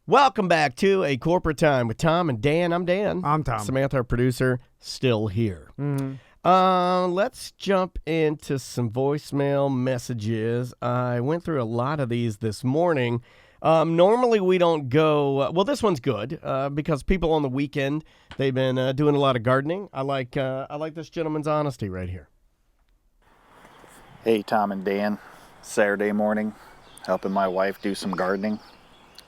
Welcome back to A Corporate Time with Tom and Dan. I'm Dan. I'm Tom. Samantha, our producer, still here. Let's jump into some voicemail messages. I went through a lot of these this morning. Normally we don't go, well, this one's good because people on the weekend, they've been doing a lot of gardening. I like this gentleman's honesty right here. Hey, Tom and Dan. Saturday morning, helping my wife do some gardening.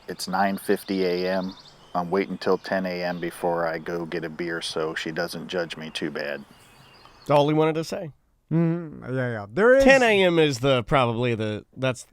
It's 9:50 a.m. I'm waiting till 10 a.m. before I go get a beer so she doesn't judge me too bad. That's all he wanted to say. Yeah. There is 10 a.m. is that's.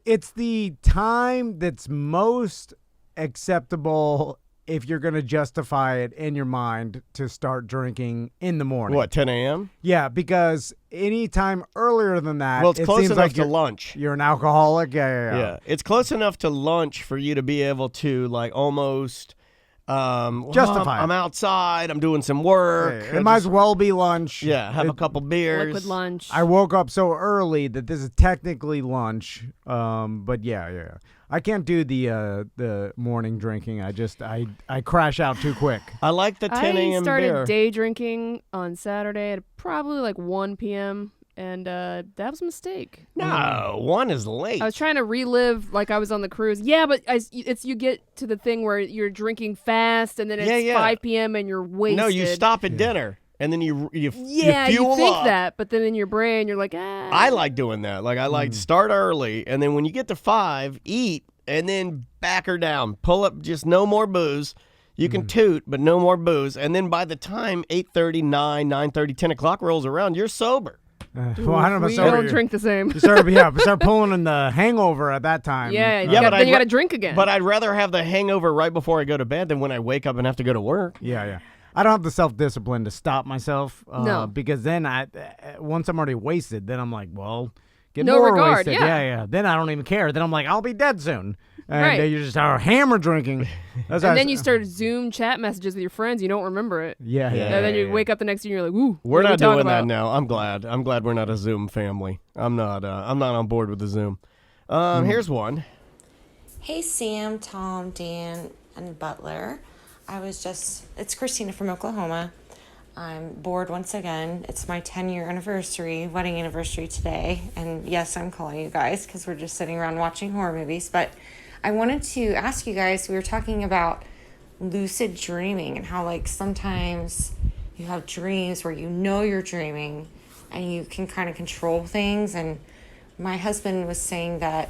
It's the time that's most acceptable if you're going to justify it in your mind to start drinking in the morning. What, 10 a.m.? Yeah, because any time earlier than that, Well, it's it close seems enough like to lunch. You're an alcoholic. Yeah. It's close enough to lunch for you to be able to almost justify it. I'm outside. I'm doing some work. It might as well be lunch. Yeah, have a couple beers. Liquid lunch. I woke up so early that this is technically lunch. But yeah. I can't do the morning drinking. I crash out too quick. I like the 10 a.m. I started beer. day drinking on Saturday at probably 1 p.m. and that was a mistake. No, 1 is late. I was trying to relive like I was on the cruise. Yeah, but you get to the thing where you're drinking fast and then it's 5 p.m. and you're wasted. No, you stop at dinner and then you Yeah, fuel you think up. that, but then in your brain you're like, ah. I like doing that. I like start early, and then when you get to 5, eat, and then back her down. Pull up, just no more booze. You can toot, but no more booze. And then by the time 8:30, 9, 9:30, 10 o'clock rolls around, you're sober. Well, I don't know. We don't drink the same. You start pulling in the hangover at that time. Yeah, but you got to drink again. But I'd rather have the hangover right before I go to bed than when I wake up and have to go to work. Yeah. I don't have the self-discipline to stop myself. No. Because then once I'm already wasted, then I'm like, well, get No more regard, wasted. yeah. Then I don't even care. Then I'm like, I'll be dead soon. And Right. you just are hammer drinking. and then you start Zoom chat messages with your friends. You don't remember it. Yeah. And then you wake up the next day and you're like, ooh. We're what not are we doing talking that about? now. I'm glad we're not a Zoom family. I'm not on board with the Zoom. Here's one. Hey Sam, Tom, Dan, and Butler. It's Christina from Oklahoma. I'm bored once again. It's my 10-year wedding anniversary today. And yes, I'm calling you guys because we're just sitting around watching horror movies. But I wanted to ask you guys, we were talking about lucid dreaming and how sometimes you have dreams where you're dreaming and you can kind of control things. And my husband was saying that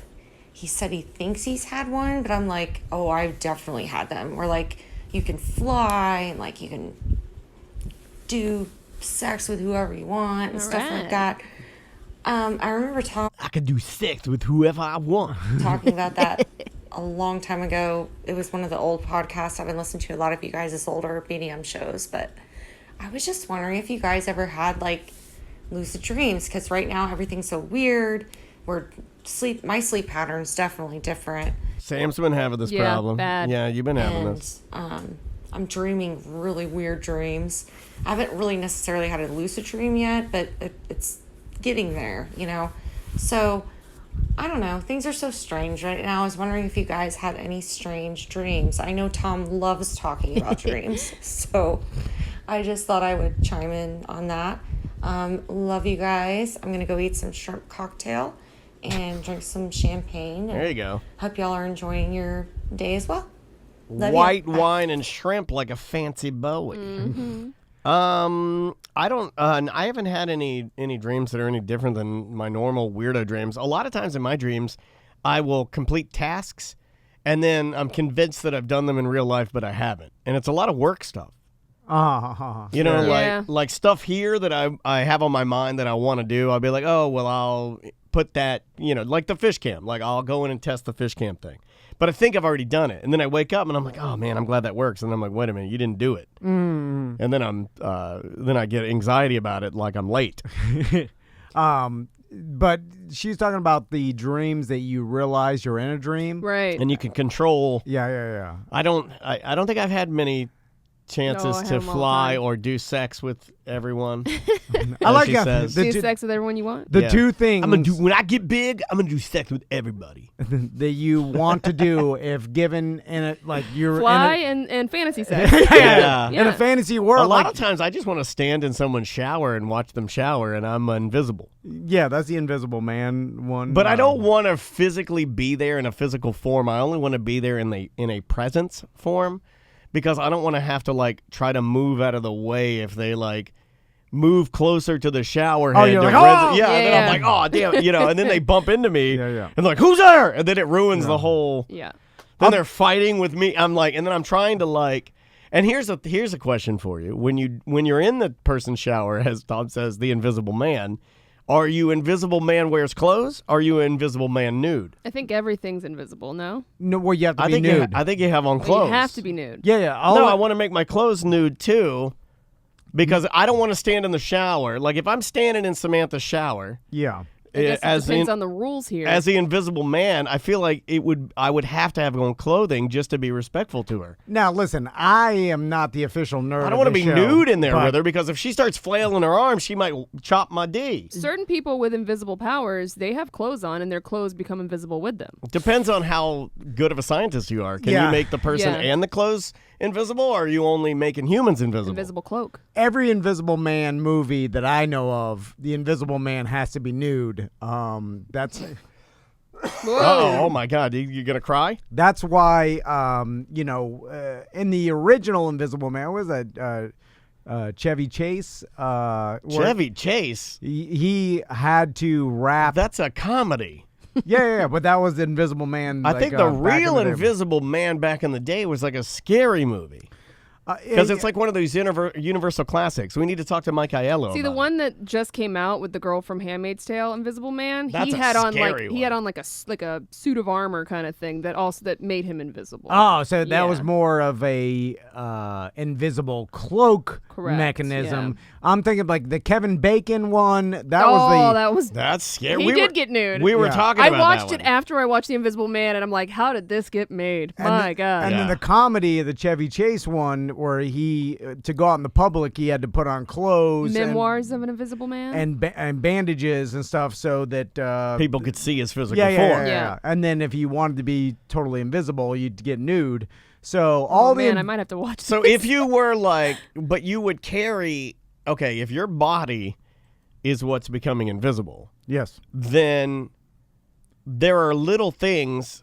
he said he thinks he's had one, but I'm like, oh, I've definitely had them. Where you can fly and you can do sex with whoever you want and stuff like that. I remember I could do sex with whoever I want. talking about that a long time ago. It was one of the old podcasts. I've been listening to a lot of you guys' older BDM shows, but I was just wondering if you guys ever had lucid dreams, because right now everything's so weird. My sleep pattern's definitely different. Sam's been having this Yeah, problem. bad. Yeah, you've been having this. I'm dreaming really weird dreams. I haven't really necessarily had a lucid dream yet, but it's getting there, So, I don't know. Things are so strange right now. I was wondering if you guys had any strange dreams. I know Tom loves talking about dreams, so I just thought I would chime in on that. Love you guys. I'm going to go eat some shrimp cocktail and drink some champagne. There you go. Hope y'all are enjoying your day as well. Love White you. wine and shrimp like a fancy Bowie. Mm-hmm. I haven't had any dreams that are any different than my normal weirdo dreams. A lot of times in my dreams, I will complete tasks, and then I'm convinced that I've done them in real life, but I haven't. And it's a lot of work stuff. You know, Yeah. like stuff here that I have on my mind that I want to do. I'll be like, oh, well, I'll put that, like the Fishcam. I'll go in and test the Fishcam thing. But I think I've already done it. And then I wake up and I'm like, oh, man, I'm glad that works. And I'm like, wait a minute, you didn't do it. And then then I get anxiety about it like I'm late. But she's talking about the dreams that you realize you're in a dream. Right. And you can control. Yeah. I don't think I've had many chances to fly or do sex with everyone. I like she says. Do sex with everyone you want. The two things when I get big, I'm gonna do sex with everybody that you want to do if given in a you're fly in and fantasy sex. in a fantasy world. A lot of times, I just want to stand in someone's shower and watch them shower, and I'm invisible. Yeah, that's the Invisible Man one. But I don't want to physically be there in a physical form. I only want to be there in a presence form. Because I don't want to have to try to move out of the way if they move closer to the shower head. Oh, you're like, oh! Yeah, and then I'm like, oh, damn, and then they bump into me. And who's there? And then it ruins the whole. Yeah. Then they're fighting with me. I'm and then I'm trying to and here's a question for you. When you're in the person's shower, as Tom says, the Invisible Man, are you Invisible Man wears clothes? Or are you Invisible Man nude? I think everything's invisible, no? No, well, you have to be nude. I think you have on clothes. You have to be nude. Yeah. I want to make my clothes nude too, because I don't want to stand in the shower. If I'm standing in Samantha's shower, yeah. I guess it depends on the rules here. As the Invisible Man, I feel like I would have to have on clothing just to be respectful to her. Now, listen, I am not the official nerd. I don't want to be nude in there with her because if she starts flailing her arms, she might chop my D. Certain people with invisible powers, they have clothes on, and their clothes become invisible with them. Depends on how good of a scientist you are. Can you make the person and the clothes invisible, or are you only making humans invisible? Invisible cloak. Every Invisible Man movie that I know of, the Invisible Man has to be nude. That's oh my God, you gonna cry? That's why in the original Invisible Man, what was that Chevy Chase? Chevy Chase. He had to rap. That's a comedy. Yeah, but that was the Invisible Man. I think the real Invisible Man back in the day was a scary movie. Because it's one of those universal classics. We need to talk to Mike Aiello. See, the one that just came out with the girl from *Handmaid's Tale*, Invisible Man. That's he had on scary he had on a suit of armor kind of thing that made him invisible. Oh, so that was more of a invisible cloak mechanism. Yeah. I'm thinking the Kevin Bacon one. That's scary. He did get nude. We were talking about that. I watched it after I watched The Invisible Man, and I'm like, how did this get made? My God. And then the comedy of the Chevy Chase one, where he to go out in the public, he had to put on clothes, Memoirs of an Invisible Man, and bandages and stuff, so that people could see his physical form. Yeah. And then if he wanted to be totally invisible, you'd get nude. So I might have to watch. So this. if you were but you would carry. Okay, if your body is what's becoming invisible, yes, then there are little things.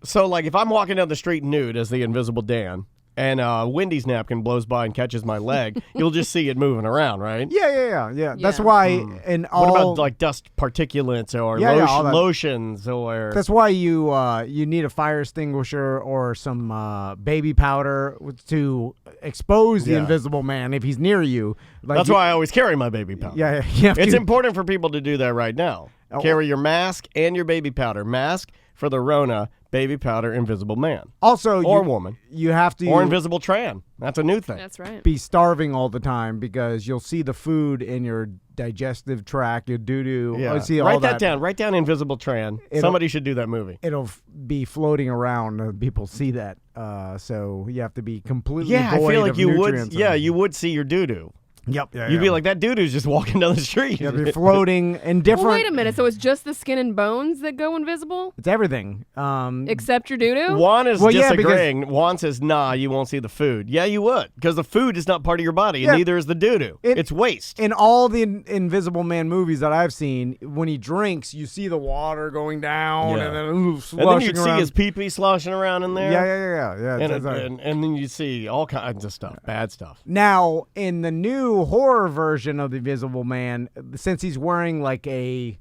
So, if I'm walking down the street nude as the Invisible Dan, and Wendy's napkin blows by and catches my leg, you'll just see it moving around, right? Yeah. That's why What about dust particulates or lotions or? That's why you need a fire extinguisher or some baby powder to expose the Invisible Man if he's near you. That's why I always carry my baby powder. Yeah. It's important for people to do that right now. Carry your mask and your baby powder. Mask for the Rona, baby powder, Invisible Man. Also, or woman. You have to. Or Invisible Tran. That's a new thing. That's right. Be starving all the time because you'll see the food in your digestive tract, your doo-doo. Yeah. See Write all that down. Write down Invisible Tran. Somebody should do that movie. It'll be floating around. People see that. So you have to be completely void I feel like of you nutrients. would. Yeah, you would see your doo-doo. Yep. You'd be like, that doo-doo's just walking down the street. You'll be floating in different... Well, wait a minute. So it's just the skin and bones that go invisible? It's everything. Except your doo-doo? Juan is disagreeing. Juan says, nah, you won't see the food. Yeah, you would. Because the food is not part of your body, and neither is the doo-doo. It's waste. In all the Invisible Man movies that I've seen, when he drinks, you see the water going down and then sloshing around. And then you'd see his pee-pee sloshing around in there. Yeah. And then you see all kinds of stuff, bad stuff. Now, in the new horror version of the Invisible Man, since he's wearing a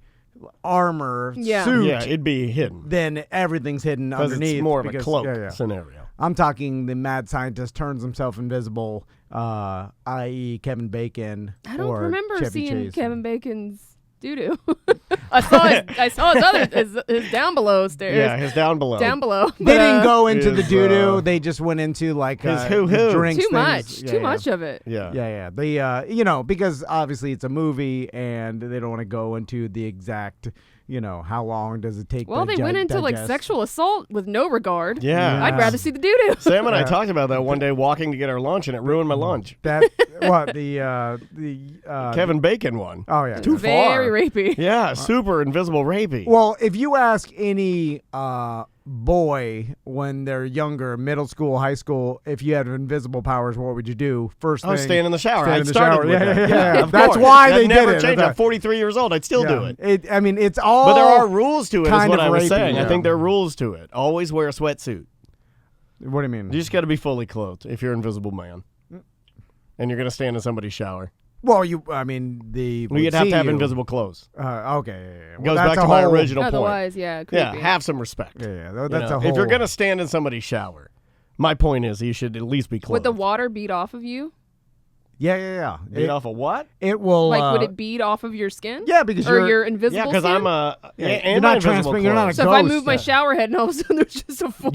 armor suit, it'd be hidden. Then everything's hidden underneath. It's more of a cloak scenario. I'm talking the mad scientist turns himself invisible, i.e. Kevin Bacon. I don't remember Chevy seeing Chase. Kevin Bacon's doo-doo. I saw his down below stairs. Yeah, his down below. Down below. They didn't go into the doo-doo. They just went into his hoo-hoo. Drinks. Too much of it. Yeah. They because obviously it's a movie and they don't want to go into the exact how long does it take? Well, they went into like sexual assault with no regard. Yeah. I'd rather see the doo-doo. Sam and I talked about that one day walking to get our lunch, and it ruined my lunch. The Kevin Bacon one. Oh yeah, Too far. Very rapey. Yeah, super invisible rapey. Well, if you ask any boy when they're younger, middle school, high school, if you had invisible powers, what would you do? First thing, staying in the shower. I in the started shower. with that. Yeah. Of That's course. why That they never did it. changed. I'm 43 years old. I'd still do it. It's all. But there are rules to it, is kind what of I was rapey, saying. yeah. I think there are rules to it. Always wear a sweatsuit. What do you mean? You just got to be fully clothed if you're Invisible Man. And you're going to stand in somebody's shower. Well, you'd have to have invisible clothes. Okay. It goes back to my original point. Otherwise, yeah, creepy. Yeah, have some respect. Yeah. That's a whole. If you're going to stand in somebody's shower, my point is you should at least be clothed. Would the water bead off of you? Yeah. Beat off of what? It will. Would it bead off of your skin? Yeah, because you're invisible. Yeah, because skin? you're not transparent. You're not a So ghost. if I move my shower head and all of a sudden there's just a floor.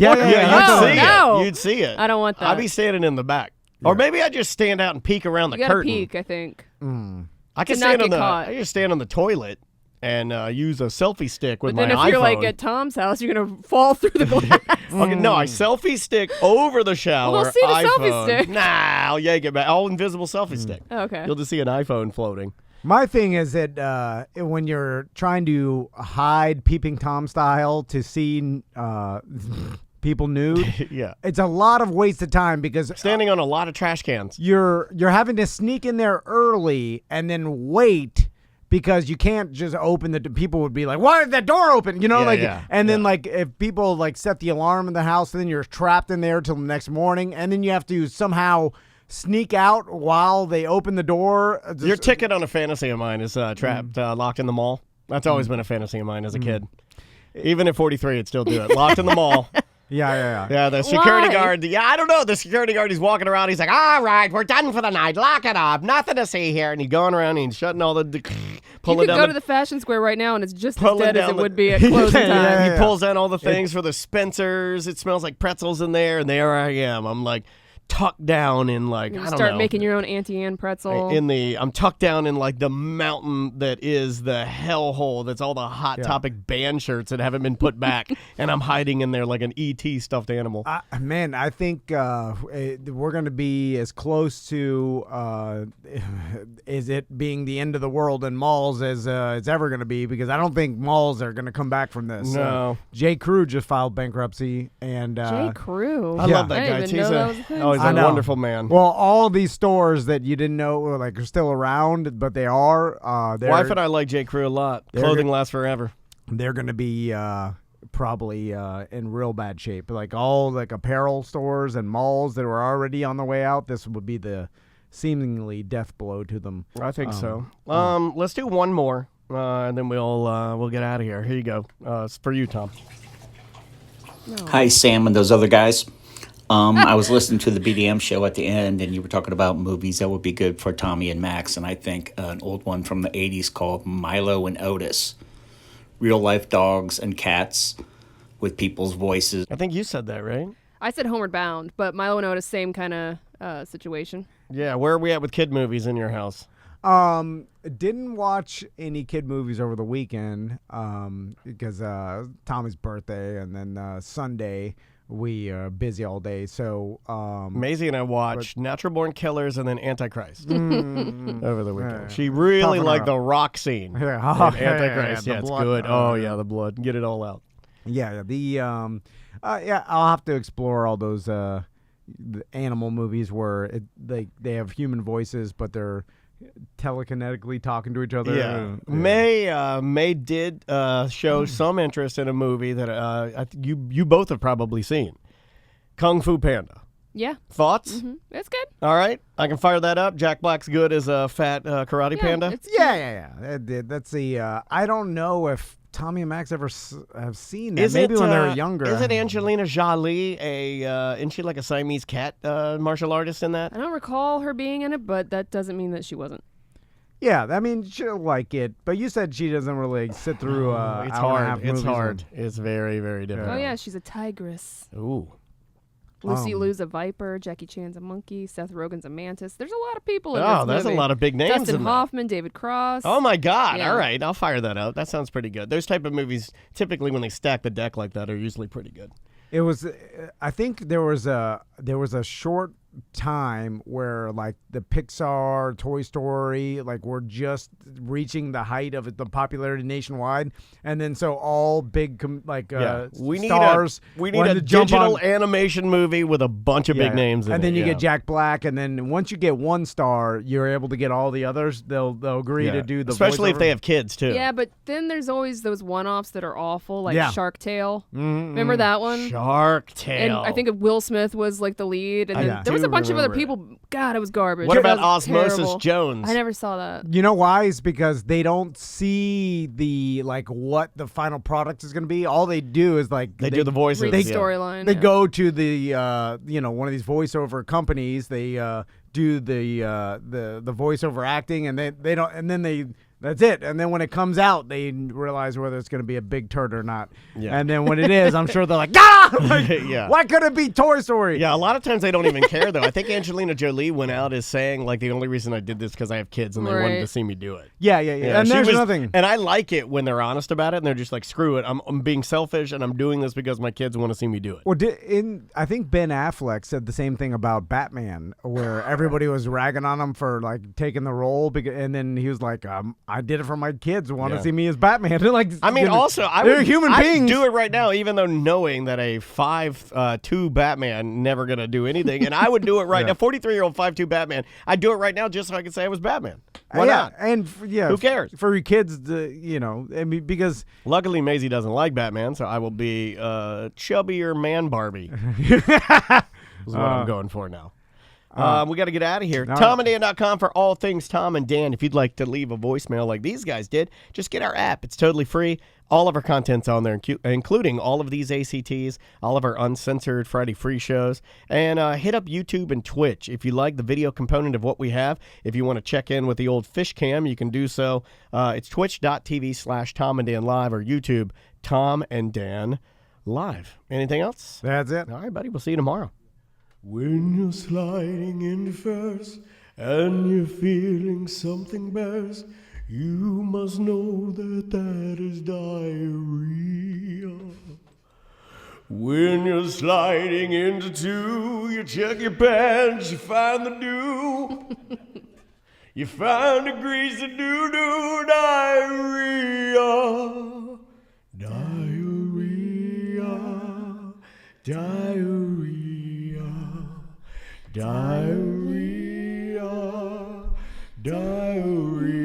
You'd see it. I don't want that. I'd be standing in the back. Or maybe I just stand out and peek around the you gotta curtain. peek, I think. I can stand on I just stand on the toilet and use a selfie stick with but my iPhone. But then if you're like at Tom's house, you're gonna fall through the glass. Okay, no, I selfie stick over the shower. Well, we'll see the iPhone. selfie stick. Nah, I'll yank it back. All invisible selfie stick. Okay. You'll just see an iPhone floating. My thing is that when you're trying to hide Peeping Tom style to see people nude, yeah, it's a lot of wasted time because standing on a lot of trash cans. You're having to sneak in there early and then wait because you can't just open the. People would be like, "Why is that door open?" And then if people set the alarm in the house, then you're trapped in there till the next morning, and then you have to somehow sneak out while they open the door. Your ticket on a fantasy of mine is trapped, locked in the mall. That's always been a fantasy of mine as a kid. Even at 43, I'd still do it. Locked in the mall. Yeah. Yeah, the security guard. Yeah, I don't know. The security guard, he's walking around. He's like, all right, we're done for the night. Lock it up. Nothing to see here. And he's going around and he's shutting all the... You could go to the fashion square right now and it's just as dead as it would be at closing time. Yeah. He pulls down all the things for the Spencers. It smells like pretzels in there. And there I am. I'm like... tucked down in I don't know. Start making your own Auntie Anne pretzel. I'm tucked down in the mountain that is the hellhole. That's all the Hot Topic band shirts that haven't been put back, and I'm hiding in there like an ET stuffed animal. I think we're going to be as close to is it being the end of the world in malls as it's ever going to be, because I don't think malls are going to come back from this. No. J. Crew just filed bankruptcy, and J. Crew. I love that I guy. didn't even know that was a thing. He's a wonderful man. Well, all these stores that you didn't know are still around, but they are. Wife and I like J. Crew a lot. Clothing lasts forever. They're going to be probably in real bad shape. All apparel stores and malls that were already on the way out, this would be the seemingly death blow to them. I think so. Let's do one more, and then we'll get out of here. Here you go. It's for you, Tom. No. Hi, Sam and those other guys. I was listening to the BDM show at the end, and you were talking about movies that would be good for Tommy and Max, and I think an old one from the 80s called Milo and Otis. Real-life dogs and cats with people's voices. I think you said that, right? I said Homeward Bound, but Milo and Otis, same kind of situation. Yeah, where are we at with kid movies in your house? Didn't watch any kid movies over the weekend because Tommy's birthday, and then Sunday we are busy all day. So Maisie and I watched Natural Born Killers and then Antichrist over the weekend. She really liked the rock scene. Antichrist. Yeah, it's good. The blood. Get it all out. Yeah, I'll have to explore all those the animal movies where they have human voices, but they're telekinetically talking to each other. Yeah. May did show some interest in a movie that I think you both have probably seen. Kung Fu Panda. Yeah. Thoughts? Mm-hmm. It's good. All right. I can fire that up. Jack Black's good as a fat karate panda. Yeah. That's the I don't know if Tommy and Max ever have seen that. Maybe when they were younger. Is it Angelina Jolie? Isn't she like a Siamese cat martial artist in that? I don't recall her being in it, but that doesn't mean that she wasn't. Yeah, I mean, she'll like it. But you said she doesn't really sit through it's hard. It's hard. It's very, very difficult. Oh, yeah, she's a tigress. Ooh. Lucy Liu's a viper. Jackie Chan's a monkey. Seth Rogen's a mantis. There's a lot of people in this movie. Oh, there's a lot of big names Dustin in that. Hoffman, David Cross. Oh, my God. Yeah. All right. I'll fire that out. That sounds pretty good. Those type of movies, typically when they stack the deck like that, are usually pretty good. It was, I think there was a short time where like the Pixar, Toy Story, like were just reaching the height of the popularity nationwide, and then so all big we stars. We need a digital animation movie with a bunch of big names in it. And then you get Jack Black, and then once you get one star, you're able to get all the others. They'll agree to do the especially if voiceover. they have kids too. Yeah, but then there's always those one-offs that are awful, like Shark Tale. Mm-hmm. Remember that one? Shark Tale. And I think Will Smith was like the lead, and then there was a bunch of other people. God, it was garbage. What about It was Osmosis terrible. Jones? I never saw that. You know why? Is because they don't see the what the final product is going to be. All they do is like they do the voices. Read the storyline. They go to the one of these voiceover companies. They do the voiceover acting, and they don't, and then that's it. And then when it comes out, they realize whether it's going to be a big turd or not. Yeah. And then when it is, I'm sure they're like, ah! Like, Yeah. Why couldn't it be Toy Story? Yeah, a lot of times they don't even care, though. I think Angelina Jolie went out as saying, like, the only reason I did this because I have kids and they wanted to see me do it. Yeah. And she there's was- nothing. And I like it when they're honest about it and they're just like, screw it. I'm being selfish and I'm doing this because my kids want to see me do it. Well, I think Ben Affleck said the same thing about Batman, where everybody was ragging on him for like taking the role, and then he was like, "I did it for my kids. Want to see me as Batman?" Like, I mean, also, they're human beings. I'd do it right now, even though knowing that a 5'2" Batman never gonna do anything, and I would do it right now. 43-year-old 5'2" Batman, I'd do it right now just so I could say I was Batman. Why not? And who cares? For your kids, I mean, because Luckily, Maisie doesn't like Batman, so I will be chubbier man Barbie. Is what I'm going for now. We got to get out of here. TomandDan.com for all things Tom and Dan. If you'd like to leave a voicemail like these guys did, just get our app. It's totally free. All of our content's on there, including all of these ACTs, all of our uncensored Friday free shows. And hit up YouTube and Twitch. If you like the video component of what we have, if you want to check in with the old Fishcam, you can do so. It's twitch.tv/Tom and Dan Live or YouTube, Tom and Dan Live. Anything else? that's it. All right, buddy. We'll see you tomorrow. When you're sliding in first and you're feeling something burst, you must know that is diarrhea. When you're sliding into two, you check your pants, you find the dew. You find a greasy doo-doo, diarrhea. Diarrhea. Diarrhea. Diarrhea, diarrhea.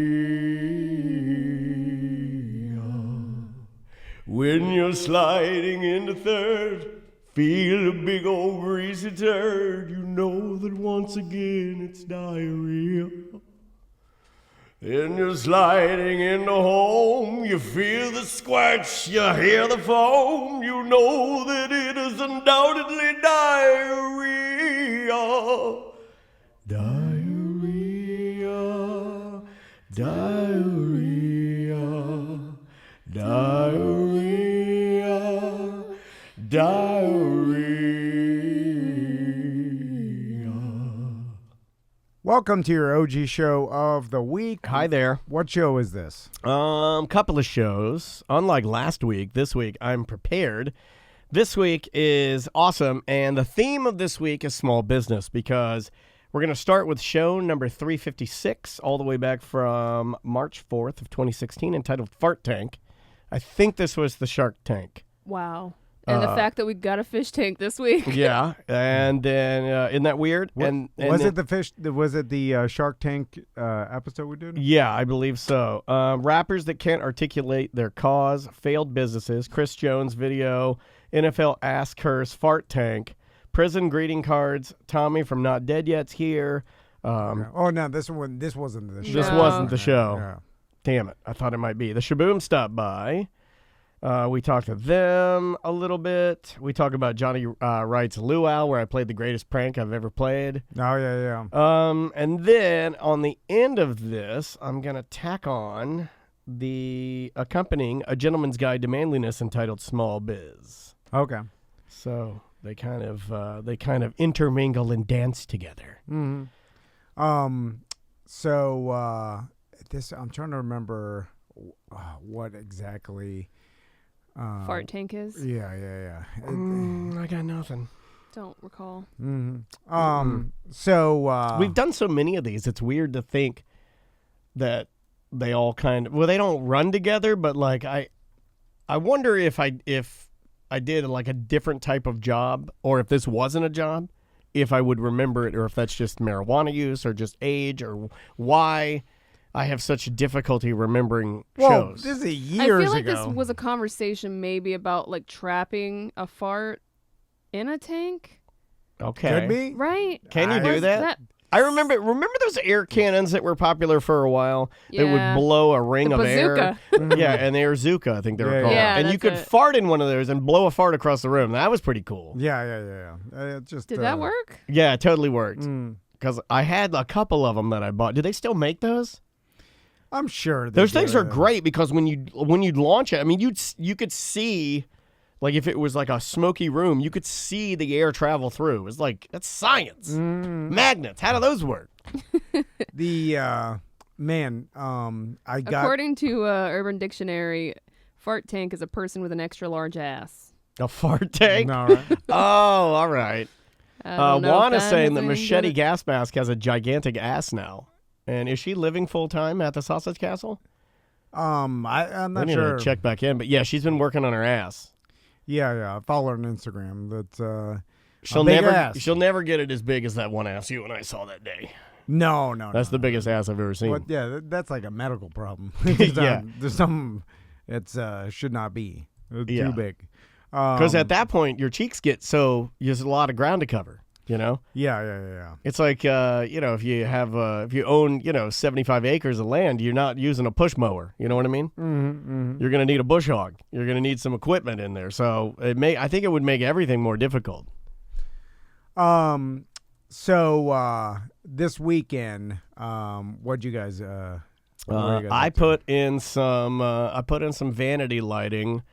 When you're sliding into third, feel a big old greasy turd, you know that once again it's diarrhea. Then you're sliding into home, you feel the squash, you hear the foam, you know that it is undoubtedly diarrhea. Diarrhea, diarrhea, diarrhea, diarrhea. Welcome to your OG show of the week. Hi there. What show is this? Couple of shows. Unlike last week, this week I'm prepared. This week is awesome, and the theme of this week is small business because we're going to start with show number 356, all the way back from March 4th of 2016, entitled Fart Tank. I think this was the Shark Tank. Wow. And the fact that we got a fish tank this week. Yeah, and then isn't that weird? Was it the Shark Tank episode we did? Yeah, I believe so. Rappers that can't articulate their cause, failed businesses, Chris Jones video, NFL ass curse, Fart Tank, prison greeting cards, Tommy from Not Dead Yet's here. Oh no, this wasn't the show. This wasn't the show. Yeah. Damn it, I thought it might be. The Shaboom stopped by. We talked to them a little bit. We talk about Johnny Wright's Luau, where I played the greatest prank I've ever played. Oh, yeah. And then on the end of this, I'm going to tack on the accompanying A Gentleman's Guide to Manliness entitled Small Biz. Okay. So They kind of intermingle and dance together. So this I'm trying to remember what exactly Fart tank is? Yeah. I got nothing. Don't recall. So we've done so many of these. It's weird to think that they all they don't run together, but like I wonder if I did like a different type of job, or if this wasn't a job, if I would remember it, or if that's just marijuana use or just age, or why I have such difficulty remembering shows. This is years I feel like ago. this was a conversation maybe about like trapping a fart in a tank. Okay. Could be. Right? Can you do that? I remember those air cannons that were popular for a while that would blow a ring the of bazooka. air. Yeah, and the Airzuka, I think they were called. Yeah, and you could fart in one of those and blow a fart across the room. That was pretty cool. Yeah. Did that work? Yeah, it totally worked. Because I had a couple of them that I bought. Do they still make those? I'm sure those things are great because when you'd launch it, I mean, you could see, like if it was like a smoky room, you could see the air travel through. It's like, that's science. Magnets, how do those work? I got. According to Urban Dictionary, fart tank is a person with an extra large ass. A fart tank? All right. Oh, all right. Juana's saying that has Machete anything to Gas Mask has a gigantic ass now. And is she living full time at the Sausage Castle? I'm not We need sure. to check back in, but yeah, she's been working on her ass. Yeah. I follow her on Instagram. That's She'll never get it as big as that one ass you and I saw that day. No. That's the biggest ass I've ever seen. But yeah, that's like a medical problem. Yeah. There's something it's should not be too big. Because at that point, your cheeks get there's a lot of ground to cover. You know? Yeah. It's like if you own 75 acres of land, you're not using a push mower. You know what I mean? Mm-hmm. You're gonna need a bush hog. You're gonna need some equipment in there. So I think it would make everything more difficult. So this weekend, what'd you guys? I put in some vanity lighting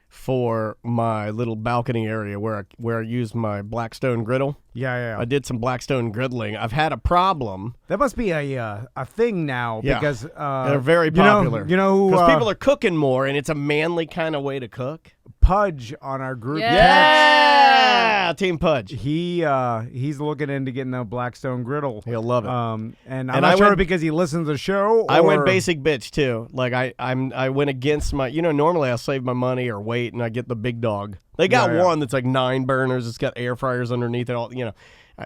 for my little balcony area where I use my Blackstone griddle. Yeah. I did some Blackstone griddling. I've had a problem. That must be a thing now because they're very popular. You know who? Because people are cooking more, and it's a manly kind of way to cook. Pudge on our group. Yeah, Team Pudge. He's looking into getting a Blackstone griddle. He'll love it. And I'm not sure because he listens to the show. I went basic bitch too. Like I went against my. Normally I save my money or wait, and I get the big dog. They got one that's like 9 burners. It's got air fryers underneath it. All I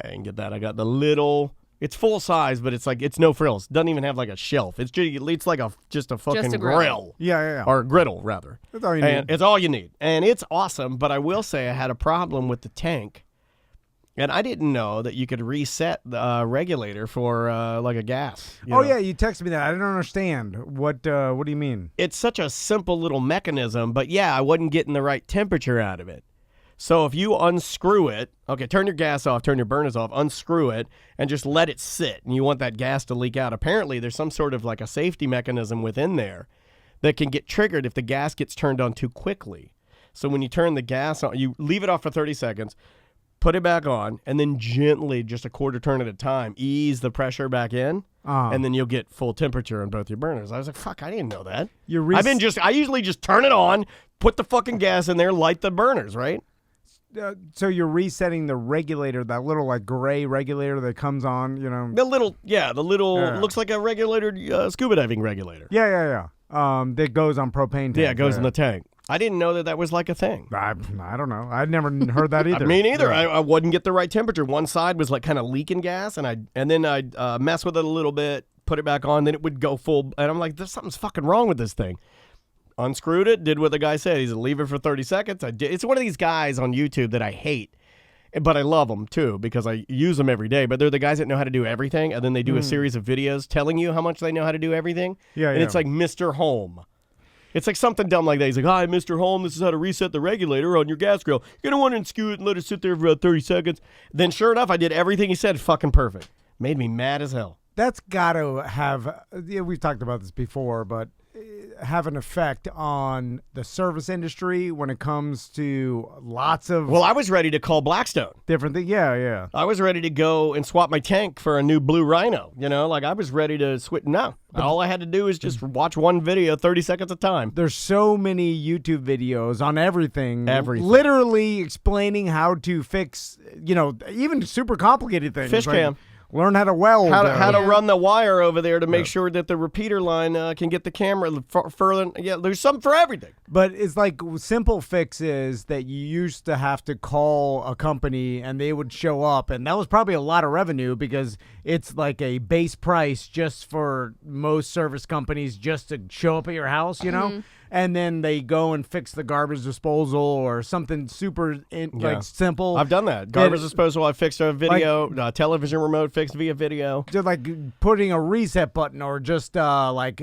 didn't get that. I got the little. It's full size, but it's like it's no frills. Doesn't even have like a shelf. It's like just a fucking grill. Yeah. Or a griddle rather. That's all you need. It's all you need, and it's awesome. But I will say I had a problem with the tank, and I didn't know that you could reset the regulator for like a gas. Yeah, you texted me that. I didn't understand. What do you mean? It's such a simple little mechanism, but yeah, I wasn't getting the right temperature out of it. So if you unscrew it, turn your gas off, turn your burners off, unscrew it, and just let it sit, and you want that gas to leak out. Apparently, there's some sort of like a safety mechanism within there that can get triggered if the gas gets turned on too quickly. So when you turn the gas on, you leave it off for 30 seconds, put it back on, and then gently, just a quarter turn at a time, ease the pressure back in, and then you'll get full temperature on both your burners. I was like, fuck, I didn't know that. I usually just turn it on, put the fucking gas in there, light the burners, right? So you're resetting the regulator, that little like gray regulator that comes on, The little looks like a regulator, scuba diving regulator. Yeah. That goes on propane tank. Yeah, it goes in the tank. I didn't know that was like a thing. I don't know. I'd never heard that either. Me neither. Yeah. I wouldn't get the right temperature. One side was like kind of leaking gas, and then I'd mess with it a little bit, put it back on, then it would go full. And I'm like, there's something's fucking wrong with this thing. Unscrewed it, did what the guy said. He said, leave it for 30 seconds. I did. It's one of these guys on YouTube that I hate, but I love them too because I use them every day. But they're the guys that know how to do everything, and then they do a series of videos telling you how much they know how to do everything. And it's like Mr. Home. It's like something dumb like that. He's like, hi, Mr. Home, this is how to reset the regulator on your gas grill. You're going to want to unscrew it and let it sit there for about 30 seconds. Then sure enough, I did everything he said fucking perfect. Made me mad as hell. That's got to have, we've talked about this before, but have an effect on the service industry when it comes to lots of Well, I was ready to call Blackstone. different things. Yeah. I was ready to go and swap my tank for a new blue Rhino. Like I was ready to switch. No, all I had to do is just watch one video 30 seconds at a time. There's so many YouTube videos on everything. Literally explaining how to fix, even super complicated things. Fishcam. Like learn how to weld. How to run the wire over there to make sure that the repeater line can get the camera further. Yeah, there's something for everything. But it's like simple fixes that you used to have to call a company and they would show up. And that was probably a lot of revenue because it's like a base price just for most service companies just to show up at your house, And then they go and fix the garbage disposal or something super like simple. I've done that. Garbage disposal, I fixed a video. Television remote fixed via video. Just like putting a reset button or just like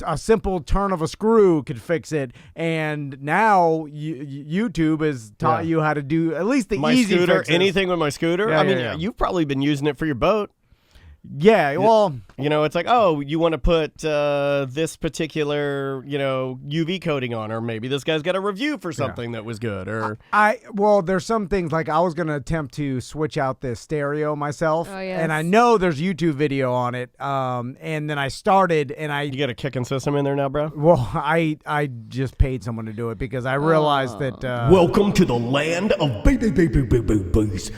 a simple turn of a screw could fix it. And now YouTube has taught you how to do at least the my easy scooter, fixes. anything with my scooter. You've probably been using it for your boat. Yeah, well, it's like, oh, you want to put this particular, UV coating on, or maybe this guy's got a review for something that was good, or there's some things like I was gonna attempt to switch out the stereo myself, and I know there's YouTube video on it, and then I started, and you got a kicking system in there now, bro. Well, I just paid someone to do it because I realized that. Welcome to the land of babies.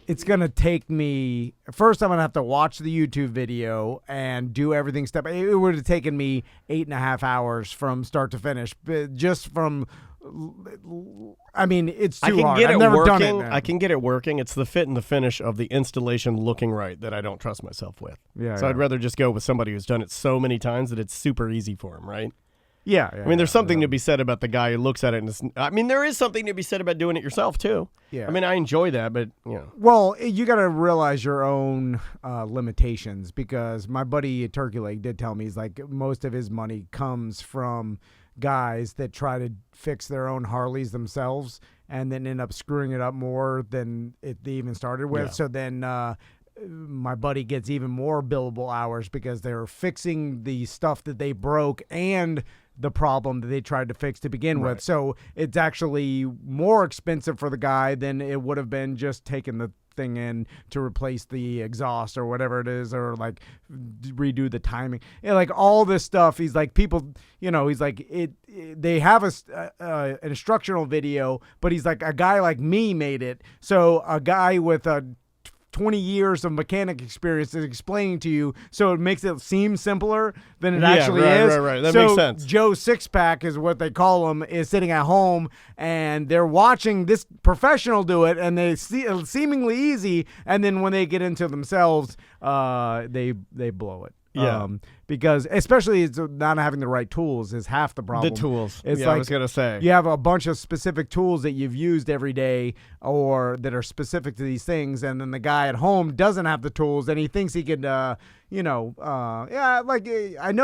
It's going to take me, first I'm going to have to watch the YouTube video and do everything step. It would have taken me 8.5 hours from start to finish, just from, it's too hard. I've never done it. I can get it working. It's the fit and the finish of the installation looking right that I don't trust myself with. So I'd rather just go with somebody who's done it so many times that it's super easy for him, right? Yeah. There's something to be said about the guy who looks at it. And there is something to be said about doing it yourself, too. Yeah. I enjoy that, but, Well, you got to realize your own limitations because my buddy Turkey Leg did tell me, he's like, most of his money comes from guys that try to fix their own Harleys themselves and then end up screwing it up more than they even started with. Yeah. So then my buddy gets even more billable hours because they're fixing the stuff that they broke and the problem that they tried to fix to begin with. So it's actually more expensive for the guy than it would have been just taking the thing in to replace the exhaust or whatever it is, or like redo the timing. Like all this stuff. He's like, people, he's like, they have an instructional video, but he's like, a guy like me made it. So a guy with a 20 years of mechanic experience is explaining to you, so it makes it seem simpler than it actually is. Right. That makes sense. Joe Sixpack is what they call him, is sitting at home, and they're watching this professional do it, and they see it seemingly easy, and then when they get into themselves, they blow it. Yeah. Because especially it's not having the right tools is half the problem. The tools. It's I was going to say. You have a bunch of specific tools that you've used every day or that are specific to these things, and then the guy at home doesn't have the tools, and he thinks he could, I know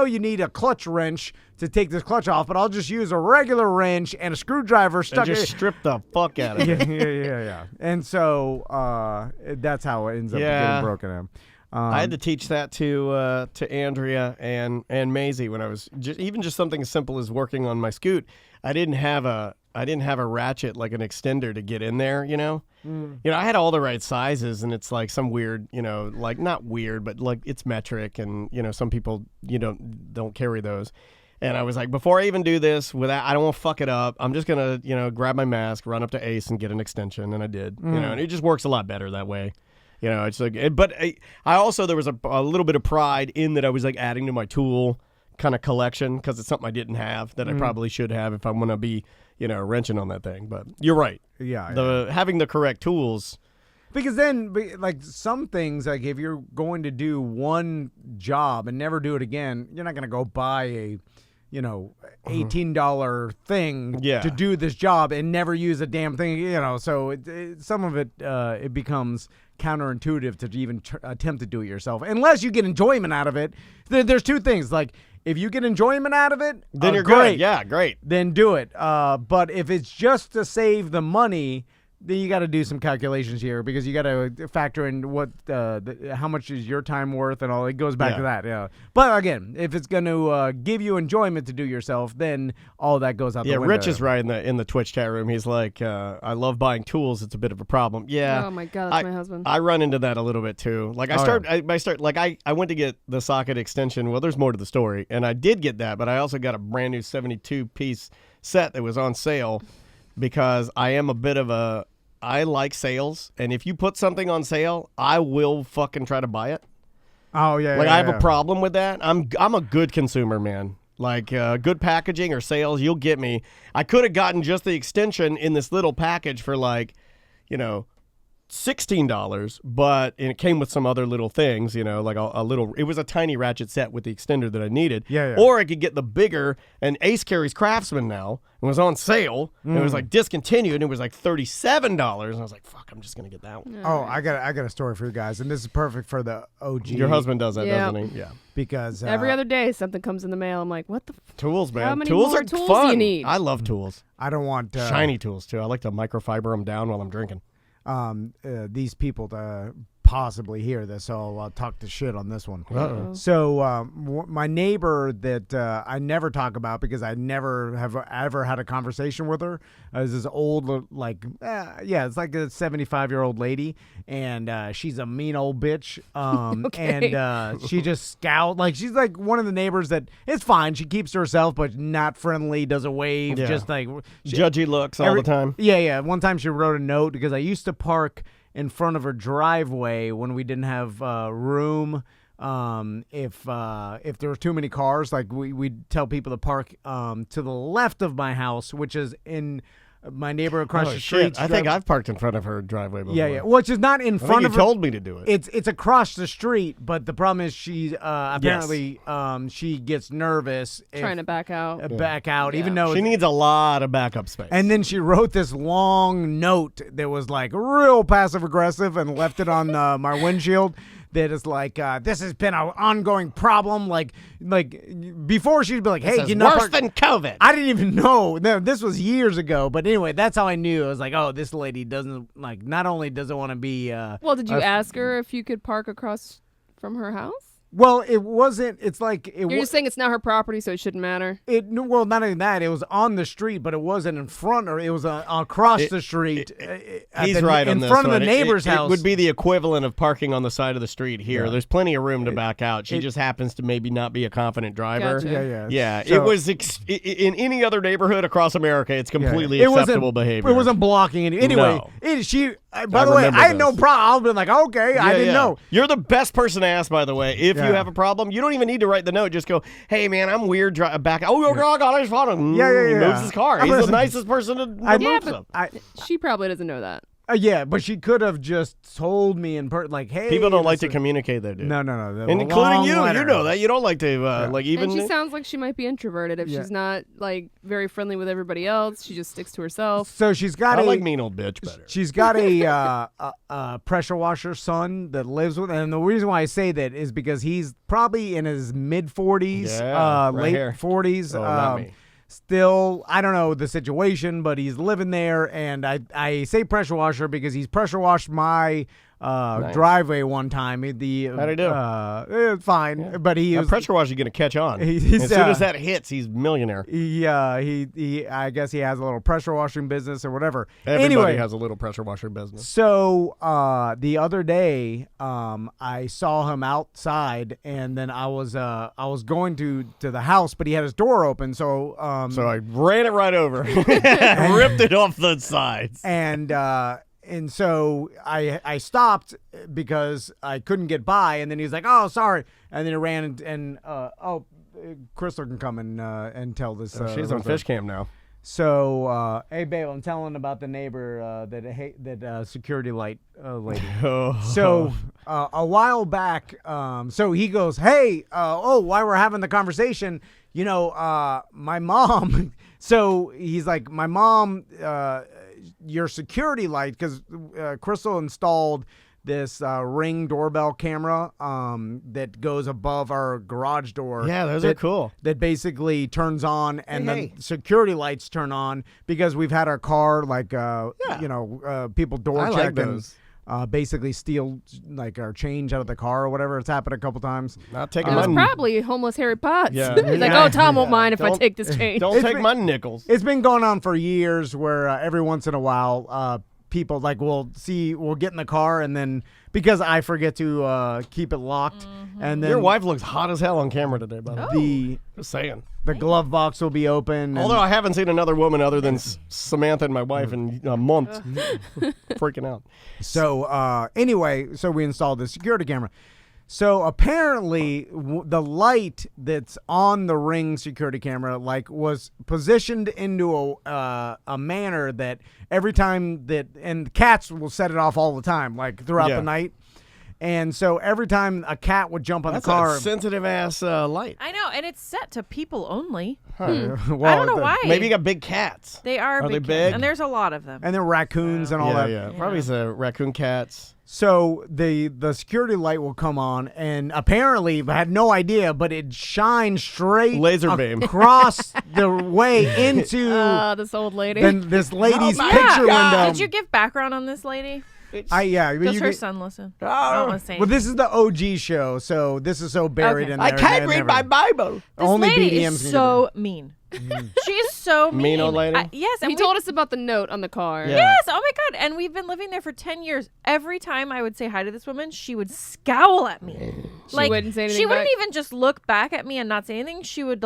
you need a clutch wrench to take this clutch off, but I'll just use a regular wrench and a screwdriver stuck and just strip the fuck out of it. Yeah. And so that's how it ends up getting broken in. I had to teach that to Andrea and Maisie when I was just something as simple as working on my scoot. I didn't have a ratchet like an extender to get in there. I had all the right sizes, and it's like some weird, like not weird, but like it's metric, and some people don't carry those. And I was like, before I even do this, I don't want to fuck it up. I'm just gonna grab my mask, run up to Ace, and get an extension, and I did. And it just works a lot better that way. It's like, but I also, there was a little bit of pride in that I was like adding to my tool kind of collection because it's something I didn't have that I probably should have if I'm going to be, wrenching on that thing. But you're right. Yeah. Having the correct tools. Because then, like some things, like if you're going to do one job and never do it again, you're not going to go buy a $18 thing to do this job and never use a damn thing, so some of it becomes counterintuitive to even attempt to do it yourself unless you get enjoyment out of it. There's two things, like if you get enjoyment out of it, then you're great. Good. Yeah, great. Then do it. But if it's just to save the money, you got to do some calculations here because you got to factor in what how much is your time worth and all. It goes back to that, yeah. But again, if it's going to give you enjoyment to do yourself, then all that goes out the window. Yeah, Rich is right in the Twitch chat room. He's like, I love buying tools. It's a bit of a problem. Yeah. Oh my God, that's my husband. I run into that a little bit too. Like I went to get the socket extension. Well, there's more to the story, and I did get that, but I also got a brand new 72-piece set that was on sale because I am a bit of I like sales, and if you put something on sale, I will fucking try to buy it. Oh yeah. Like I have a problem with that. I'm a good consumer, man. Like good packaging or sales, you'll get me. I could have gotten just the extension in this little package for like, $16, but it came with some other little things, like a little. It was a tiny ratchet set with the extender that I needed. Yeah. Or I could get the bigger, and Ace carries Craftsman now. It was on sale. And it was like discontinued, and it was like $37. And I was like, fuck, I'm just gonna get that one. Oh, I got a story for you guys, and this is perfect for the OG. Your husband does that, doesn't he? Yeah. Because every other day something comes in the mail. I'm like, what the tools, man? How many tools more are tools fun. do you need? I love tools. I don't want shiny tools too. I like to microfiber them down while I'm drinking. These people to possibly hear this, so I'll talk to shit on this one. Uh-oh. So my neighbor that I never talk about because I never have ever had a conversation with her is this old, it's like a 75-year-old lady, and she's a mean old bitch. Okay. And she just she's like one of the neighbors that it's fine. She keeps to herself, but not friendly, doesn't wave, just like judgy looks all the time. Yeah. One time she wrote a note because I used to park in front of her driveway when we didn't have room. If there were too many cars, like we'd tell people to park to the left of my house, which is in my neighbor across the street. I think I've parked in front of her driveway before. Yeah. Which is not in front of her. You told me to do it. It's across the street, but the problem is she apparently she gets nervous trying to back out. Even though she needs a lot of backup space. And then she wrote this long note that was like real passive aggressive and left it on my windshield. That is like, this has been an ongoing problem. Like before she'd be like, hey, worse than COVID. I didn't even know. No, this was years ago. But anyway, that's how I knew. I was like, oh, this lady doesn't not only doesn't want to be. Well, did you ask her if you could park across from her house? Well, it wasn't. It's like you're just saying it's not her property, so it shouldn't matter. Well, not only that, it was on the street, but it wasn't in front, or it was across the street. He's right on this in front one. of the neighbor's house. It would be the equivalent of parking on the side of the street here. Yeah. There's plenty of room to back out. She just happens to maybe not be a confident driver. Gotcha. Yeah. So, it was in any other neighborhood across America. It's completely acceptable behavior. It wasn't blocking any. Anyway, no. By the way, I had no problem. I'll be like, okay, I didn't know. You're the best person to ask, by the way. If you have a problem, you don't even need to write the note. Just go, hey, man, I'm weird. Back. Oh, your dog got his phone. He moves his car. He's the nicest person to move stuff. She probably doesn't know that. Yeah, but she could have just told me in hey. People don't like to communicate that, dude. No. Including you. Letter. You know that. You don't like to, even. And she sounds like she might be introverted if she's not, very friendly with everybody else. She just sticks to herself. So she's got I like mean old bitch better. She's got a pressure washer son that lives with, and the reason why I say that is because he's probably in his mid-40s, late 40s. Not me. Still, I don't know the situation, but he's living there, and I say pressure washer because he's pressure washed my driveway one time. How'd he do? It's fine, but he was pressure wash is going to catch on. As soon as that hits, he's a millionaire. He I guess he has a little pressure washing business or whatever. Everybody has a little pressure washer business. So the other day, I saw him outside, and then I was going to the house, but he had his door open, so I ran it right over, ripped it off the sides, and so I stopped because I couldn't get by, and then he was like, "Oh, sorry," and then he ran and Crystal can come and tell this. She's on Fishcam now. So, hey, babe, I'm telling about the neighbor that security light lady. So, a while back, so he goes, hey, while we're having the conversation, my mom. So he's like, my mom. Your security light, because Crystal installed this Ring doorbell camera that goes above our garage door. Yeah, those are cool. That basically turns on, and then security lights turn on because we've had our car people door check and basically steal like our change out of the car or whatever. It's happened a couple times. Not taking It was money. probably homeless Harry Potts. Yeah. He's like, oh, Tom won't mind if I take this change. Don't take my nickels. It's been going on for years where every once in a while people like we'll get in the car and then because I forget to keep it locked and then Your wife looks hot as hell on camera today, by the way. Just saying. The glove box will be open. Although I haven't seen another woman other than Samantha and my wife in a month. Freaking out. So anyway, so we installed the security camera. So apparently the light that's on the Ring security camera was positioned into a manner that every time and cats will set it off all the time, throughout the night. And so every time a cat would jump on the car, that's a sensitive ass light. I know, and it's set to people only. Well, I don't know why. Maybe you got big cats. They are they big, big? and there's a lot of them. and then raccoons and all that. Yeah. Probably the raccoon cats. So the security light will come on, and apparently, I had no idea, but it shines straight Laser beam. across the way into This old lady. this lady's my picture God. window. Did you give background on this lady? Does Does her son listen? I don't want to say Well, this is the OG show, so this is so buried Okay. in there. I can't that read never- my Bible. This Only lady BDMs is can get so mean. She is so mean. Mean old lady? Yes, and he told us about the note on the car. Yeah. Yes, oh my God. And we've been living there for 10 years. Every time I would say hi to this woman, she would scowl at me. She wouldn't say anything She wouldn't back? even just look back at me and not say anything. She would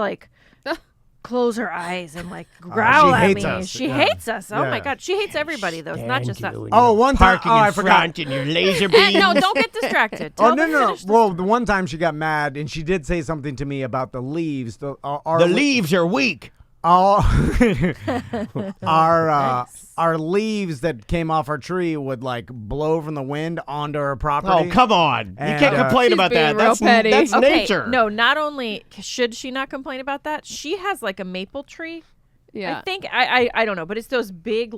close her eyes and growl she at hates me. us. She Yeah. hates us. Oh Yeah. my God. She hates everybody, though. It's not just us. Oh, one time. Parking Oh, I in forgot. front and your laser beam. No, don't get distracted. Oh, Tell no, them no, no. finish this. Well, the one time she got mad, and she did say something to me about the leaves. The leaves are weak. Our our leaves that came off our tree would blow from the wind onto our property. Oh, come on. And, you can't complain She's about being that. real petty. That's Okay, nature. no, not only should she not complain about that, she has a maple tree. Yeah. I think I don't know, but it's those big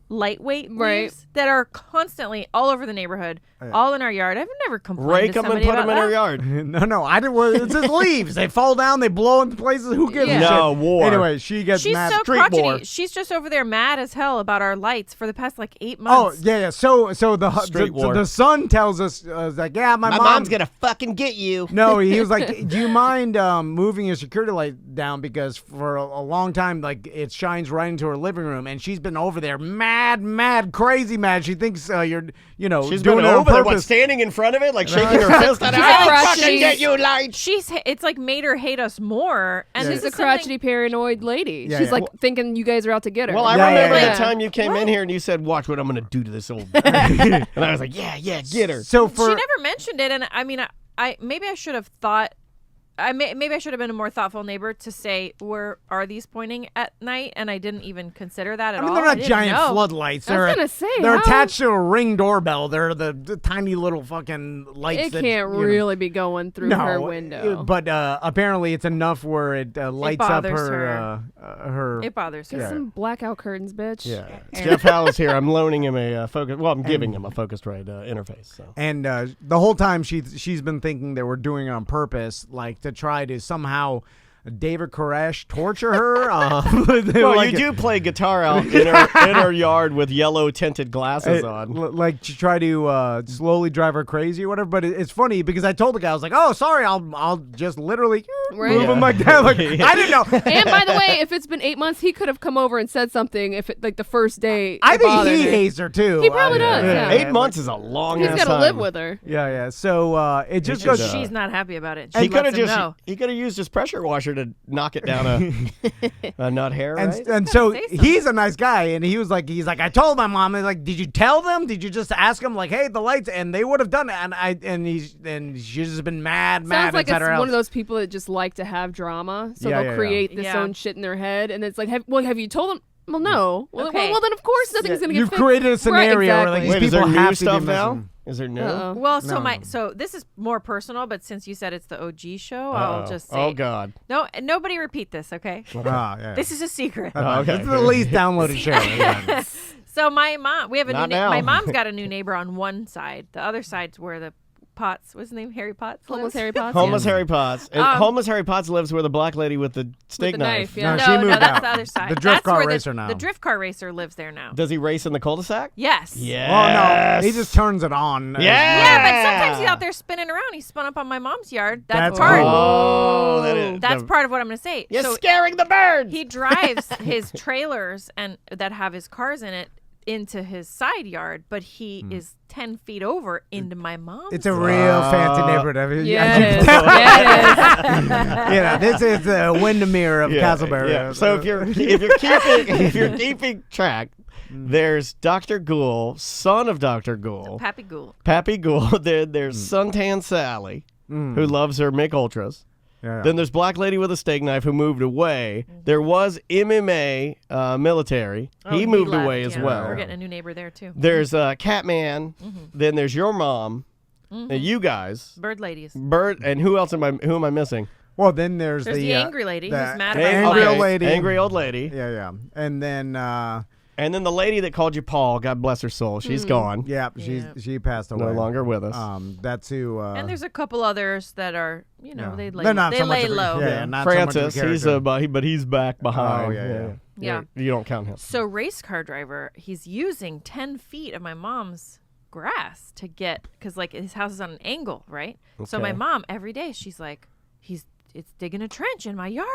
lightweight Right. leaves that are constantly all over the neighborhood, all in our yard. I've never complained Rake to them and somebody put them about in our that. yard. No, I didn't. Well, it's just leaves. They fall down. They blow into places. Who gives a Yeah. shit? No, war. Anyway, she gets She's mad. so Street crotchety. war. She's just over there mad as hell about our lights for the past 8 Oh months. yeah. So Street war. the son tells us yeah, my mom's gonna fucking get you. No, he was like, do you mind moving your security light down because for a long time it shines right into her living room, and she's been over there mad, crazy mad. She thinks you're She's doing been it on over there, purpose. standing in front of it, shaking her fist at it. I'll crotchety. fucking get you, light. It's made her hate us more. And Yeah. this She's a is something- crotchety, paranoid lady. Yeah, She's yeah. thinking you guys are out to get her. Well, I Yeah, remember yeah, the time you came in here and you said, "Watch what I'm gonna do to this old." And I was like, "Yeah, get her." So She for never mentioned it, and I mean, I maybe I should have thought. Maybe I should have been a more thoughtful neighbor to say, where are these pointing at night? And I didn't even consider that at all. they're not didn't giant know. floodlights. I was They're gonna say, they're how- attached to a Ring doorbell. They're the tiny little fucking lights. it that, can't really be going through her window. But apparently it's enough where it lights up bothers her. It bothers her. Get some blackout curtains, bitch. Yeah, Jeff Howell is here. I'm loaning him a focus. Well, I'm giving him a Focusrite interface. So. And the whole time she's been thinking that we're doing it on purpose, to try to somehow David Koresh torture her. Well, you do play guitar out in her yard with yellow tinted glasses on. To try to slowly drive her crazy or whatever. But it's funny because I told the guy, I was like, "Oh, sorry, I'll just literally Right. move him like that." I didn't know. And by the way, if it's been 8 months, he could have come over and said something. If it, the first day, I it think bothered he her. hates her too. He probably does, yeah. 8 months is a long. He's got got to live with her. Yeah. So it just should, goes. She's not happy about it. He She could have lets him just know. he could have used his pressure washer to knock it down a nut hair, right? And so say something. he's a nice guy, and he's like, I told my mom, and did you tell them? Did you just ask them, hey, the lights? And they would have done it. And she's just been mad Sounds like inside it's her house. one of those people that just like to have drama, so Yeah, they'll yeah, yeah. create this Yeah. own shit in their head, and it's like, have you told them? Well, no. Well, Okay. well, then of course nothing's gonna get You've fixed. created a scenario right, where exactly. these Wait, is people there have new to stuff be now? missing. Is there new? Uh-oh. Well, No. so this is more personal, but since you said it's the OG show, I'll just say. Oh God. No, nobody repeat this, okay? Yeah. This is a secret. Oh, okay. This is the least downloaded show. Yeah. So my mom, we have a Not new now. my mom's got a new neighbor on one side. The other side's where the Potts, what's his name? Harry Potts? Homeless Harry Potts. Homeless Harry Potts. And Homeless Harry Potts lives where the black lady with the steak the knife, knife. yeah. No, she moved that's out. the other side. The drift That's car where racer now. The drift car racer lives there now. Does he race in the cul-de-sac? Yes. Yes. Well, no, he just turns it on. Yeah, but sometimes he's out there spinning around. He spun up on my mom's yard. That's That's part. cool. Oh, That's part of what I'm going to say. You're So scaring the birds. he drives his trailers and that have hhis cars in it into his side yard, but he is 10 feet over into my mom's. It's a real fancy neighborhood. Yeah, it is. Yeah, it is. This is the Windermere of Castleberry. Yeah. So if you're keeping track, there's Dr. Ghoul, son of Dr. Ghoul, Pappy Ghoul. Pappy Ghoul. There's Suntan Sally, who loves her Mick Ultras. Yeah. Then there's Black Lady with a steak knife who moved away. There was MMA military. He moved left, away as yeah. well. We're getting a new neighbor there too. There's Catman. Then there's your mom. You guys. Bird ladies. Bird. And who else am I missing? Well, then there's There's the angry lady the who's mad about angry life. old lady. Angry old lady. Yeah. And then And then the lady that called you Paul, God bless her soul, she's gone. she passed away. No longer with us. That's who. And there's a couple others that are, they lay, They're not they so much lay of a- low. yeah, not so much of a Francis, he's character. but he's back behind. Oh, yeah. Yeah. You don't count him. So race car driver, he's using 10 feet of my mom's grass to get, because like his house is on an angle, right? So my Okay. mom, every day, she's like, it's digging a trench in my yard.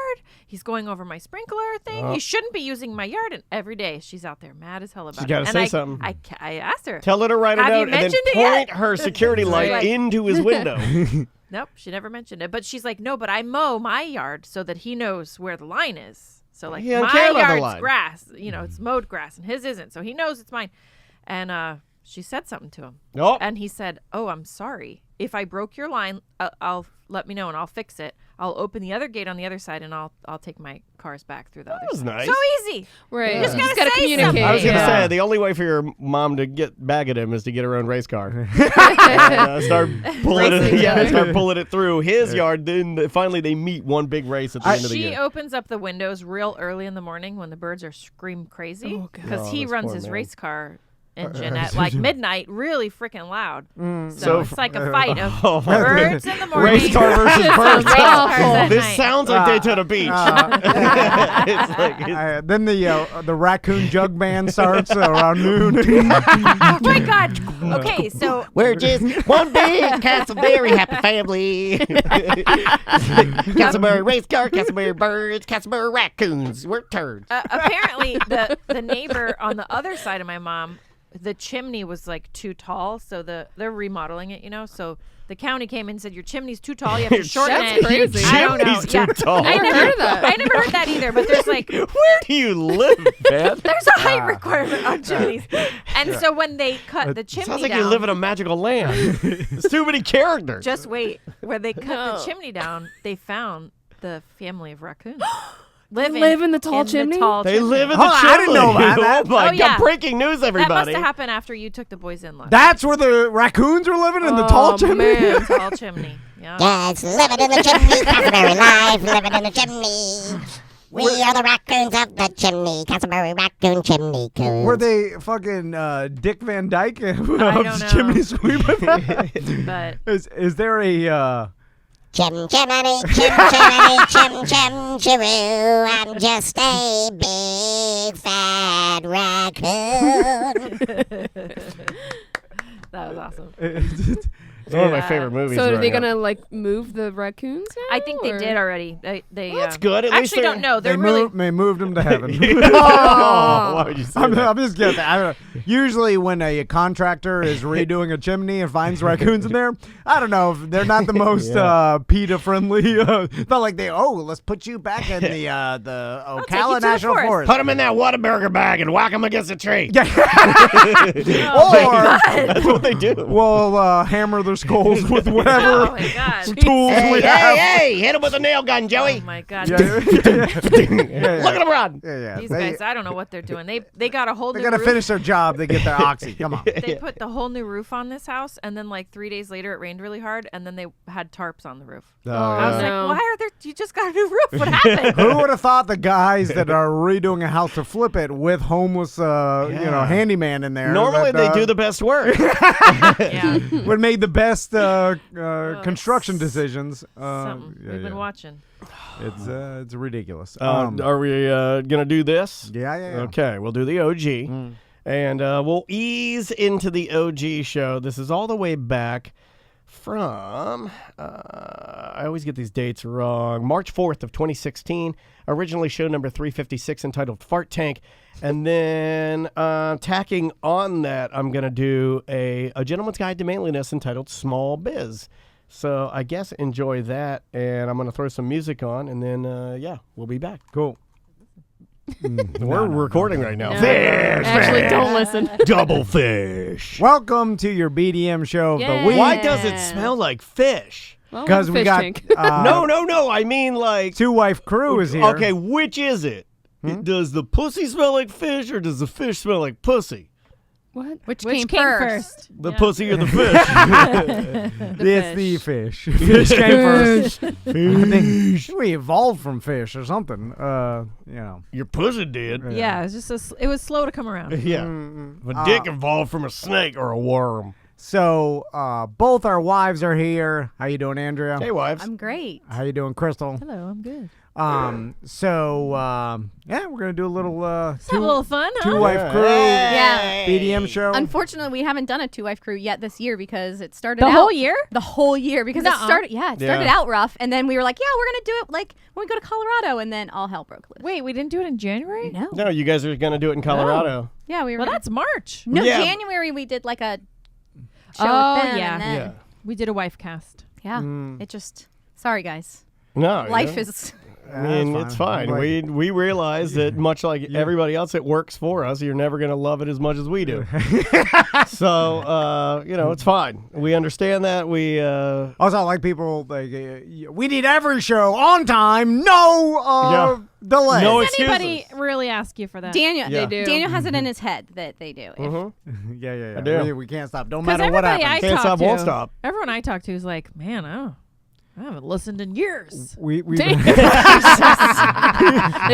He's going over my sprinkler thing. He shouldn't be using my yard. And every day she's out there mad as hell about it. gotta And say something. I asked her. Tell her to write a Have you note and then mentioned it point yet? her security light Right. into his window. Nope, she never mentioned it. But she's like, no, but I mow my yard so that he knows where the line is. So like He don't my care about the yard's line. grass, it's mowed grass, and his isn't. So he knows it's mine. And she said something to him. Oh. And he said, oh, I'm sorry. If I broke your line, I'll let me know and I'll fix it. I'll open the other gate on the other side and I'll take my cars back through the other was side. nice. So easy. Right. You just You gotta, gotta say communicate. something. I was going to Yeah. say, the only way for your mom to get back at him is to get her own race car. And, start pulling Racing, it, yeah. start pulling it through his yard. Then finally they meet one big race at the end of the She year. opens up the windows real early in the morning when the birds are scream crazy because he this runs poor his man. race car engine at like midnight, really freaking loud. So So it's like a fight of Oh, my birds in the morning, Race car versus race birds. cars at This night. sounds like Daytona Beach. It's like Then the raccoon jug band starts around noon. Oh my god! Okay, so we're just one big Castleberry happy family. Castleberry race car, Castleberry birds, Castleberry raccoons. We're turds. apparently the neighbor on the other side of my mom, the chimney was like too tall, so they're remodeling it, so the county came in and said your chimney's too tall, you have to shorten That's it. crazy. I don't know. Chimney's too tall. I never heard of that. I never heard that either, but there's like Where do you live, man? there's a height requirement on chimneys. And so when they cut the chimney Sounds like down, you live in a magical land. There's too many characters. just wait, where they cut No. the chimney down, they found the family of raccoons. Living live in the tall chimney? They chimney. live in the Hold on, chimney. I didn't know about that. Oh my Oh, yeah. God! Breaking news, That must everybody. have happened after you took the boys in last. That's where the raccoons are living in the tall Oh, chimney. man. Tall chimney. Yeah. Yes, living in the chimney, Castleberry life, living in the chimney. We are the raccoons of the chimney, Castleberry raccoon chimney coons. Were they fucking Dick Van Dyke of don't know. chimney sweeping? But Is there a Chim chimney, chim chimney, chim chim chiroo. I'm just a big fat raccoon. that was awesome. It's one of my favorite movies. So are they growing up. gonna like move the raccoons now? I think they or- did already. They That's good. At least actually they're- don't know. they They're really moved them to heaven? Oh, why would you say I'm that? just kidding. Usually, when a contractor is redoing a chimney and finds raccoons in there, I don't know if they're not the most PETA friendly. It's not like let's put you back in the take you Ocala to the National forest. Forest. Put them in that Whataburger bag and whack them against a tree. Or That's what they do. we'll hammer their skulls with whatever Oh my god. tools we have. Hey, hit him with a nail gun, Oh Joey. my god. Yeah. Look at him run. Yeah. These guys, I don't know what they're doing. They got a whole They new gotta roof. finish their job. They get their oxy. Come on. They put the whole new roof on this house, and then like 3 days later it rained really hard, and then they had tarps on the roof. I was no. like, why are there? You just got a new roof. What happened? Who would have thought the guys that are redoing a house to flip it with homeless, handyman in there? Normally that, they do the best work. Yeah. would made the best construction decisions. Something we've been watching. It's ridiculous. Are we gonna do this? Yeah. Okay, we'll do the OG, and we'll ease into the OG show. This is all the way back from, I always get these dates wrong, March 4th of 2016, originally show number 356 entitled Fart Tank. And then tacking on that, I'm going to do a Gentleman's Guide to Manliness entitled Small Biz. So I guess enjoy that, and I'm going to throw some music on, and then, we'll be back. Cool. We're recording right now. No. Fish! Actually, don't listen. Double fish! Welcome to your BDM show of the Yay. week. Why does it smell like fish? Well, 'Cause we fish got tank. No. I mean, like. Two-wife crew is here. Okay, which is it? Does the pussy smell like fish, or does the fish smell like pussy? What? Which Which came first? The pussy or the fish? It's the fish. Fish came first. I think we evolved from fish or something. Your pussy did. Yeah, it was just it was slow to come around. Yeah. A dick evolved from a snake or a worm. So both our wives are here. How you doing, Andrea? Hey, wives. I'm great. How you doing, Crystal? Hello, I'm good. We're gonna do a little Have a little fun, huh? two-wife crew Yeah. BDM show. Unfortunately, we haven't done a two-wife crew yet this year because it started The out whole year? The whole year because it started. Yeah, it started out rough, and then we were like, yeah, we're gonna do it like when we go to Colorado, and then all hell broke loose. Wait, we didn't do it in January? No. No, you guys are going to do it in Colorado. Yeah, we were. Well, gonna- that's March. no. Yeah. January we did like a show Oh, with them, yeah. and then, Yeah. We did a wife cast. yeah. It just. Sorry, guys. No. Life is. I mean, it's fine. We realize that much like everybody else that works for us, you're never going to love it as much as we do. So, it's fine. We understand that. We Also, I like people like we need every show on time, no delay. No Does excuses. anybody really ask you for that? Daniel, Yeah. They do. Daniel has it in his head that they do. If- Yeah. I do. We can't stop. Don't 'Cause matter what everybody happens. I Can't talk stop, to, won't stop. Everyone I talk to is like, man, I haven't listened in years. We They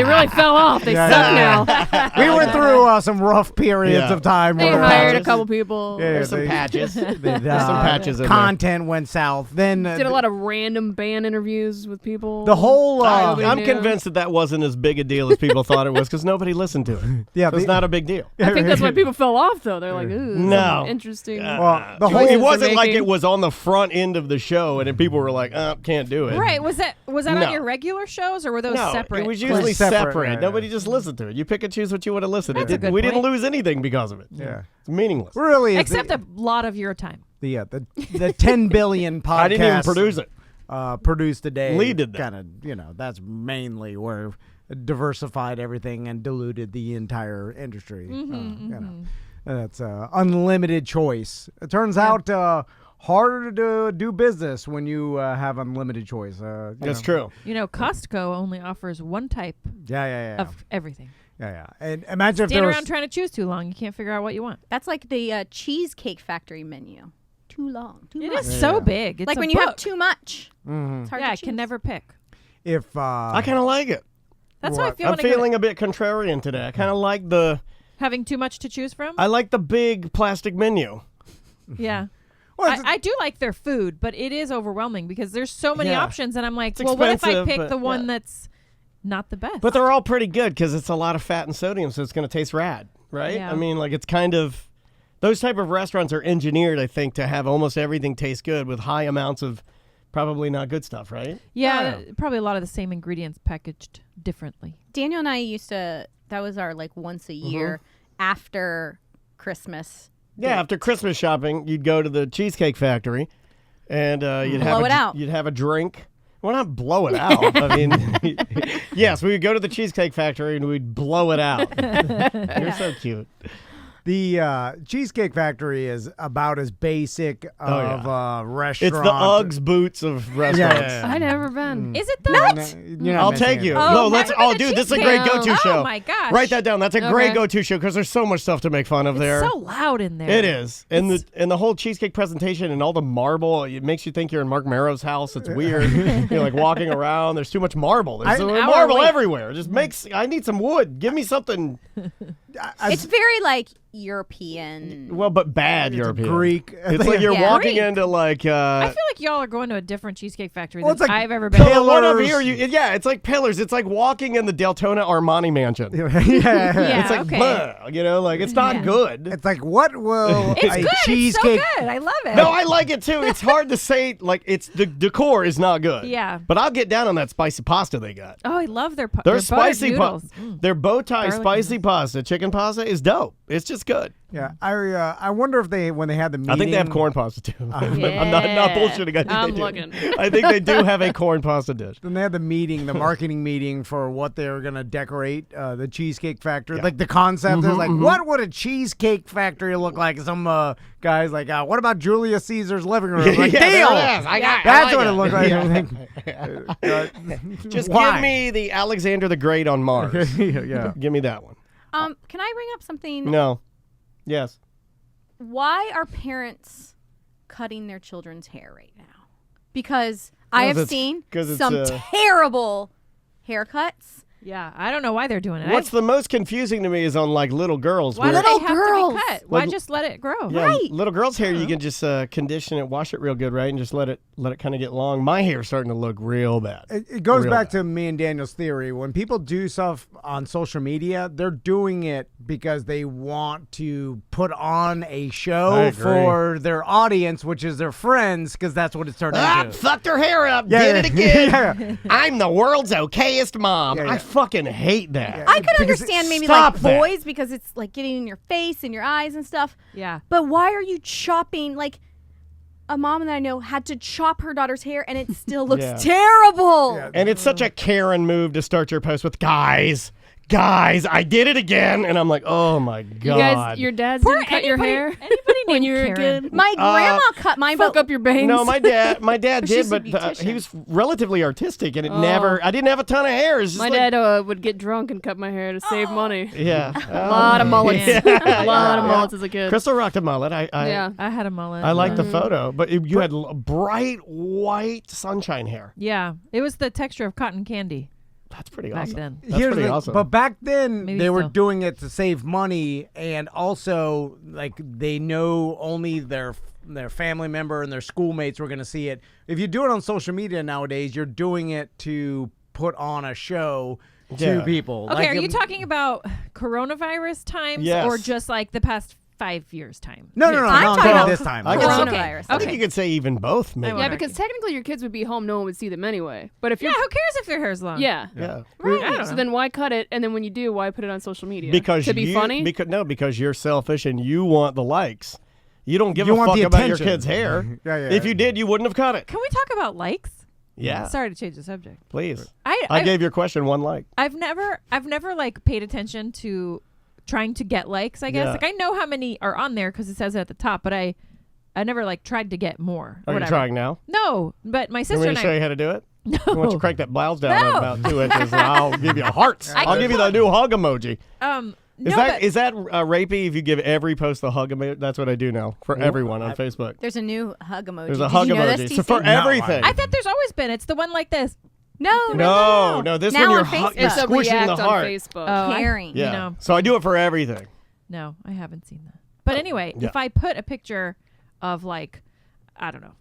really fell off. They Yeah, suck yeah. now. we went through some rough periods Yeah. of time. They where hired a patches. couple people. There's Yeah, some they- patches. some patches in there. content went south. Then Did a lot of random band interviews with people. the whole I'm knew. convinced that wasn't as big a deal as people thought it was because nobody listened to it. Yeah, So it's the- not a big deal. I think that's why people fell off, though. They're like, ooh, No. some interesting. well, the whole It choices wasn't they're like making. it was on the front end of the show and then people were like, can't do it. Right? Was that No. on your regular shows or were those No, separate? it was usually Separate, separate. yeah, Nobody yeah. just listened to it. You pick and choose what you want to listen That's to. a good We didn't point. lose anything because of it. Yeah. It's meaningless. really is Except a lot of your time. the 10 billion podcast. I didn't even produce it. Produced today. Lee did that. Kind of, that's mainly where diversified everything and diluted the entire industry. That's unlimited choice. It turns out harder to do business when you have unlimited choice. That's true. You know, Costco only offers one type Yeah. of everything. Yeah. And imagine if Stand there around was. trying to choose too long. You can't figure out what you want. That's like the Cheesecake Factory menu. Too long. Too It much. is so big. It's Like a when you have book. too much. It's hard Yeah, to I choose. can never pick. If I kind of like it. That's how I What? feel I'm when I go feeling a bit contrarian today. I kind of like the having too much to choose from. I like the big plastic menu. Yeah. Well, it's- I do like their food, but it is overwhelming because there's so many Yeah. options, and I'm like, It's well, what if I expensive, pick but- the one yeah. that's not the best? But they're all pretty good because it's a lot of fat and sodium, so it's going to taste rad, right? Yeah. I mean, like it's kind of those type of restaurants are engineered, I think, to have almost everything taste good with high amounts of probably not good stuff, right? yeah, probably a lot of the same ingredients packaged differently. Daniel and I used to. That was our like once a year after Christmas. Yeah, after Christmas shopping, you'd go to the Cheesecake Factory, and you'd Blow have it out. You'd have a drink. Well, not blow it out. I mean, yes, we would go to the Cheesecake Factory and we'd blow it out. You're so cute. The Cheesecake Factory is about as basic of a restaurant. It's the Uggs boots of restaurants. Yeah. I've never been. Is it that? I'll take you. Oh, No, let's. Oh, dude, this is a great go-to show. Oh my gosh. Write that down. That's a great go-to show because there's so much stuff to make fun of there. It's so loud in there. It is, and the whole cheesecake presentation and all the marble. It makes you think you're in Mark Marrow's house. It's weird. You're like walking around. There's too much marble. There's marble everywhere. It just makes. I need some wood. Give me something. It's very like European. Well, but bad European. Greek. It's like you're walking into like. I feel like y'all are going to a different Cheesecake Factory Well, than it's like I've ever been. The one up here, it's like pillars. It's like walking in the Deltona Armani mansion. Yeah. It's like, okay. like it's not good. It's like, what will It's a good. cheesecake? It's so good. I love it. No, I like it too. It's hard to say, like, it's the decor is not good. Yeah. But I'll get down on that spicy pasta they got. Oh, I love their Their buttered spicy noodles. their bow tie Garlic spicy pasta, chicken pasta is dope. It's just good. Yeah, I wonder if when they had the meeting. I think they have corn pasta too. I'm not bullshitting. I think I'm they do. looking. I think they do have a corn pasta dish. Then they had the meeting, the marketing meeting for what they were gonna decorate the Cheesecake Factory. Like the concept is like, what would a Cheesecake Factory look like? Some guys like, what about Julius Caesar's living room? Like, deal. That's what it looked like. Just give me the Alexander the Great on Mars. Yeah. Give me that one. Can I bring up something? No. Yes. Why are parents cutting their children's hair right now? Because I have seen some terrible haircuts. Yeah, I don't know why they're doing it. What's the most confusing to me is on like little girls. Why where, do they have girls. to be cut? Why Like- just let it grow? yeah, Right. little girls' hair, you can just condition it, wash it real good, right, and just let it kind of get long. My hair's starting to look real bad. It goes Real back bad. to me and Daniel's theory. When people do stuff on social media, they're doing it because they want to put on a I show agree. for their audience, which is their friends, because that's what it's turned into. Fucked her hair up. Yeah, Did it again. yeah. I'm the world's okayest mom. Yeah, yeah. I fucking hate that. I could Because understand maybe stop like that. boys because it's like getting in your face and your eyes and stuff. Yeah. But why are you chopping like a mom that I know had to chop her daughter's hair and it still looks Yeah. terrible. Yeah. And it's such a Karen move to start your post with guys, I did it again. And I'm like, oh my God. You guys, your dads didn't cut your hair Anybody when named you were a Karen? kid? My grandma cut mine, Fuck but up your bangs. No, my dad did, She's a but beautician. he was relatively artistic, and I didn't have a ton of hair. It's just My like, dad would get drunk and cut my hair to save money. yeah, A lot of mullets. A lot of mullets as a kid. Crystal rocked a mullet. Yeah. I had a mullet. I like the photo, but you had bright white sunshine hair. Yeah, it was the texture of cotton candy. That's pretty Back awesome. then. That's Here's pretty the- awesome. But back then, Maybe they were still. doing it to save money, and also like they know only their family member and their schoolmates were going to see it. If you do it on social media nowadays, you're doing it to put on a show to Yeah. people. Okay, Like, are you talking about coronavirus times Yes. or just like the past 5 years time? No, I'm I'm talking talking about this time. I Like, guess- coronavirus. I think you could say even both, maybe. I Yeah, wonder. because technically your kids would be home. No one would see them anyway. But if you're Yeah, who cares if their hair's long? yeah. Yeah. Right. I don't So know. then why cut it? And then when you do, why put it on social media? Because to be funny. Because you're selfish and you want the likes. You don't give You a want fuck the about your attention. kid's hair. Yeah. If you did, you wouldn't have cut it. Can we talk about likes? Yeah. Sorry to change the subject. Please. I I gave your question one like. I've never like paid attention to trying to get likes, I guess. Yeah. Like I know how many are on there because it says it at the top, but I never like tried to get more. Are you whatever. trying now? No, but my You sister want me and to show I. you how to do it? No. Why don't you crank that blouse down No. about 2 inches and I'll give you hearts. I I'll can give you the new hug emoji. No, Is that rapey if you give every post the hug emoji? That's what I do now for everyone on Facebook. There's a new hug emoji. There's a Did hug you know emoji. This, So for TC? everything. I thought there's always been. It's the one like this. No. This Now one you're, on Facebook. you're It's a squishing react the on heart. Facebook. Oh, Caring. Yeah. You know. So I do it for everything. No, I haven't seen that. But anyway, Yeah. if I put a picture of like, I don't know,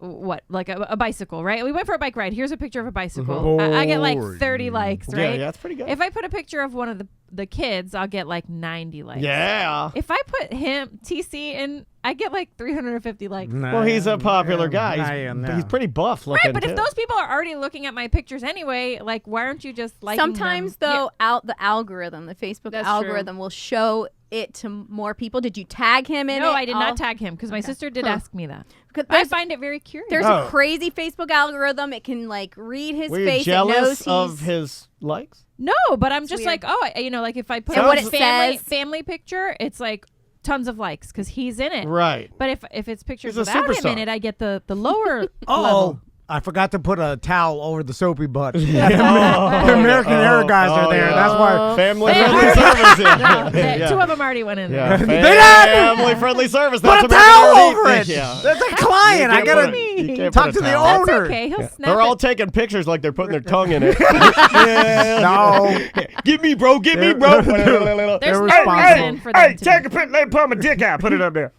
what, like a bicycle, right? We went for a bike ride. Here's a picture of a bicycle. I get like 30 likes, right? Yeah, that's pretty good. If I put a picture of one of the kids, I'll get like 90 likes. Yeah. If I put him, TC, in, I get like 350 likes. Well, he's a popular guy. He's preting buff looking. Right, but too. if those people are already looking at my pictures anyway, like, why aren't you just liking Sometimes them? though, the algorithm, the Facebook That's algorithm will show it to more people? Did you tag him in it? No, I did not tag him because my sister did ask me that. I find it very curious. There's a crazy Facebook algorithm. It can like read his Were you face. jealous it knows of his likes? No, but I'm just like, like if I put and a what it family picture, it's like tons of likes because he's in it. Right. But if it's pictures He's a without him superstar. in it, I get the lower level. I forgot to put a towel over the soapy butt. The American Hair guys are there. That's why. Family-friendly service. Two of them already went in Yeah. there. Family-friendly service. That's Put a what towel American over Hair it. Yeah. That's a client. I gotta talk to the owner. That's okay. He'll snap They're all it. taking pictures like they're putting their tongue in it. No. Give me, bro. Give me, bro. There's no reason for them to take a picture. Let me pull my dick out. Put it up there.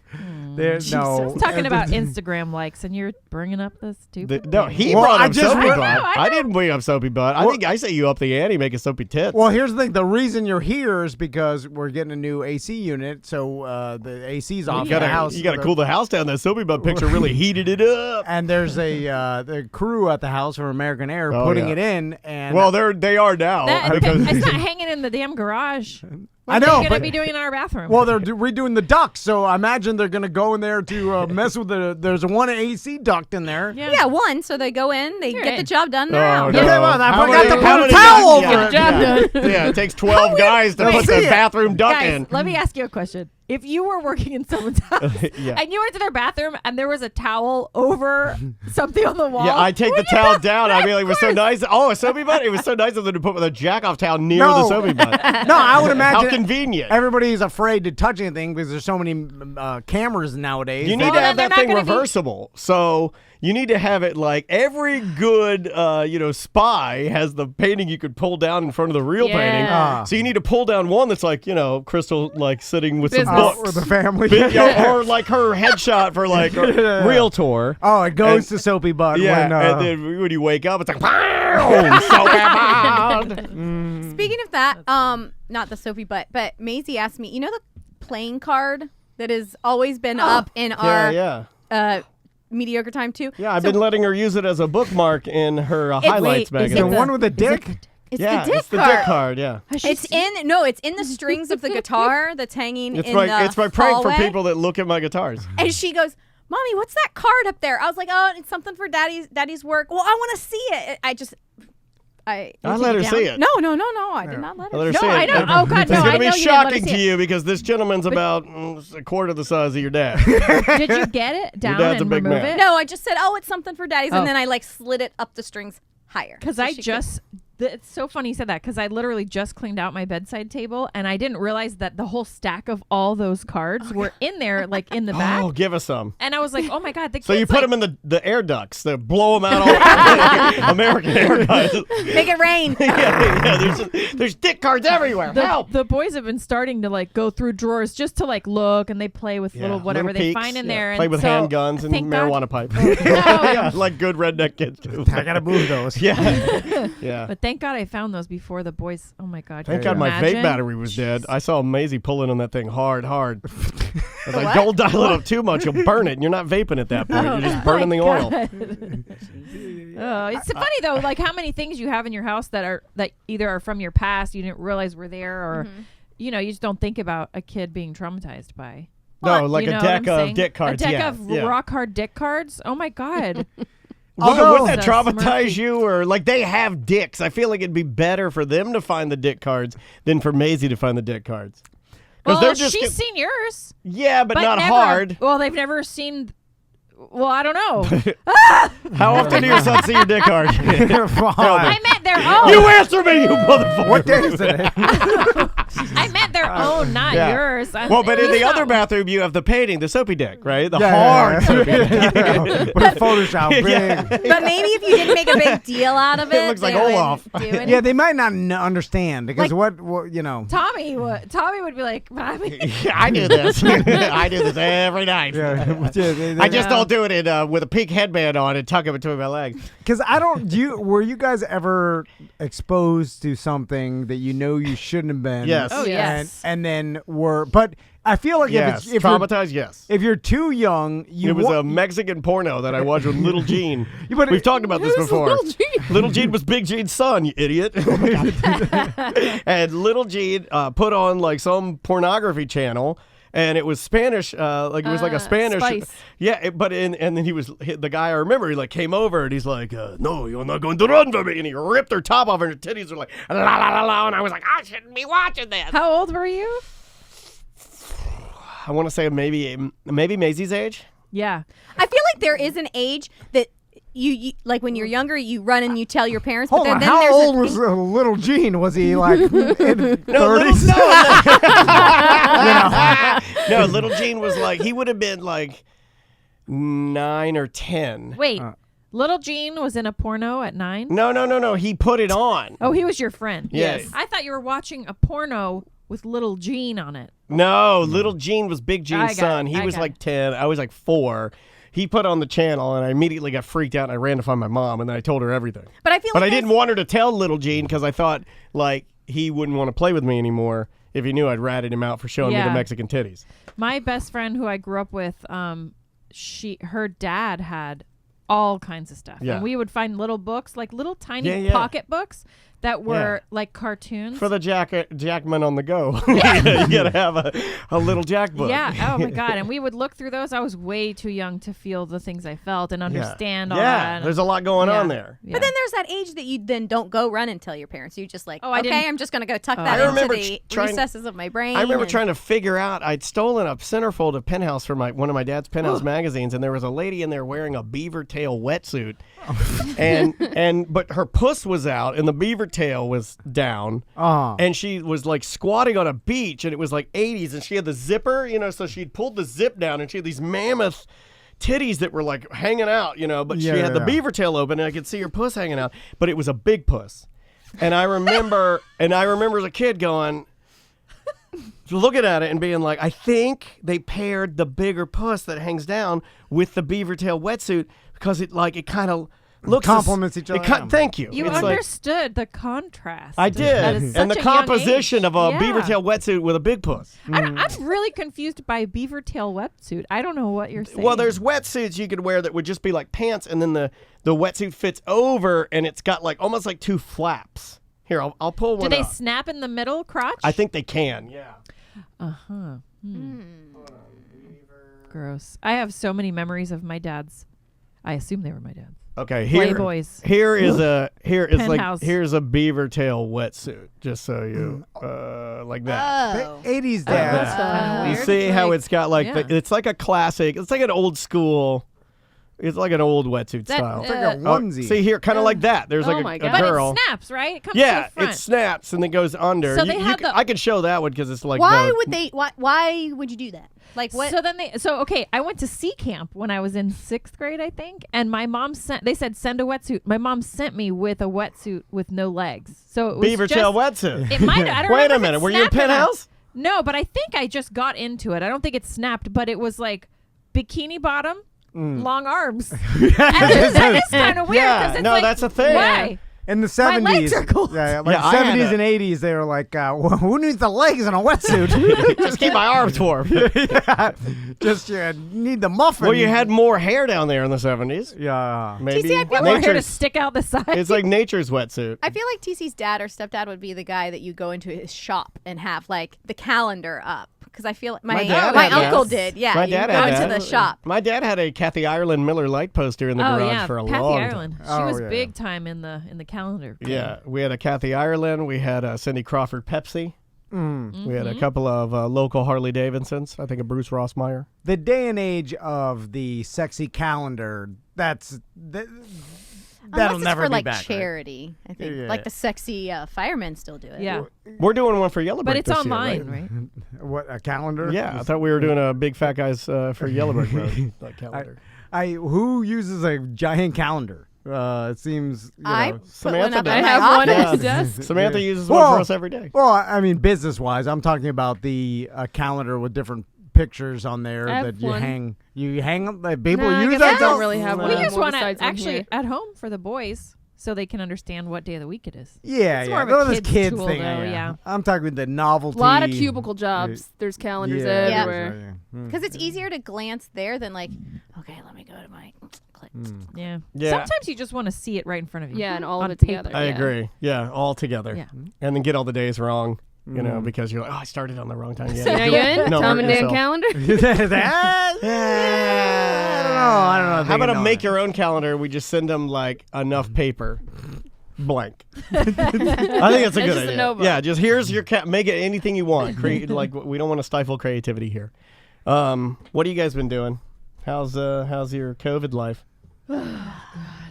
There's I was talking about Instagram likes, and you're bringing up the stupid. No, he Well, brought I up just soapy went- butt. I I know. didn't bring up soapy butt. I think I say you up the ante making soapy tits. Well, here's the thing. The reason you're here is because we're getting a new AC unit, so the AC's off you the house. gotta cool the house down. That soapy butt picture really heated it up. And there's the crew at the house from American Air putting it in. And Well, they are now. It's not hanging in the damn garage. I What know, are they but- going to be doing in our bathroom? well, they're redoing the ducts, so I imagine they're gonna go in there to mess with there's one AC duct in there. Yeah, one. So they go in, they You're get the in. job done. They're Oh, out. no. Okay, well, I How forgot many- to how put a many towel guys- over it. Yeah, it takes 12 guys to Let me put the see it. bathroom duct Guys, in. let me ask you a question. If you were working in someone's house Yeah. and you went to their bathroom and there was a towel over something on the wall, Yeah, I take the would you towel not- down. I mean, Of it was so course. nice. Oh, a soapy butt? It was so nice of them to put the jack-off towel near No. the soapy butt. No, I would imagine How convenient. everybody's afraid to touch anything because there's so many cameras nowadays. You need Well, to then have they're that not thing gonna be- reversible. So you need to have it like every good, spy has the painting you could pull down in front of the real Yeah. painting. Ah. So you need to pull down one that's like, Crystal like sitting with some Business. books. or the family. Or like her headshot for like a realtor. Oh, it goes And- to soapy butt. Yeah, when, and then when you wake up, it's like, "Pow, soapy butt." Speaking of that, not the Sophie butt, but Maisie asked me, you know the playing card that has always been up in our Yeah. mediocre time too? Yeah, I've So been letting her use it as a bookmark in her highlights wait, is magazine. the one with the dick. it's Yeah, the dick it's the card. dick card, yeah. It's in the strings of the guitar that's hanging It's in my the it's my prank hallway. for people that look at my guitars. And she goes, "Mommy, what's that card up there?" I was like, "Oh, it's something for Daddy's work." Well, I want to see it. I let her see it. No, I did not let her. Let her No, see it. I don't. Oh, God, It's no, going I to know be you didn't let her shocking see to it. you because this gentleman's about a quarter the size of your dad. Did you get it down dad's a and big remove man. it? No, I just said, "Oh, it's something for Daddy's," Oh. and then I like slid it up the strings higher. Because so I she could- just, it's so funny you said that because I literally just cleaned out my bedside table and I didn't realize that the whole stack of all those cards were in there, like in the back. Oh, give us some. And I was like, oh my God. The So you kids, put like, them in the air ducts to blow them out all American Air guys. make it rain. yeah, there's dick cards everywhere. Help! The boys have been starting to like go through drawers just to like look and they play with Yeah, little whatever little they peeks, find in yeah. there. Play and with so, handguns and thank God- marijuana pipe. No. Yeah, like good redneck kids do. I gotta move those. Yeah. Yeah. But thank God I found those before the boys. Oh my God. Thank could God you my imagine? vape battery was dead. I saw Maisie pulling on that thing hard. I was like, don't dial it up too much. You'll burn it. And you're not vaping at that point. You're just burning the oil. It's funny though, like how many things you have in your house that either are from your past, you didn't realize were there, or you just don't think about a kid being traumatized by. No, like You a know what deck I'm of saying? dick cards. A deck yeah. of yeah. rock hard dick cards. Oh my God. Wouldn't that So traumatize Smurfy. you? Or like they have dicks. I feel like it'd be better for them to find the dick cards than for Maisie to find the dick cards. Well, they're just she's seen yours, yeah, but not never, hard. Well, they've never seen. Well, I don't know. How often do your sons see your dick card? I meant their own. You answer me, you motherfucker. What day is it? I meant their own, not Yeah. yours. Well, but in the It's not- other bathroom, you have the painting, the soapy dick, right? The Yeah, hard soapy dick. Put a Photoshop big. Yeah. But maybe if you didn't make a big deal out of it, It looks like they wouldn't Olaf. do anything. Yeah, they might not understand because Like- what you know. Tommy would be like, Mommy. I do this. I do this every night. I just don't do it in with a pink headband on and tuck it between my legs. Because I don't. Were you guys ever ever exposed to something that you know you shouldn't have been? Yes. Oh, yes. And then but I feel like if traumatized, yes. If you're too young, it was a Mexican porno that I watched with Little Gene. But We've talked about this before. Little Gene? Little Gene was Big Gene's son, you idiot. And Little Gene put on like some pornography channel. And it was Spanish, like it was like a Spanish, Spice. yeah. And then the guy I remember, he like came over and he's like, "No, you're not going to run from me." And he ripped her top off, and her titties were like la la la la. And I was like, I shouldn't be watching this. How old were you? I want to say maybe Maisie's age. Yeah. I feel like there is an age that you like when you're younger, you run and you tell your parents. Hold but on, then how there's old was Little Gene? Was he like in 30s? No, Little Gene was like, he would have been like 9 or 10. Wait. Little Gene was in a porno at 9? No. He put it on. Oh, he was your friend. Yes. I thought you were watching a porno with Little Gene on it. No, Little Gene was Big Gene's son. He was like 10. I was like 4. He put on the channel, and I immediately got freaked out, and I ran to find my mom, and then I told her everything. But I feel like I didn't want her to tell Little Gene because I thought, like, he wouldn't want to play with me anymore if he knew I'd ratted him out for showing me the Mexican titties. My best friend who I grew up with, her dad had all kinds of stuff. Yeah. And we would find little books, like little tiny pocket books that were like cartoons. For the Jackman on the go. You gotta have a little Jack book. Yeah. Oh my God. And we would look through those. I was way too young to feel the things I felt and understand all that. Yeah, there's a lot going on there. Yeah. But then there's that age that you then don't go run and tell your parents. You just like, I didn't- I'm just going to go tuck I that into remember the trying- recesses of my brain. I remember and- trying to figure out, I'd stolen a centerfold of Penthouse from one of my dad's Penthouse magazines, and there was a lady in there wearing a beaver tail wetsuit. But her puss was out and the beaver tail was down, and she was like squatting on a beach, and it was like 80s, and she had the zipper, so she'd pulled the zip down, and she had these mammoth titties that were like hanging out, but she had the beaver tail open, and I could see her puss hanging out, but it was a big puss. And I remember as a kid going, looking at it and being like, I think they paired the bigger puss that hangs down with the beaver tail wetsuit because it kind of looks complements each other. Thank you. You It's understood the contrast. I did. That is And the such a young composition age. of a Yeah. beaver tail wetsuit with a big puss. I'm really confused by beaver tail wetsuit. I don't know what you're saying. Well, there's wetsuits you could wear that would just be like pants, and then the wetsuit fits over, and it's got like almost like 2 flaps. Here, I'll pull one Do they up. snap in the middle crotch? I think they can, yeah. Uh-huh. Gross. I have so many memories of my dad's. I assume they were my dad's. Okay, Playboys. here's Penthouse. here's a beaver tail wetsuit, just so you like that. Oh. 80s Oh, dad. that's kinda You weird. see It's how like- it's got like it's like a classic. It's like an old school. It's like an old wetsuit That, style. It's like a onesie. See here, kind of like that. There's Oh like my a God. But girl. it snaps, right? It comes Yeah, to the front. it snaps and then goes under. So they had the- I could show that one because it's like Why would you do that? Like what? So okay, I went to sea camp when I was in 6th grade, I think, and my mom they said send a wetsuit. My mom sent me with a wetsuit with no legs. So it was beaver tail wetsuit. It might. I don't Wait remember a if it minute, were you in snapped or not. Penthouse? No, but I think I just got into it. I don't think it snapped, but it was like bikini bottom, long arms. And that is kind of weird. Yeah, 'cause it's no, like, that's a thing. Why? In the My 70s. legs are cold. Yeah, Yeah, I had 70s a- and 80s, they were like, well, who needs the legs in a wetsuit? Just keep my arms warm. Yeah. Just you need the muffin. Well, you had more hair down there in the 70s. Yeah. Maybe TC, I feel More hair to nature's. stick out the side. It's like nature's wetsuit. I feel like TC's dad or stepdad would be the guy that you go into his shop and have like the calendar up. Because I feel like my dad had uncle that. did. Yeah, My you dad go had into that. the shop. My dad had a Kathy Ireland Miller Lite poster in the oh garage yeah, for a Kathy long Ireland. time. She Oh, was yeah. big time in the calendar. Yeah, we had a Kathy Ireland. We had a Cindy Crawford Pepsi. We had a couple of local Harley Davidsons. I think a Bruce Rossmeyer. The day and age of the sexy calendar, that'll Unless it's never for be like back. right? charity, I think. Yeah. Like the sexy firemen still do it. Yeah, We're doing one for Yellowbird but it's this year, online, right? right? What, a calendar? Yeah, I thought we were doing a big fat guys for Yellowbird Road like calendar. Who uses a giant calendar? It seems, I put Samantha one up does. at I my have one office. at the desk. Samantha uses one Well- for us every day. Well, I mean, business-wise, I'm talking about the calendar with different pictures on there I have that you one. hang. You hang them. People No, I use guess that. I don't really have No. one. We use more one besides actually here. at home for the boys. so they can understand what day of the week it is. Yeah, it's yeah. more of Well, a this kid's kid tool, thing. though, yeah. I'm talking about the novelty. A lot of cubicle jobs. There's calendars everywhere. Because it's easier to glance there than like, okay, let me go to my clicks. Yeah. Yeah. Sometimes you just want to see it right in front of you. Yeah, and all of on it paper. together. I agree. Yeah, all together. Yeah. And then get all the days wrong. You know, because you're like, I started on the wrong time. Yeah, So now you in? Tom and Dan calendar? I don't know. How about make your own calendar? We just send them like enough paper, blank. I think that's a good just a idea. no-vote. Yeah, just here's your make it anything you want. Create like we don't want to stifle creativity here. What have you guys been doing? How's your COVID life?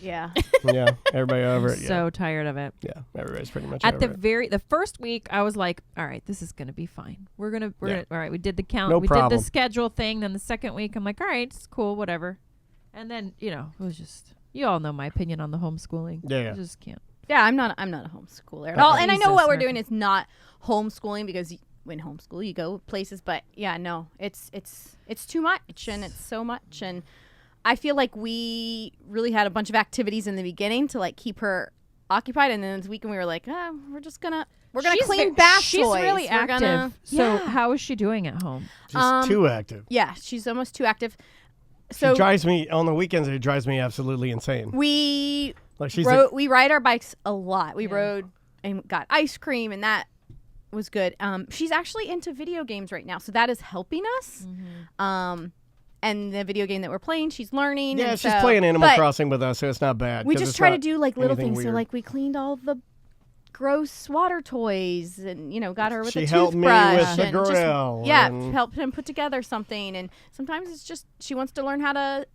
Yeah. Yeah, everybody over it. So tired of it. Yeah, everybody's pretty much At over the first week, I was like, all right, this is gonna be fine. We're gonna all right. We did the count. No we problem. did the schedule thing. Then the second week, I'm like, all right, it's cool, whatever. And then it was just, you all know my opinion on the homeschooling. Yeah. I just can't. Yeah, I'm not a homeschooler at all. And I know Jesus, what we're Murphy. doing is not homeschooling because when homeschool you go places, but yeah, no, it's too much and it's so much, and I feel like we really had a bunch of activities in the beginning to like keep her occupied, and then this weekend we were like, we're gonna She's clean bath She's toys. really We're active. gonna- So Yeah. how is she doing at home? Just too active. Yeah, she's almost too active. So She drives me on the weekends. It drives me absolutely insane. we Like she's we ride our bikes a lot. We rode and got ice cream, and that was good. She's actually into video games right now, so that is helping us. And the video game that we're playing, she's learning. Yeah, and she's so- playing Animal but Crossing with us, so it's not bad. We 'cause just it's try to not do like little anything things. So weird. like we cleaned all the gross water toys, and got her with She a helped me toothbrush with the and just- grill yeah, and- helped him put together something. And sometimes it's just she wants to learn how to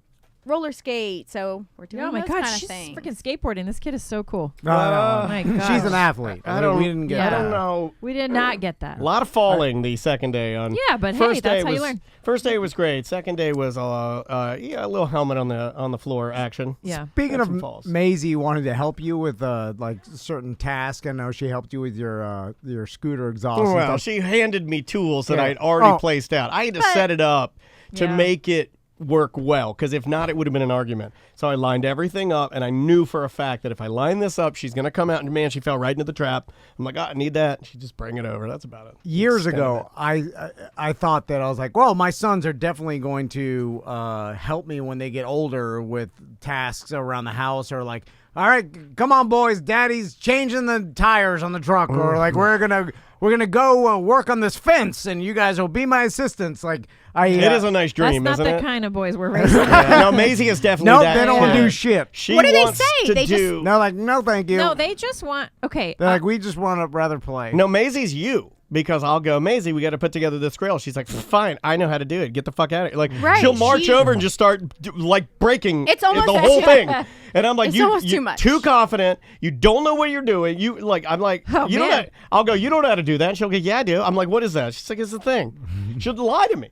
roller skate, so we're doing Oh my those God, kind of she's things. freaking skateboarding. This kid is so cool. No. My God. She's an athlete. I don't. We didn't get I that. don't know. We did not get that. A lot of falling the second day on. Yeah, but hey, first that's day how was, you learn. First day was great. Second day was a little helmet on the floor action. Yeah. Speaking Had some of falls. Maisie wanted to help you with like certain task. I know she helped you with your scooter exhaust. and Well, stuff. she handed me tools that Yeah. I had already Oh. placed out. I had to set it up to Yeah. make it work well, because if not, it would have been an argument. So I lined everything up, and I knew for a fact that if I line this up, she's going to come out, and man, she fell right into the trap. I'm like, I need that. She just bring it over. That's about it. Years Extent of ago, I thought that I was like, well, my sons are definitely going to help me when they get older with tasks around the house, or like, all right, come on, boys, Daddy's changing the tires on the truck, or like we're gonna go work on this fence, and you guys will be my assistants. Like It is a nice dream, That's not isn't the it? kind of boys we're raising. Yeah, no, Maisie is definitely Nope, that they don't want to kid. do shit. She What do they wants say? to They just- do. No, like, no, thank you. No, they just want. Okay. They're like, we just want to rather play. No, Maisie's you. Because I'll go, Maisie, we got to put together this grill. She's like, fine, I know how to do it. Get the fuck out of here. Like, Right, she'll march she- over and just start breaking It's almost the whole thing. And I'm like, It's you almost too much. too confident. You don't know what you're doing. I'm like, Oh, you don't man. know. I'll go, you don't know how to do that. And she'll go, yeah, I do. I'm like, what is that? She's like, it's a thing. She'll lie to me.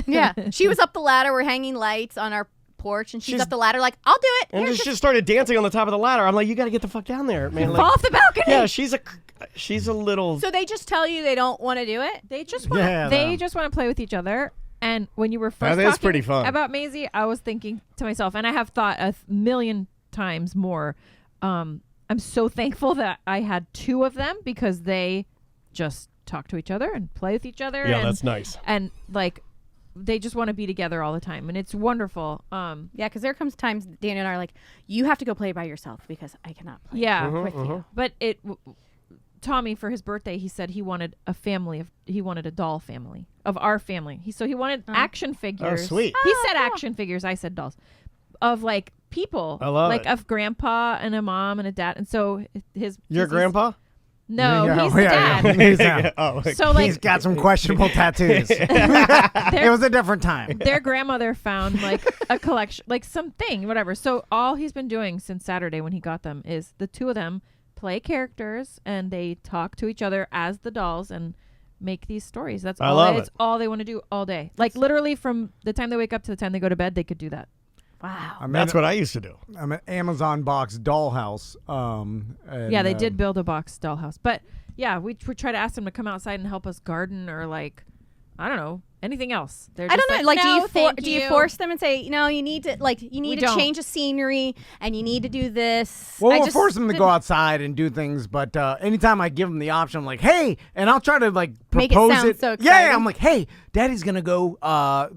Yeah, she was up the ladder. We're hanging lights on our porch, and she's She's- up the ladder like, I'll do it. And Here, just started dancing on the top of the ladder. I'm like, you got to get the fuck down there, man. Like, Fall off the balcony. yeah, she's a little. So they just tell you they don't want to do it? They just want. Yeah, they no. just want to play with each other. And when you were first That is talking pretty fun. about Maisie, I was thinking to myself, and I have thought a million times more. I'm so thankful that I had two of them, because they just talk to each other and play with each other. Yeah, and, that's nice. And like, they just want to be together all the time, and it's wonderful. Yeah, because there comes times Dan and I are like, you have to go play by yourself because I cannot play Yeah, with you. but Tommy, for his birthday, he said he wanted he wanted a doll family of our family. He wanted action figures. Oh, sweet. He said action figures. I said dolls of like people. I love like it. of grandpa and a mom and a dad. And so Your grandpa? No, Yeah, he's the dad. He's that. Oh, okay. So like He's got some questionable tattoos. It was a different time. their grandmother found like a collection, like something, whatever. So all he's been doing since Saturday when he got them is the two of them play characters, and they talk to each other as the dolls and make these stories. That's I all. love It's it. all they want to do all day. Like literally from the time they wake up to the time they go to bed, they could do that. Wow. That's what I used to do. I'm an Amazon box dollhouse. And, Yeah, they did build a box dollhouse, but yeah, we try to ask them to come outside and help us garden, or like, I don't know, anything else. They're I just don't know. Like, no, do you force them and say, no, you need to change the scenery and you need to do this? Well, we'll force them to go outside and do things, but anytime I give them the option, I'm like, hey, and I'll try to like propose make it sound so exciting. Yeah, I'm like, hey, Daddy's gonna go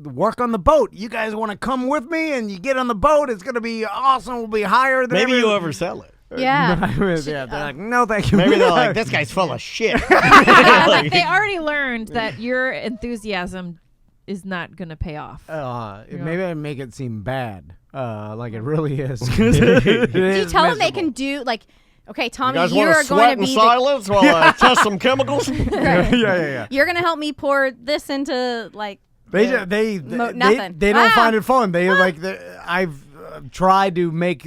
work on the boat. You guys want to come with me? And you get on the boat. It's gonna be awesome. We'll be higher than maybe you oversell it. Yeah. They're like, no, thank you. Maybe they're like, this guy's full of shit. Like, they already learned that your enthusiasm is not going to pay off. Maybe I make it seem bad, like it really is. Do you tell them they can do, like, okay, Tommy, you're going to be silence while I test some chemicals? Yeah. You're going to help me pour this into, like, nothing. They don't find it fun. I've tried to make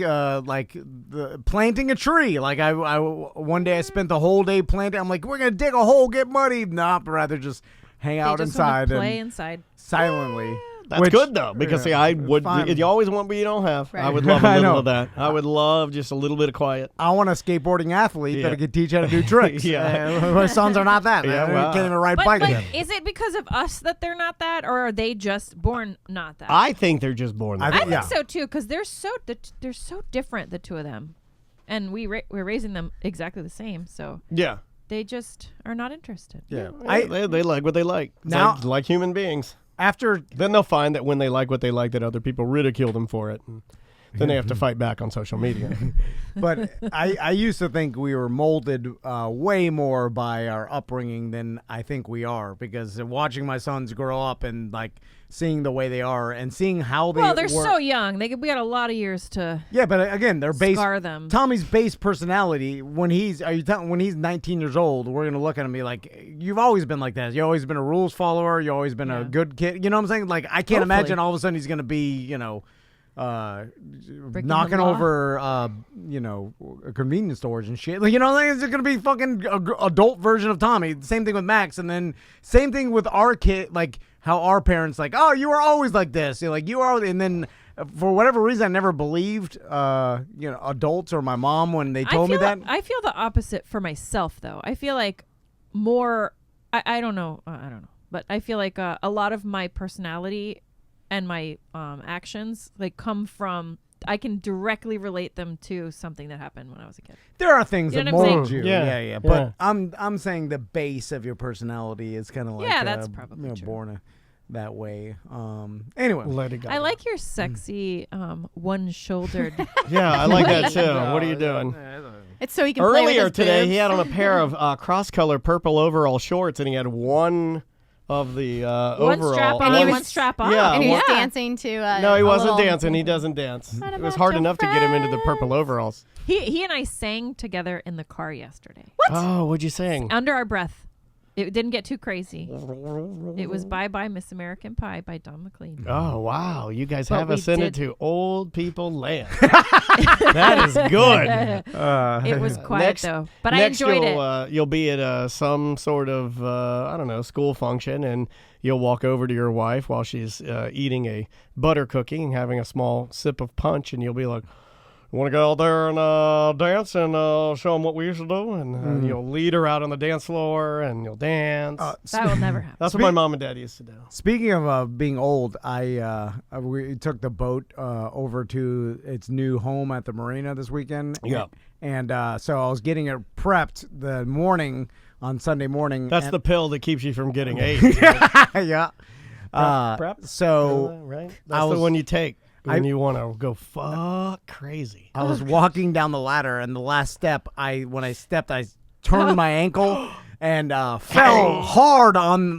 planting a tree. Like I one day I spent the whole day planting. I'm like, we're gonna dig a hole, get muddy. Nah, but rather just hang out inside and play and inside silently. That's good though, because I would. You always want what you don't have. Right. I would love a little of that. I would love just a little bit of quiet. I want a skateboarding athlete that can teach how to do tricks. My sons are not that. They can't even ride bike. Is it because of us that they're not that, or are they just born not that? I think they're just born that. I think so too, because they're so different, the two of them, and we're raising them exactly the same. So yeah, they just are not interested. Yeah, they like what they like. It's now, like human beings. Then they'll find that when they like what they like, that other people ridicule them for it. And then they have to fight back on social media. But I used to think we were molded way more by our upbringing than I think we are, because watching my sons grow up and like seeing the way they are and seeing how they they're so young. We got a lot of years to but again, they're scar them. Tommy's base personality when he's 19 years old, we're gonna look at him and be like, you've always been like that. You've always been a rules follower. You've always been a good kid. You know what I'm saying? Like I can't imagine all of a sudden he's gonna be knocking over convenience stores and shit. Like, you know, it's gonna be fucking adult version of Tommy. Same thing with Max, and then same thing with our kid. Like how our parents like, oh, you were always like this. You're like you are, and then for whatever reason, I never believed adults or my mom when they told me that. I feel the opposite for myself, though. I feel like more. I don't know. But I feel like a lot of my personality and my actions come from, I can directly relate them to something that happened when I was a kid. There are things that mold you. Yeah. But I'm saying the base of your personality is kind of like that's probably true. Born that way. Anyway, let it go. I like your sexy one-shouldered. Yeah, I like that too. What are you doing? It's so he can play with Earlier his today, boobs. he had on a pair of cross-color purple overall shorts, and he had one of the one overall. strap on, one strap on. Yeah, and he was dancing to. No, he wasn't dancing. He doesn't dance. It was hard enough to get him into the purple overalls. He and I sang together in the car yesterday. What? Oh, what'd you sing? Under our breath. It didn't get too crazy. It was Bye Bye Miss American Pie by Don McLean. Oh, wow. You guys have ascended to old people land. That is good. It was quiet, though. But I enjoyed it. You'll be at some sort of, school function, and you'll walk over to your wife while she's eating a butter cookie and having a small sip of punch, and you'll be like, "Want to go out there and dance and show them what we used to do?" And you'll lead her out on the dance floor and you'll dance. That will never happen. That's what my mom and dad used to do. Speaking of being old, we took the boat over to its new home at the marina this weekend. Yeah. And so I was getting it prepped the morning on Sunday morning. That's the pill that keeps you from getting AIDS. Right? Yeah. Prep? So right? That's the one you take. When you want to go fuck crazy. I was walking down the ladder, and the last step, when I stepped, I turned my ankle and fell hard on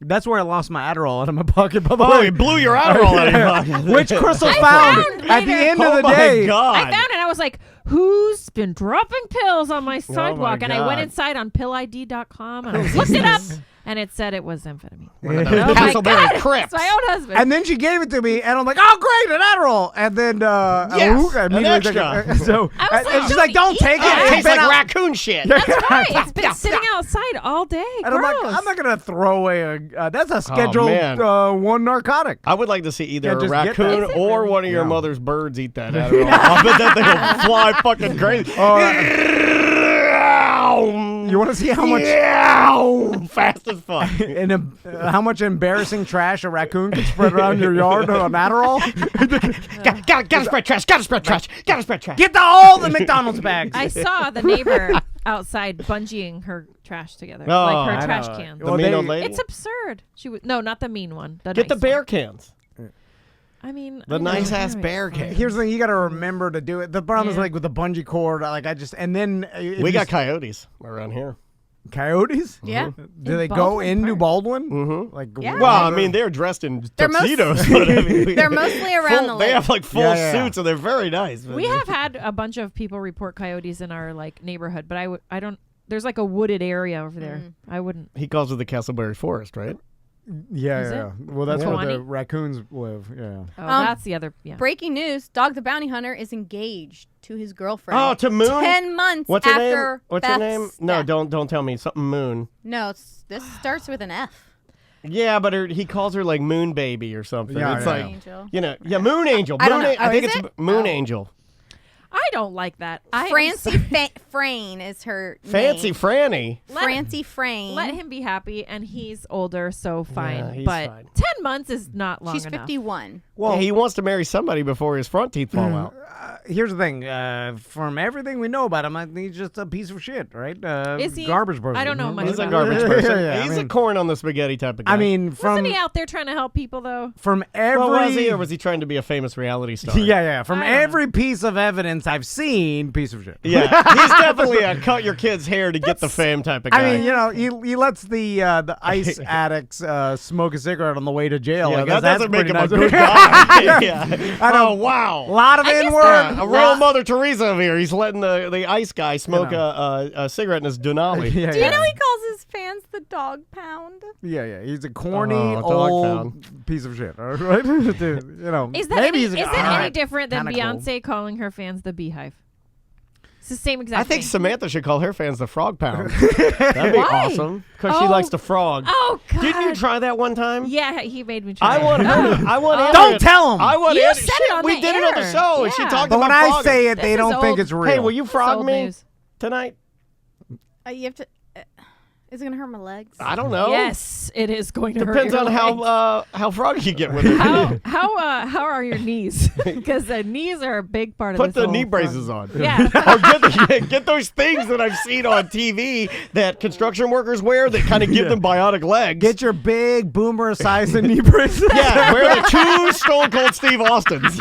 that's where I lost my Adderall out of my pocket. By the way, you blew your Adderall out of your pocket. Which Crystal found at the end of the day. God. I found it. I was like, who's been dropping pills on my sidewalk? And I went inside on pillid.com and I looked it up. And it said it was amphetamine. Castleberry Crips. It's my own husband. And then she gave it to me, and I'm like, "Oh, great, an Adderall!" And then, an extra. So and she's like, "Don't take it. It tastes like raccoon shit." That's right. It's been sitting outside all day. And I'm not gonna throw away that's a scheduled one narcotic. I would like to see either a just raccoon or one of your mother's birds eat that Adderall. I bet that thing will fly fucking crazy. You want to see how much? Fast as fuck. And how much embarrassing trash a raccoon can spread around your yard on Adderall? Gotta spread trash. Gotta spread trash. Gotta spread trash. Get all the McDonald's bags. I saw the neighbor outside bungeeing her trash together, Oh, like her I trash know. cans. The mean old lady. It's absurd. She was not the mean one. The Get the nice bear one. cans. I mean, The nice ass bear can. Here's the thing: you got to remember to do it. The problem is like with the bungee cord. Like and then We got coyotes around here. coyotes. Yeah. Do they go Baldwin into Park. Baldwin? Mm-hmm. Like Yeah. Well, I mean, they're dressed in They're tuxedos. But I mean, They're mostly around the lake. They have like full Yeah. suits, and they're very nice. we have had a bunch of people report coyotes in our like neighborhood, but I don't. There's like a wooded area over there. I wouldn't. He calls it the Castleberry Forest, right? Yeah, Is it? yeah. Well, that's where the Kawani? raccoons live. Yeah. Oh, that's the other. Yeah. Breaking news: Dog the Bounty Hunter is engaged to his girlfriend. Oh, to Moon. 10 months What's her after name? What's Beth's her name? No, death. don't tell me something Moon. No, this starts with an F. Yeah, but he calls her like Moon Baby or something. Yeah, It's yeah. like Angel. Moon Angel. I don't know. I think is it's it? Moon Oh. Angel. I don't like that. Francie Frayne is her Fancy name. Franny. Francie Frayne. Let him be happy, and he's older, so fine. he's but fine. 10 months is not long She's enough. 51. Well, he wants to marry somebody before his front teeth fall out. Here's the thing: from everything we know about him, he's just a piece of shit, right? Is he? Garbage person? I don't know much He's a about garbage Yeah, person. yeah, He's I a mean- corn on the spaghetti type of guy. I mean, from Wasn't he out there trying to help people though? from every well, was he, or was he trying to be a famous reality star? yeah. From I don't know. every piece of evidence I've seen, piece of shit. Yeah, he's definitely a cut your kid's hair to get the fame type of guy. I mean, he lets the ice addicts smoke a cigarette on the way to jail. yeah, I guess that that's doesn't make pretty him a nice. good guy. yeah. I know. Oh, wow. A lot of N-word. A real Mother Teresa over here. He's letting the ice guy smoke You a cigarette in his Denali. Yeah, Do you yeah. know he calls his fans the dog pound? Yeah. He's a corny dog old piece of shit. All right, Dude, Is that maybe any, he's a is all it any right, different than kinda cool. Beyonce calling her fans the Beehive? It's the same exact I think thing. Samantha should call her fans the Frog Pound. That'd be Why? awesome. Because she likes to frog. Oh, God. Didn't you try that one time? Yeah, he made me try I want it. her. I want. Andrea- Don't tell him. I want. You Andrea- said shit, it on we the did it on the air. show, and she Yeah. talked But about when I frogging. say it, they This don't is think old- it's real. Hey, will you It's frog old me news. tonight? You have to. Is it gonna hurt my legs? I don't know. Yes, it is going to Depends hurt on your legs. how froggy you get with it. How are your knees? Because the knees are a big part of Put this the whole knee frog- braces on. Yeah. Or get those things that I've seen on TV that construction workers wear that kind of give them bionic legs. Get your big boomer-sized knee braces. Yeah, wear the two Stone Cold Steve Austins.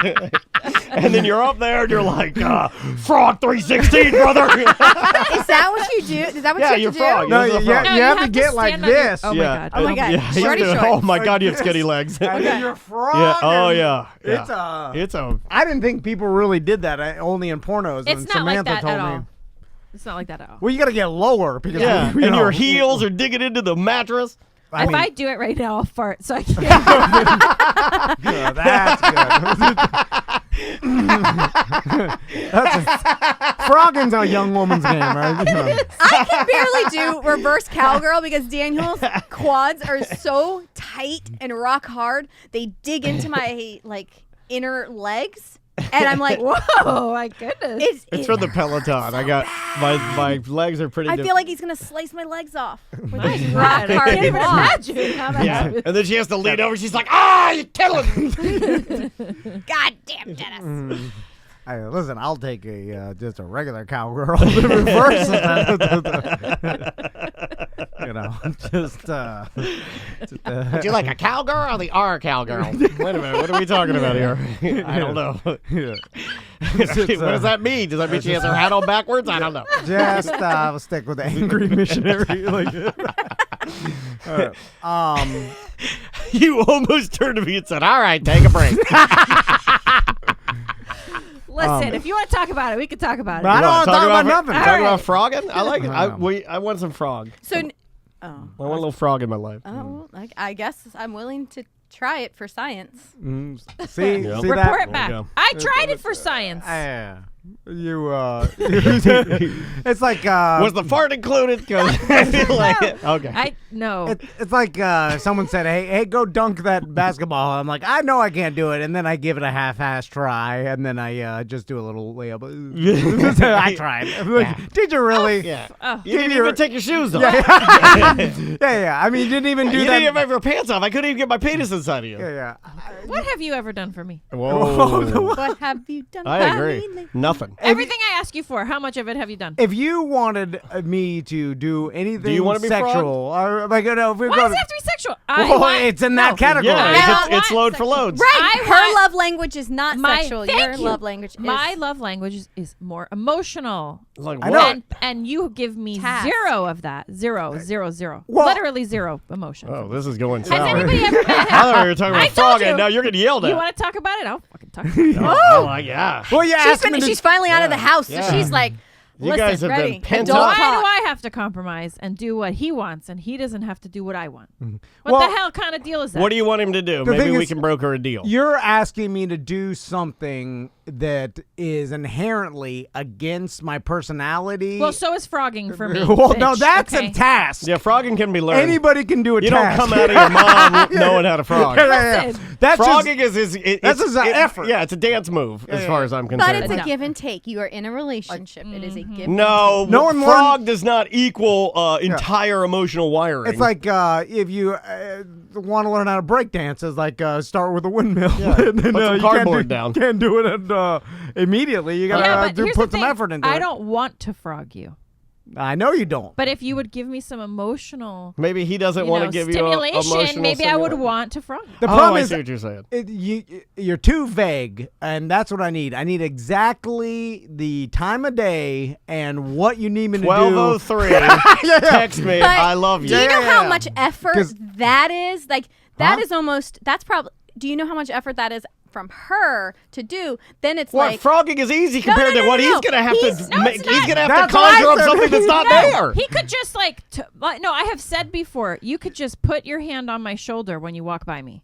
And then you're up there and you're like, Frog 316, brother. Is that what you do? Is that what Yeah, you you're have to do? frog. No, This is a you, frog. No, you have to get stand like on your- this. Oh, Yeah. my God. Oh, my God. Yeah, Shorty oh shorts. my God, you have skinny legs. And then you're frog. Yeah. Oh and yeah. Yeah. It's a. It's I didn't think people really did that. Only in pornos. It's and not like Samantha that told at me. all. It's not like that at all. Well, you got to get lower because yeah. you And know, your heels are digging into the mattress. I If mean, I do it right now, I'll fart. So I can't. yeah, that's good. Frogging's a young woman's game, right? You know. I can barely do reverse cowgirl because Daniel's quads are so tight and rock hard. They dig into my inner legs, and I'm like, Whoa, my goodness. it's from the Peloton. I got my legs are pretty. I feel like he's gonna slice my legs off with My these God, rock I hard can't even quads. imagine how that yeah. And then she has to lean over. She's like, you're killing me. God damn, Dennis. Listen, I'll take just a regular cowgirl in reverse. You know, Would you like a cowgirl or the R cowgirl? Wait a minute. What are we talking about here? I don't know. yeah. What does that mean? Does that mean she has her hat on backwards? I don't know. Just stick with the angry missionary. You almost turned to me and said, "All right, take a break." Listen, if you want to talk about it, we can talk about it. I don't want to talk about nothing. Talk about frogging. I like it. I want some frog. So, I want a little frog in my life. I guess I'm willing to try it for science. See, Yep. see Report that? back. There you go. I tried it for science. Yeah. It's like was the fart included? Okay. No. It's like someone said, "Hey, go dunk that basketball." I'm like, I know I can't do it, and then I give it a half-ass try, and then I just do a little layup. I tried. Like, did you really? Yeah. You didn't even take your shoes off. Yeah. I mean, you didn't even do you that. didn't even have your pants off. I couldn't even get my penis inside of you. Yeah. What have you ever done for me? Whoa. What have you done? I agree. Nothing. Everything I ask you for, how much of it have you done? If you wanted me to do anything Do you want to be sexual, or like, no, if we're Why going does it have to be sexual? it's in that category. Yeah, it's load for loads. Right. Her love language is not sexual. Thank Your you. love language is. My love language is more emotional. Like I what? know. And you give me Task. 0 of that. Zero. Well- Literally 0 emotion. Oh, this is going Has sour. anybody ever met him? I thought we were talking I about told frog, you. and now you're getting yelled at. You want to talk about it? I'll fucking talk about it. Oh, yeah. Well, yeah. She's finally out of the house, so Yeah. she's like, You listen, guys have ready. been pent Adult up. Why talk. do I have to compromise and do what he wants, and he doesn't have to do what I want? What Well, the hell kind of deal is that? What do you want him to do? The Maybe thing we is, can broker a deal. You're asking me to do something that is inherently against my personality. Well, so is frogging for me. Well, no, bitch. that's Okay. a task. Yeah, frogging can be learned. Anybody can do a You task. don't come out of your mom knowing how to frog. Listen, That's Frogging just, is an effort. Yeah, it's a dance move as far as I'm But concerned. it's a No. give and take. You are in a relationship. It is a give No, No one frog does not equal entire emotional wiring. it's like if you want to learn how to break dance, it's like start with a windmill. Yeah, and then, put some you cardboard can't down. Can't do it immediately. You yeah, gotta but here's put the some thing. effort into I it. don't want to frog you. I know you don't. But if you would give me some emotional maybe he doesn't want to give you stimulation, emotional maybe I would stimulation. want to frog you. The problem I is see what you're saying. you're too vague, and that's what I need. I need exactly the time of day and what you need me to do. 12:03. Text me. But I love you. Do you know how Yeah. much effort 'Cause- that is? Like, that Huh? is almost, that's probably, do you know how much effort that is from her to do? Then it's What, like, frogging is easy compared no, to what no, he's no. going to have He's- to no, make. it's He's not. going to have That's to what I conjure up said. something that's not there. He could just no, I have said before, you could just put your hand on my shoulder when you walk by me.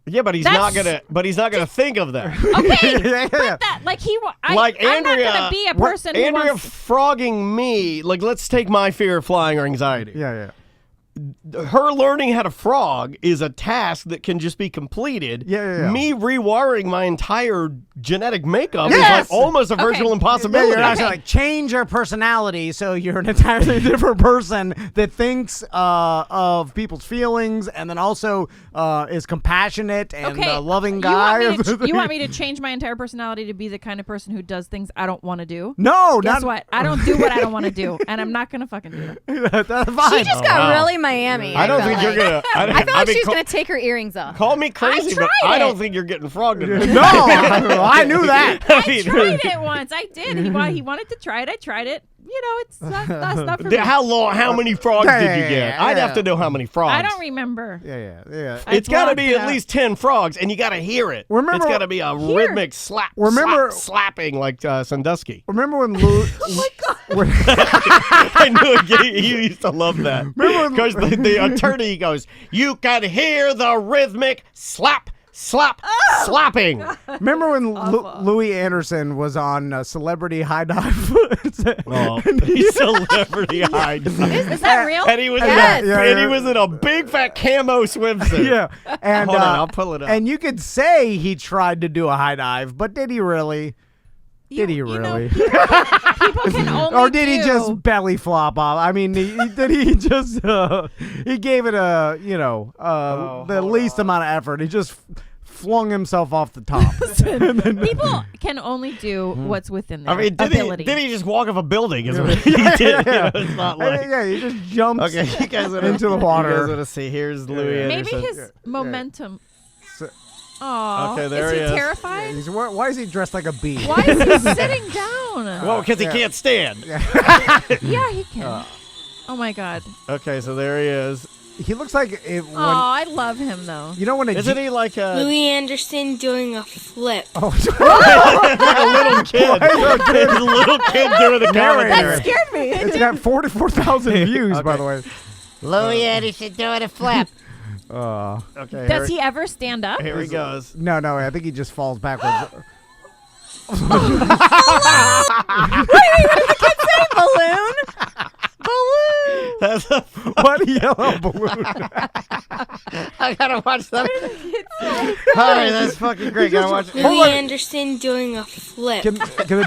Yeah, but he's That's- not gonna. But he's not gonna think of that. Okay, Yeah. but that Like I'm not Andrea, gonna be a person who Andrea wants. frogging me. Like, let's take my fear of flying or anxiety. Yeah. Her learning how to frog is a task that can just be completed. Yeah. Me rewiring my entire genetic makeup Yes! is like almost a virtual Yeah, impossibility. you're actually like change your personality so you're an entirely different person that thinks of people's feelings and then also is compassionate and Okay, a loving guy. You want me to change my entire personality to be the kind of person who does things I don't want to do? No, Guess not what? I don't do what I don't want to do, and I'm not gonna fucking do it. That's fine. she just got really Miami. I don't felt think you're like. gonna. I felt like mean, she was going to take her earrings off. call me crazy, but tried I it. don't think you're getting frogged. In No, I knew that. I tried it once. I did. He wanted to try it. I tried it. You know, that's not for me. How long? How many frogs did you get? Yeah. I'd have to know how many frogs. I don't remember. Yeah. It's got to blocked be it at out. least 10 frogs, and you got to hear it. Remember- it's got to be a rhythmic slap, slapping like Sandusky. Remember when Lou? I knew he used to love that. Because the attorney goes, you can hear the rhythmic slap, slapping. Remember when Louis Anderson was on Celebrity High Dive? Oh, Celebrity High Dive. Is that real? And he was Yes. and he was in a big fat camo swimsuit. Yeah, and Hold on, I'll pull it up. And you could say he tried to do a high dive, but did he really? Did he really? People can only Or did he do- just belly flop off? I mean, did he just he gave it a the least amount of effort. He just flung himself off the top. People can only do what's within their I mean, ability. did he just walk off a building? Is what he did. You know, it's not like. Yeah, he just jumps Okay, you guys into the water. You guys want to see? Here's Louis Maybe Anderson. his momentum. Oh, Okay, there he is is. he terrified? Why is he dressed like a bee? Why is he sitting down? Well, because he can't stand. Yeah, he can. Oh my God. Okay, so there he is. He looks like it. Oh, I love him though. You know when Isn't he like a Louis Anderson doing a flip. like a little kid? He's a little kid doing the commentary. That scared me. It's got 44,000 views, by the way. Louis Anderson doing a flip. Okay. Does he ever stand up? Here he goes. No, I think he just falls backwards. Wait, what did the kid say? Balloon? Balloon. That's a What yellow balloon? I gotta watch that. All right, that's fucking great. Gotta watch it. Louis Anderson doing a flip. Can the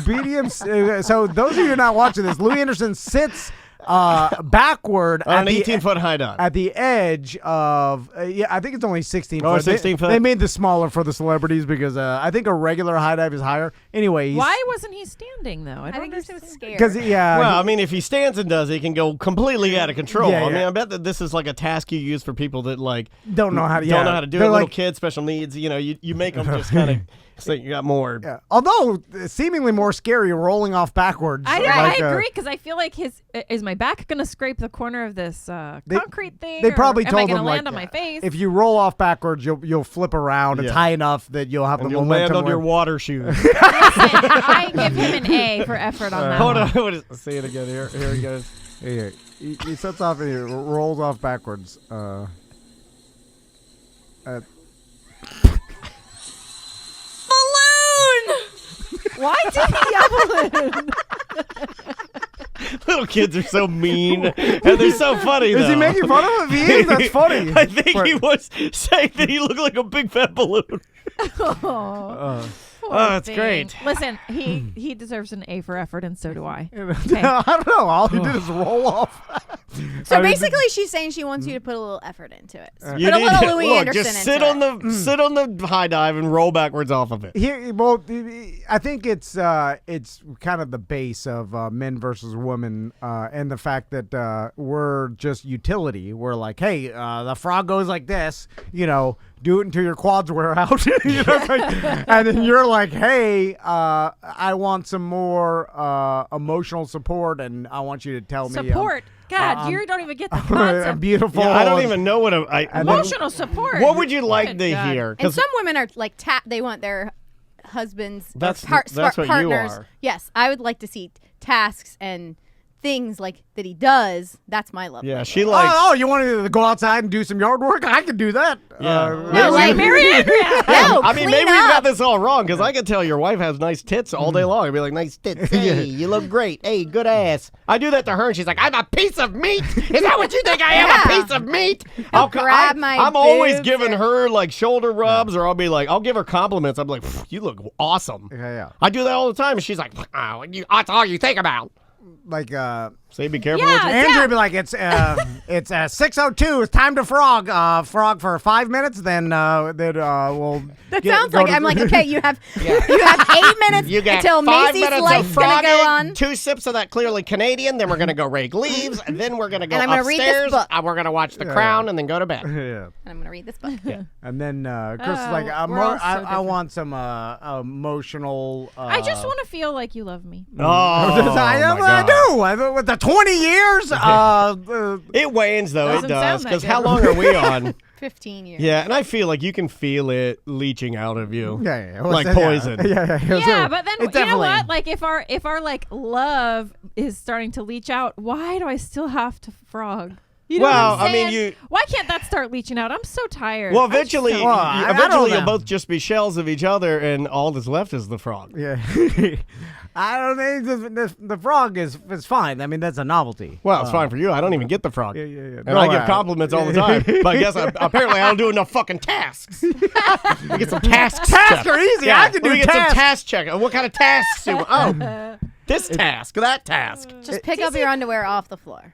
BDM? So those of you not watching this, Louis Anderson sits backward on an 18-foot high dive at the edge of I think it's only 16 Oh, foot. 16 foot. They made this smaller for the celebrities because I think a regular high dive is higher. Anyway, Why wasn't he standing though? I think he was scared. because Well, I mean, if he stands and does it, he can go completely out of control. Yeah, I mean, yeah. I bet that this is like a task you use for people that like don't know how to don't know how to do it. They're Little like- kids, special needs. You know, you make them just kind of so you got more. Yeah. Although seemingly more scary rolling off backwards. I agree because I feel like is my back gonna scrape the corner of this concrete thing? They probably or told am I him gonna land like on my face? if you roll off backwards, you'll flip around. It's Yeah. high enough that you'll have And the you'll momentum. land on your where- water shoes. Listen, I give him an A for effort on that. Hold one. on, what is, say it again. Here he goes. Here, he sets off and he rolls off backwards. Balloon. Why did he yell balloon? Little kids are so mean, and they're so funny. Is he though. making fun of it? If he is, that's funny. I think he was saying that he looked like a big fat balloon. Oh, it's Thing. great. Listen, he deserves an A for effort, and so do I. I don't know. All he did is roll off. So basically, she's saying she wants you to put a little effort into it. So You put a need little to- Louis look, Anderson just into sit it. on the sit on the high dive and roll backwards off of it. Well, I think it's kind of the base of men versus women, and the fact that we're just utility. We're like, hey, the frog goes like this, do it until your quads wear out, and then you're like, hey, I want some more emotional support, and I want you to tell me Support. God, you don't even get the concept. beautiful. Yeah, I don't even know what Emotional support. What would you like Good to God. hear? And 'Cause some women are like they want their husbands. or That's what you partners. are. Yes, I would like to see tasks and things like that he does. That's my love. Yeah, language. she likes. Oh, you want to go outside and do some yard work? I can do that. Yeah. No, like Mary Andrea. No, I mean, clean maybe we've up. got this all wrong because I could tell your wife has nice tits all day long. I'd be like, nice tits. Hey, you look great. Hey, good ass. I do that to her, and she's like, I'm a piece of meat. Is that what you think I am? Yeah. A piece of meat? grab my I'm always boobs giving or- her like shoulder rubs, or I'll be like, I'll give her compliments. I'm like, you look awesome. Yeah. I do that all the time, and she's like, oh, that's all you think about. Like, Say, be careful Yeah, what you. Andrew would be like, it's 6:02. It's time to frog. Frog for 5 minutes. Then we'll. That sounds like I'm like, okay, you have 8 minutes You got until 5 Macy's minutes light's of gonna go frogging, on. 2 sips of that clearly Canadian, then we're going to go rake leaves, and then we're going to go And I'm gonna read this upstairs, book. and we're going to watch The Crown, and then go to bed. Yeah. And I'm gonna read this book. And then Chris is Oh, like, we're all so I different. want some emotional. I just want to feel like you love me. Oh, my God. do. With the 20 years. It wanes, though. Doesn't It does. sound that Because good. how long are we on? 15 years. Yeah, and I feel like you can feel it leaching out of you. Yeah. Like poison. Yeah. Yeah, but then It's you know definitely- what? Like if our like love is starting to leach out, why do I still have to frog? You know Well, what I'm I mean, saying? you- Why can't that start leaching out? I'm so tired. Well, I just eventually, don't- I don't eventually you'll know. both just be shells of each other, and all that's left is the frog. Yeah. I don't think the frog is fine. I mean, that's a novelty. Well, it's fine for you. I don't even get the frog. Yeah. And No, I give compliments all the time. But I guess apparently I don't do enough fucking tasks. We get some tasks. Tasks are easy. Yeah, I can do we get tasks. some task check. What kind of tasks do this task, that task. Just pick up your underwear off the floor.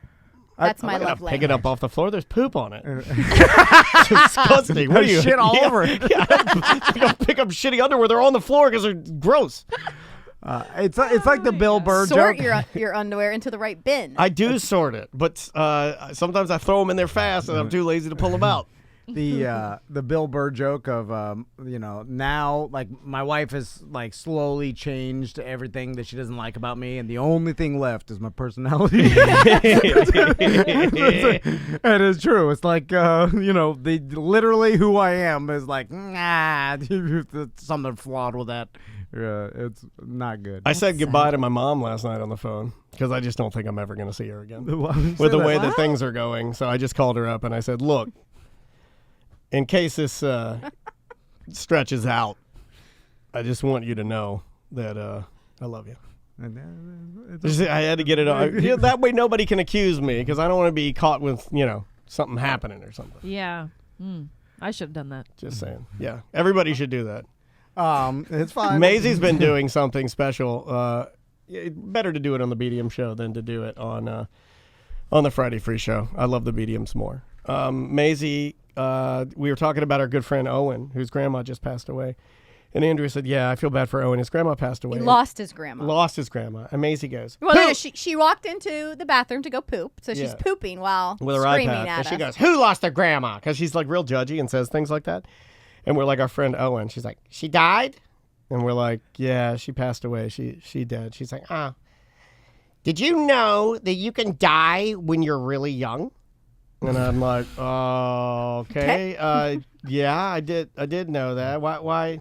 That's my I'm not love gonna pick language. it up off the floor. There's poop on it. It's disgusting. What are you? Shit all over it. Yeah, I'm gonna pick up shitty underwear. They're on the floor because they're gross. It's like the Bill Burr Sort joke. your underwear into the right bin. I do sort it, but sometimes I throw them in there fast, and I'm too lazy to pull them out. The Bill Burr joke of now like my wife has like slowly changed everything that she doesn't like about me, and the only thing left is my personality. And it's true. It's like the literally who I am is like something flawed with that. It's not good. I said goodbye to my mom last night on the phone because I just don't think I'm ever going to see her again Say with the that. way that things are going. So I just called her up and I said, look, in case this stretches out, I just want you to know that I love you. I had to get it on. That way nobody can accuse me because I don't want to be caught with, something happening or something. Yeah. I should have done that. Just saying. Yeah. Everybody should do that. It's fine. Maisie's been doing something special. Better to do it on the BDM show than to do it on the Friday Free Show. I love the BDMs more. Maisie, we were talking about our good friend Owen, whose grandma just passed away. And Andrea said, yeah, I feel bad for Owen. His grandma passed away. He lost his grandma. And Maisie goes, well, no, she walked into the bathroom to go poop. So she's pooping while with her screaming iPad. at us. And she goes, who lost their grandma? Because she's like real judgy and says things like that. And we're like, our friend Owen. She's like, she died? And we're like, yeah, she passed away. She dead. She's like, did you know that you can die when you're really young? And I'm like, oh, okay. Yeah, I did know that. Why?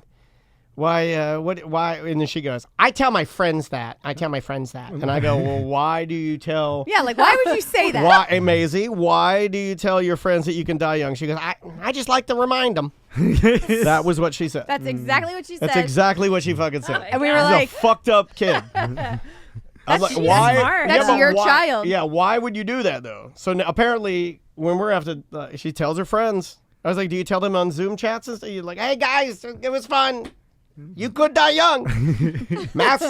Why? And then she goes, I tell my friends that. And I go, well, why do you tell? Yeah, like, why would you say that? Why, Maisie, why do you tell your friends that you can die young? She goes, I just like to remind them. That was what she said. That's exactly what she said. That's exactly what she fucking said. And we were like, a fucked up kid. I was like, why? Smart. That's your child. Yeah, why would you do that, though? So apparently, when we're after, she tells her friends. I was like, do you tell them on Zoom chats and stuff? You're like, hey, guys, it was fun. You could die young. Masks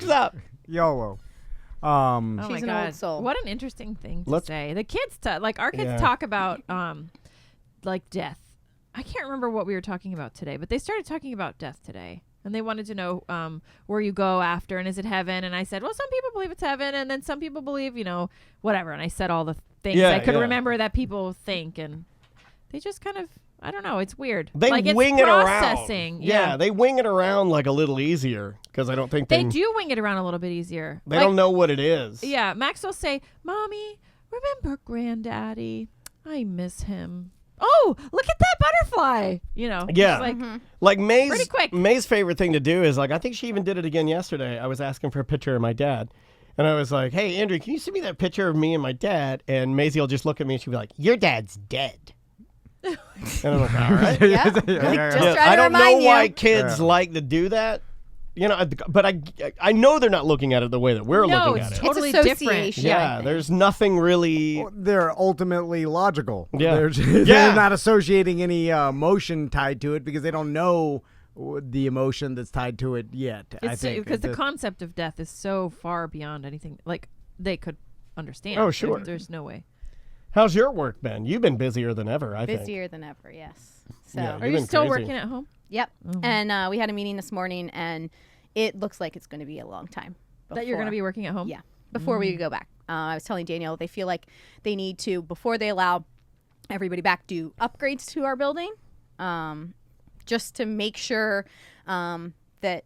up. YOLO. She's an old soul. What an interesting thing to say. The kids, our kids talk about like death. I can't remember what we were talking about today, but they started talking about death today. And they wanted to know where you go after, and is it heaven? And I said, well, some people believe it's heaven, and then some people believe, whatever. And I said all the things I could remember that people think, and they just kind of, I don't know. It's weird. They wing it's it processing. around. Yeah, they wing it around like a little easier because I don't think they do wing it around a little bit easier. They don't know what it is. Yeah, Max will say, Mommy, remember Granddaddy? I miss him. Oh, look at that butterfly. Yeah. Like May's favorite thing to do is I think she even did it again yesterday. I was asking for a picture of my dad. And I was like, hey, Andrew, can you send me that picture of me and my dad? And Maisie will just look at me and she'll be like, your dad's dead. And I'm like, all right. I don't know why kids like to do that. But I know they're not looking at it the way that we're looking at it. Totally it's different. Yeah, there's nothing really. They're ultimately logical. Yeah. They're not associating any emotion tied to it because they don't know the emotion that's tied to it yet. I think because the concept of death is so far beyond anything they could understand. Oh, sure. There's no way. How's your work been? You've been busier than ever, I think. Busier than ever, yes. So, are you still working at home? Yep. Mm-hmm. And we had a meeting this morning, and it looks like it's going to be a long time. That you're going to be working at home? Yeah. Before we go back. I was telling Danielle, they feel like they need to, before they allow everybody back, do upgrades to our building, just to make sure that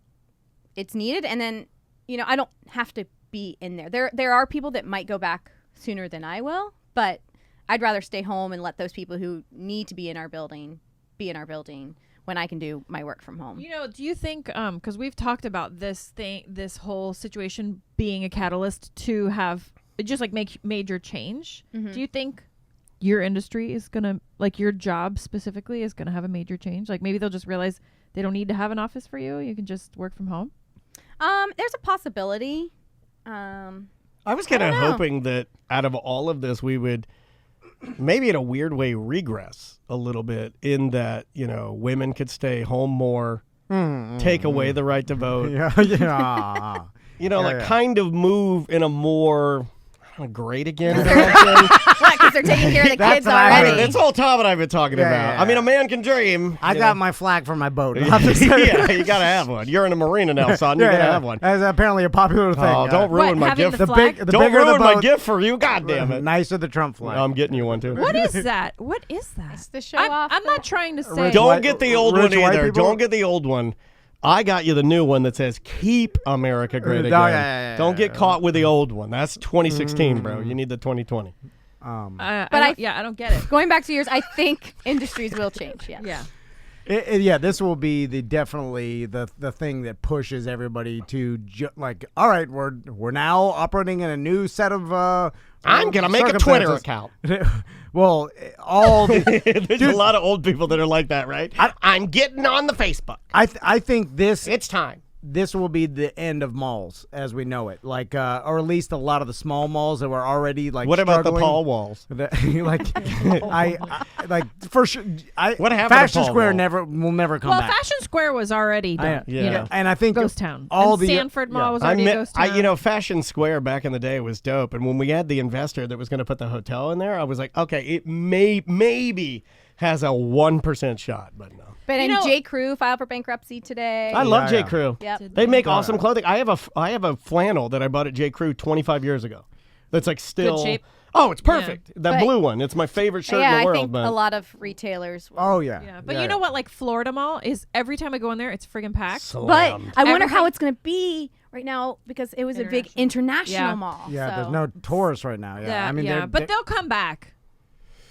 it's needed. And then, I don't have to be in there. There are people that might go back sooner than I will, but I'd rather stay home and let those people who need to be in our building be in our building when I can do my work from home. Do you think, because we've talked about this whole situation being a catalyst to have just make major change. Mm-hmm. Do you think your industry is going to, your job specifically is going to have a major change? Maybe they'll just realize they don't need to have an office for you. You can just work from home. There's a possibility. I was kind of hoping that out of all of this, we would maybe in a weird way regress a little bit in that, women could stay home more, take away the right to vote. Kind of move in a more great again. Because they're taking care of the kids already. That's all Tom and I have been talking about. Yeah. I mean, a man can dream. I got my flag for my boat. Yeah, you got to have one. You're in a marina now, son. You got to have one. That's apparently a popular thing. Oh, don't ruin my gift. Don't ruin my gift for you. God damn it. Nicer the Trump flag. I'm getting you one, too. What is that? It's the show off. I'm not trying to say. Don't get the old one either. Don't get the old one. I got you the new one that says "Keep America Great Again." Don't get caught with the old one. That's 2016, bro. You need the 2020. I don't get it. Going back to yours, I think industries will change. Yeah. Yeah. This will be definitely the thing that pushes everybody to all right, we're now operating in a new set of. I'm gonna make a Twitter account. Well, there's a lot of old people that are like that, right? I'm getting on the Facebook. I think it's time. this will be the end of malls as we know it. Like, or at least a lot of the small malls that were already like. What about the struggling. Paul walls? For sure. What happened? Fashion to Paul Square Wall? will never come back. Fashion Square was already done. You know, and I think ghost town. All and the Sanford Mall was already a ghost town. Fashion Square back in the day was dope, and when we had the investor that was going to put the hotel in there, I was like, okay, it maybe has a 1% shot, but no. But J. Crew filed for bankruptcy today. I love J. Crew. Yep. They make awesome clothing. I have a flannel that I bought at J. Crew 25 years ago. That's like still good shape. Oh, it's perfect. That blue one. It's my favorite shirt in the world. I think a lot of retailers. But you know what? Like Florida Mall is every time I go in there, it's friggin' packed. Slammed. But I wonder how it's going to be right now because it was a big international mall. Yeah, so. there's no tourists right now. Yeah, I mean, but they'll come back.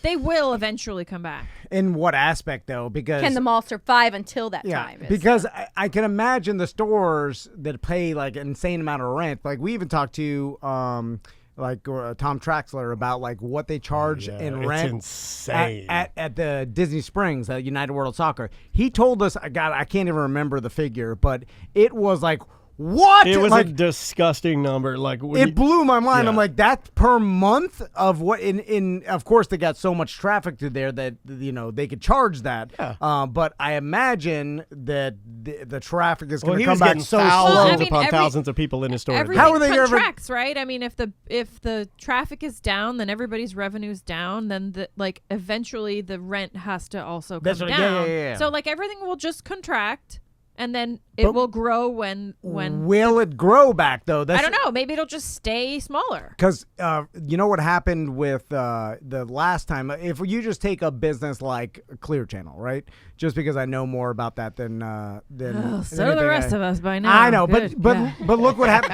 They will eventually come back. In what aspect, though? Because can the mall survive until that time? Because I can imagine the stores that pay like an insane amount of rent. Like we even talked to Tom Traxler about like what they charge in rent. Insane at the Disney Springs at United World Soccer. He told us, I can't even remember the figure, but it was like. What? It was a disgusting number. Like it blew my mind. I'm like, that's per month of what? In of course they got so much traffic to there that they could charge that. Yeah. But I imagine that the traffic is going to he come was back getting so thousands slow. upon thousands of people in his store. Everything contracts, right? I mean, if the traffic is down, then everybody's revenue's down. Then eventually the rent has to also come down. Yeah. So like everything will just contract. And then it will grow when. Will it grow back though? I don't know. Maybe it'll just stay smaller. Because you know what happened with the last time? If you just take a business like Clear Channel, right? Just because I know more about that than so do the rest of us by now. I know, but look what happened.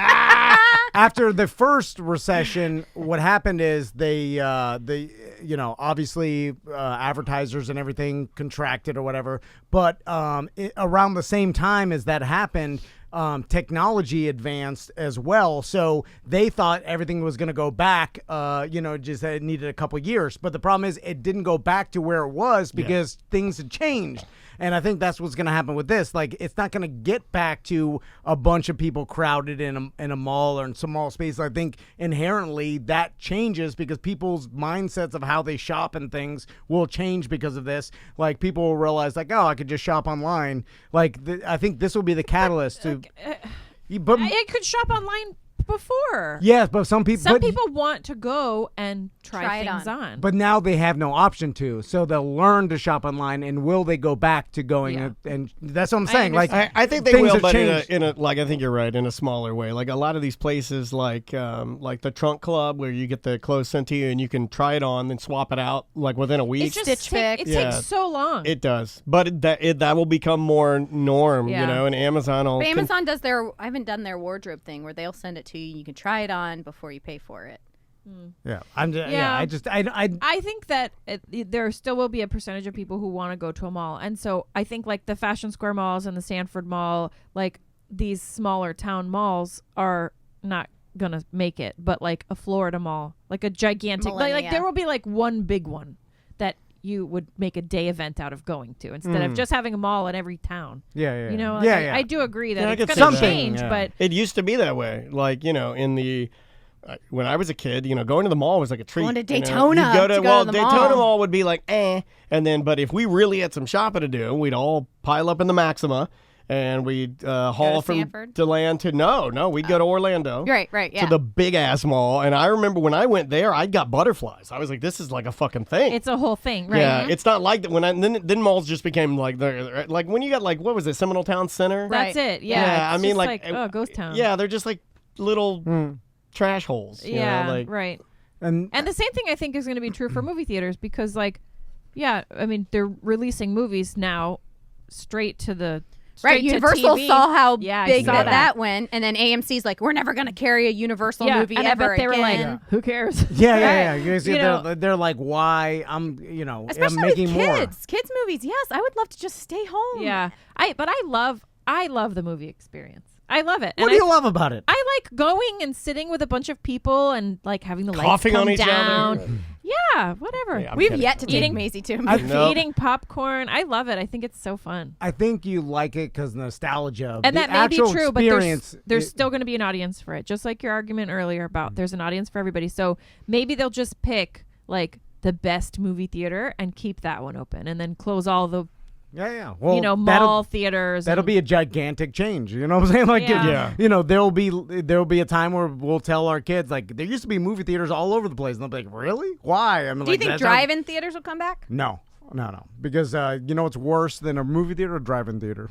After the first recession, what happened is they obviously advertisers and everything contracted or whatever. But around the same time as that happened, technology advanced as well. So they thought everything was going to go back, just it needed a couple years. But the problem is it didn't go back to where it was because things had changed. And I think that's what's going to happen with this. Like, it's not going to get back to a bunch of people crowded in a mall or in some mall space. I think inherently that changes because people's mindsets of how they shop and things will change because of this. Like, people will realize, like, oh, I could just shop online. Like, I think this will be the catalyst to... But I could shop online before. Yes, but some people want to go and try things on. But now they have no option to, so they'll learn to shop online. And will they go back to going? And that's what I'm saying. I think they will, but in a I think you're right, in a smaller way. Like a lot of these places, like the Trunk Club, where you get the clothes sent to you and you can try it on, then swap it out like within a week. It takes so long. It does, but that will become more norm, and Amazon will. But Amazon does I haven't done their wardrobe thing where they'll send it to you. You can try it on before you pay for it. Yeah, I think that there still will be a percentage of people who want to go to a mall, and so I think like the Fashion Square malls and the Sanford Mall, like these smaller town malls are not gonna make it, but like a Florida mall, like a gigantic, like there will be like one big one that you would make a day event out of going to instead of just having a mall in every town. I do agree that it's going to change, but it used to be that way. Like, in the when I was a kid, going to the mall was like a treat. Going to Daytona. Daytona Mall would be like, and then, but if we really had some shopping to do, we'd all pile up in the Maxima. And we'd haul from DeLand to we'd go to Orlando. Right, yeah. To the big ass mall. And I remember when I went there, I got butterflies. I was like, this is like a fucking thing. It's a whole thing, right? Yeah, it's not like that. Then malls just became like when you got like, what was it, Seminole Town Center? That's it. Yeah. I mean, like ghost town. Yeah, they're just like little trash holes. Right. And the same thing I think is going to be true for movie theaters because I mean, they're releasing movies now straight to the. Right, Universal TV. saw how big that went, and then AMC's like, we're never going to carry a Universal movie and ever I bet they again. were like, who cares? Yeah. They're like, why? Especially I'm making with more. Kids movies, yes. I would love to just stay home. Yeah, but I love the movie experience. I love it. What do you love about it? I like going and sitting with a bunch of people and like having the lights coughing come on each down other. Yeah, whatever. Yeah, I'm We've kidding. yet to take Maisie to a movie. Eating popcorn. I love it. I think it's so fun. I think you like it because nostalgia. And the that may be actual true, but experience, there's still going to be an audience for it. Just like your argument earlier about there's an audience for everybody. So maybe they'll just pick like the best movie theater and keep that one open, and then close all the Well, mall theaters. That'll be a gigantic change. You know what I'm saying? Like, there'll be a time where we'll tell our kids like there used to be movie theaters all over the place, and they'll be like, really? Why? I mean, Do you think drive-in theaters will come back? No, because you know what's worse than a movie theater? A drive-in theater.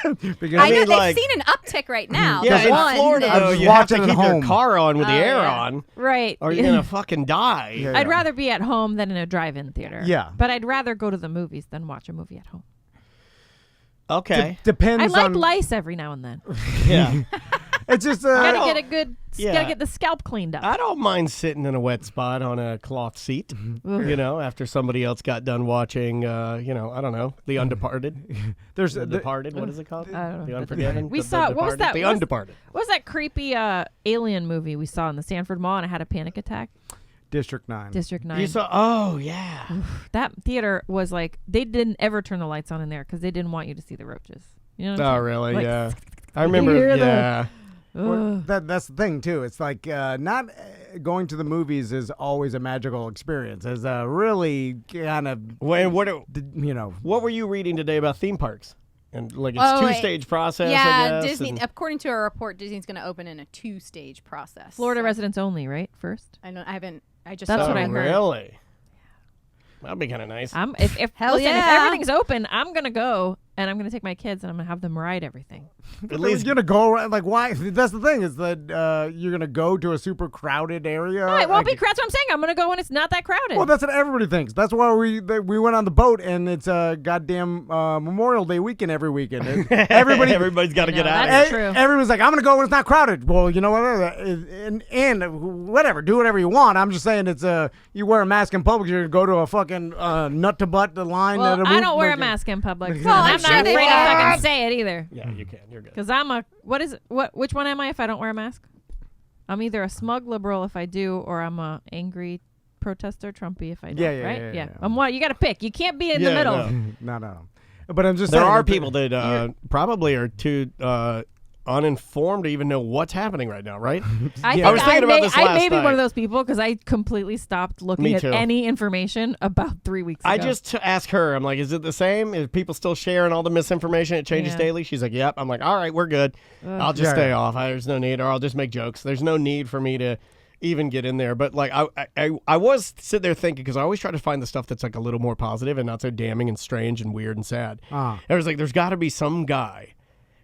Because I know they've seen an uptick right now. Yeah, in Florida, though, you have to keep your car on with the air on. Right. Or you're going to fucking die. I'd rather be at home than in a drive-in theater. Yeah. But I'd rather go to the movies than watch a movie at home. Okay. Depends I like on lice every now and then. Yeah. It's just gotta get a good. Gotta get the scalp cleaned up. I don't mind sitting in a wet spot on a cloth seat. You know, after somebody else got done watching. I don't know, The Undeparted. There's The Departed. What is it called? I don't know. The Unforgiven. We saw. What was that? The Undeparted. What was that creepy alien movie we saw in the Sanford Mall and I had a panic attack? District 9. District 9. You saw? Oh yeah. That theater was like they didn't ever turn the lights on in there because they didn't want you to see the roaches. You know what I'm saying? Really? Like, Yeah. I remember. Yeah. That's the thing too. It's like not going to the movies is always a magical experience. It's a really kind of what What were you reading today about theme parks? And like it's two-stage process. Yeah, I guess, Disney. According to a report, Disney's going to open in a 2-stage process. Florida residents only, right? First. I haven't. I just. That's saw what I it. heard. Really? That'd be kind of nice. If Hell listen, if yeah. everything's open, I'm gonna go and I'm gonna take my kids and I'm gonna have them ride everything. At least you're gonna go around. Like, why? That's the thing is that you're gonna go to a super crowded area. No, it won't be crowded. That's what I'm saying. I'm gonna go when it's not that crowded. Well, that's what everybody thinks. That's why we went on the boat, and it's a goddamn Memorial Day weekend every weekend. Everybody's got to get out. That's true. Everyone's like, I'm gonna go when it's not crowded. Well, you know what? And whatever, do whatever you want. I'm just saying it's you wear a mask in public, you're gonna go to a fucking nut to butt the line. Well, I don't wear a mask in public. Well, I'm I'm not sure afraid they to fucking are. say it either. Yeah, you can. You're good. Because I'm a which one am I if I don't wear a mask? I'm either a smug liberal if I do, or I'm a angry protester Trumpy if I don't. Right? Yeah. I'm what you got to pick. You can't be in the middle. No. But I'm just there saying are people that probably are too uninformed to even know what's happening right now, right? I was thinking about this I last may be night. one of those people because I completely stopped looking Me at too. any information about 3 weeks ago. I just asked her, I'm like, is it the same? Is people still sharing all the misinformation? It changes Yeah. daily? She's like, yep. I'm like, all right, we're good. I'll just stay off. There's no need, or I'll just make jokes. There's no need for me to even get in there. But like, I was sitting there thinking, because I always try to find the stuff that's like a little more positive and not so damning and strange and weird and sad. I was like, there's got to be some guy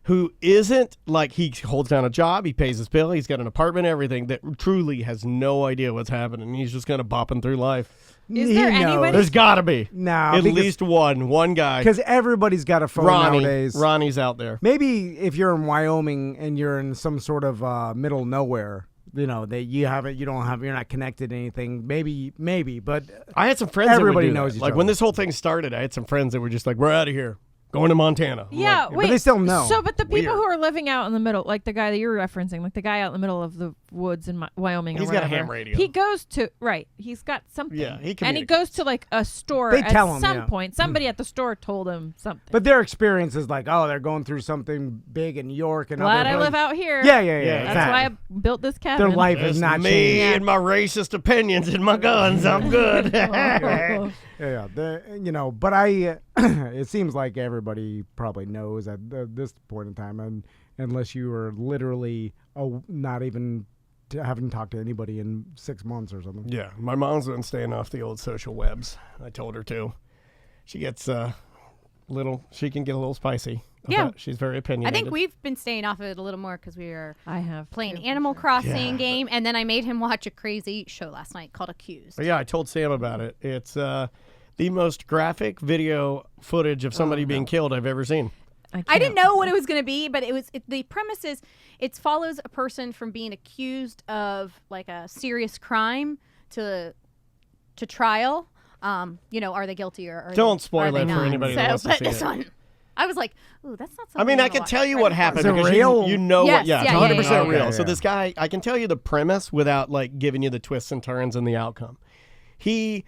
who isn't like, he holds down a job, he pays his bill, he's got an apartment, everything, that truly has no idea what's happening. He's just kind of bopping through life. Is there anybody? There's got to be. No, at least one guy. Because everybody's got a phone nowadays. Ronnie's out there. Maybe if you're in Wyoming and you're in some sort of middle nowhere, you know, that you're not connected to anything. Maybe, but I had some friends. Everybody that would do knows that. each Like other. when this whole thing started, I had some friends that were just like, "We're out of here, going to Montana." I'm Yeah, like, wait. But they still know. So, but the people Weird. who are living out in the middle, like the guy that you're referencing, like the guy out in the middle of the woods in Wyoming, He's or got a whatever, ham radio. He goes to He's got something. Yeah, he and he goes to like a store. They at tell him, some yeah. point. Somebody at the store told him something. But their experience is like, oh, they're going through something big in New York and Glad other I places. live out here. Yeah. That's exactly. why I built this cabin. Their life That's is not me changed. and my racist opinions and my guns. I'm good. Yeah. But it seems like everybody probably knows at this point in time, and unless you are literally not even haven't talked to anybody in 6 months or something. Yeah, my mom's been staying off the old social webs. I told her to. She gets she can get a little spicy. Yeah. She's very I opinionated. think we've been staying off of it a little more because we are playing too, Animal for sure. Crossing game, and then I made him watch a crazy show last night called Accused. But yeah, I told Sam about it. It's the most graphic video footage of somebody being killed I've ever seen. I didn't know what it was going to be, but the premise is it follows a person from being accused of like a serious crime to trial. Are they guilty or Don't are spoil they it for not? anybody that wants to but see this it. one, I was like, ooh, that's not something. I mean, I wanna can watch tell you right what before. happened Is it because real? you know Yes, what. Yeah, it's yeah, 100% yeah. real. Okay, So yeah. this guy, I can tell you the premise without like giving you the twists and turns and the outcome. he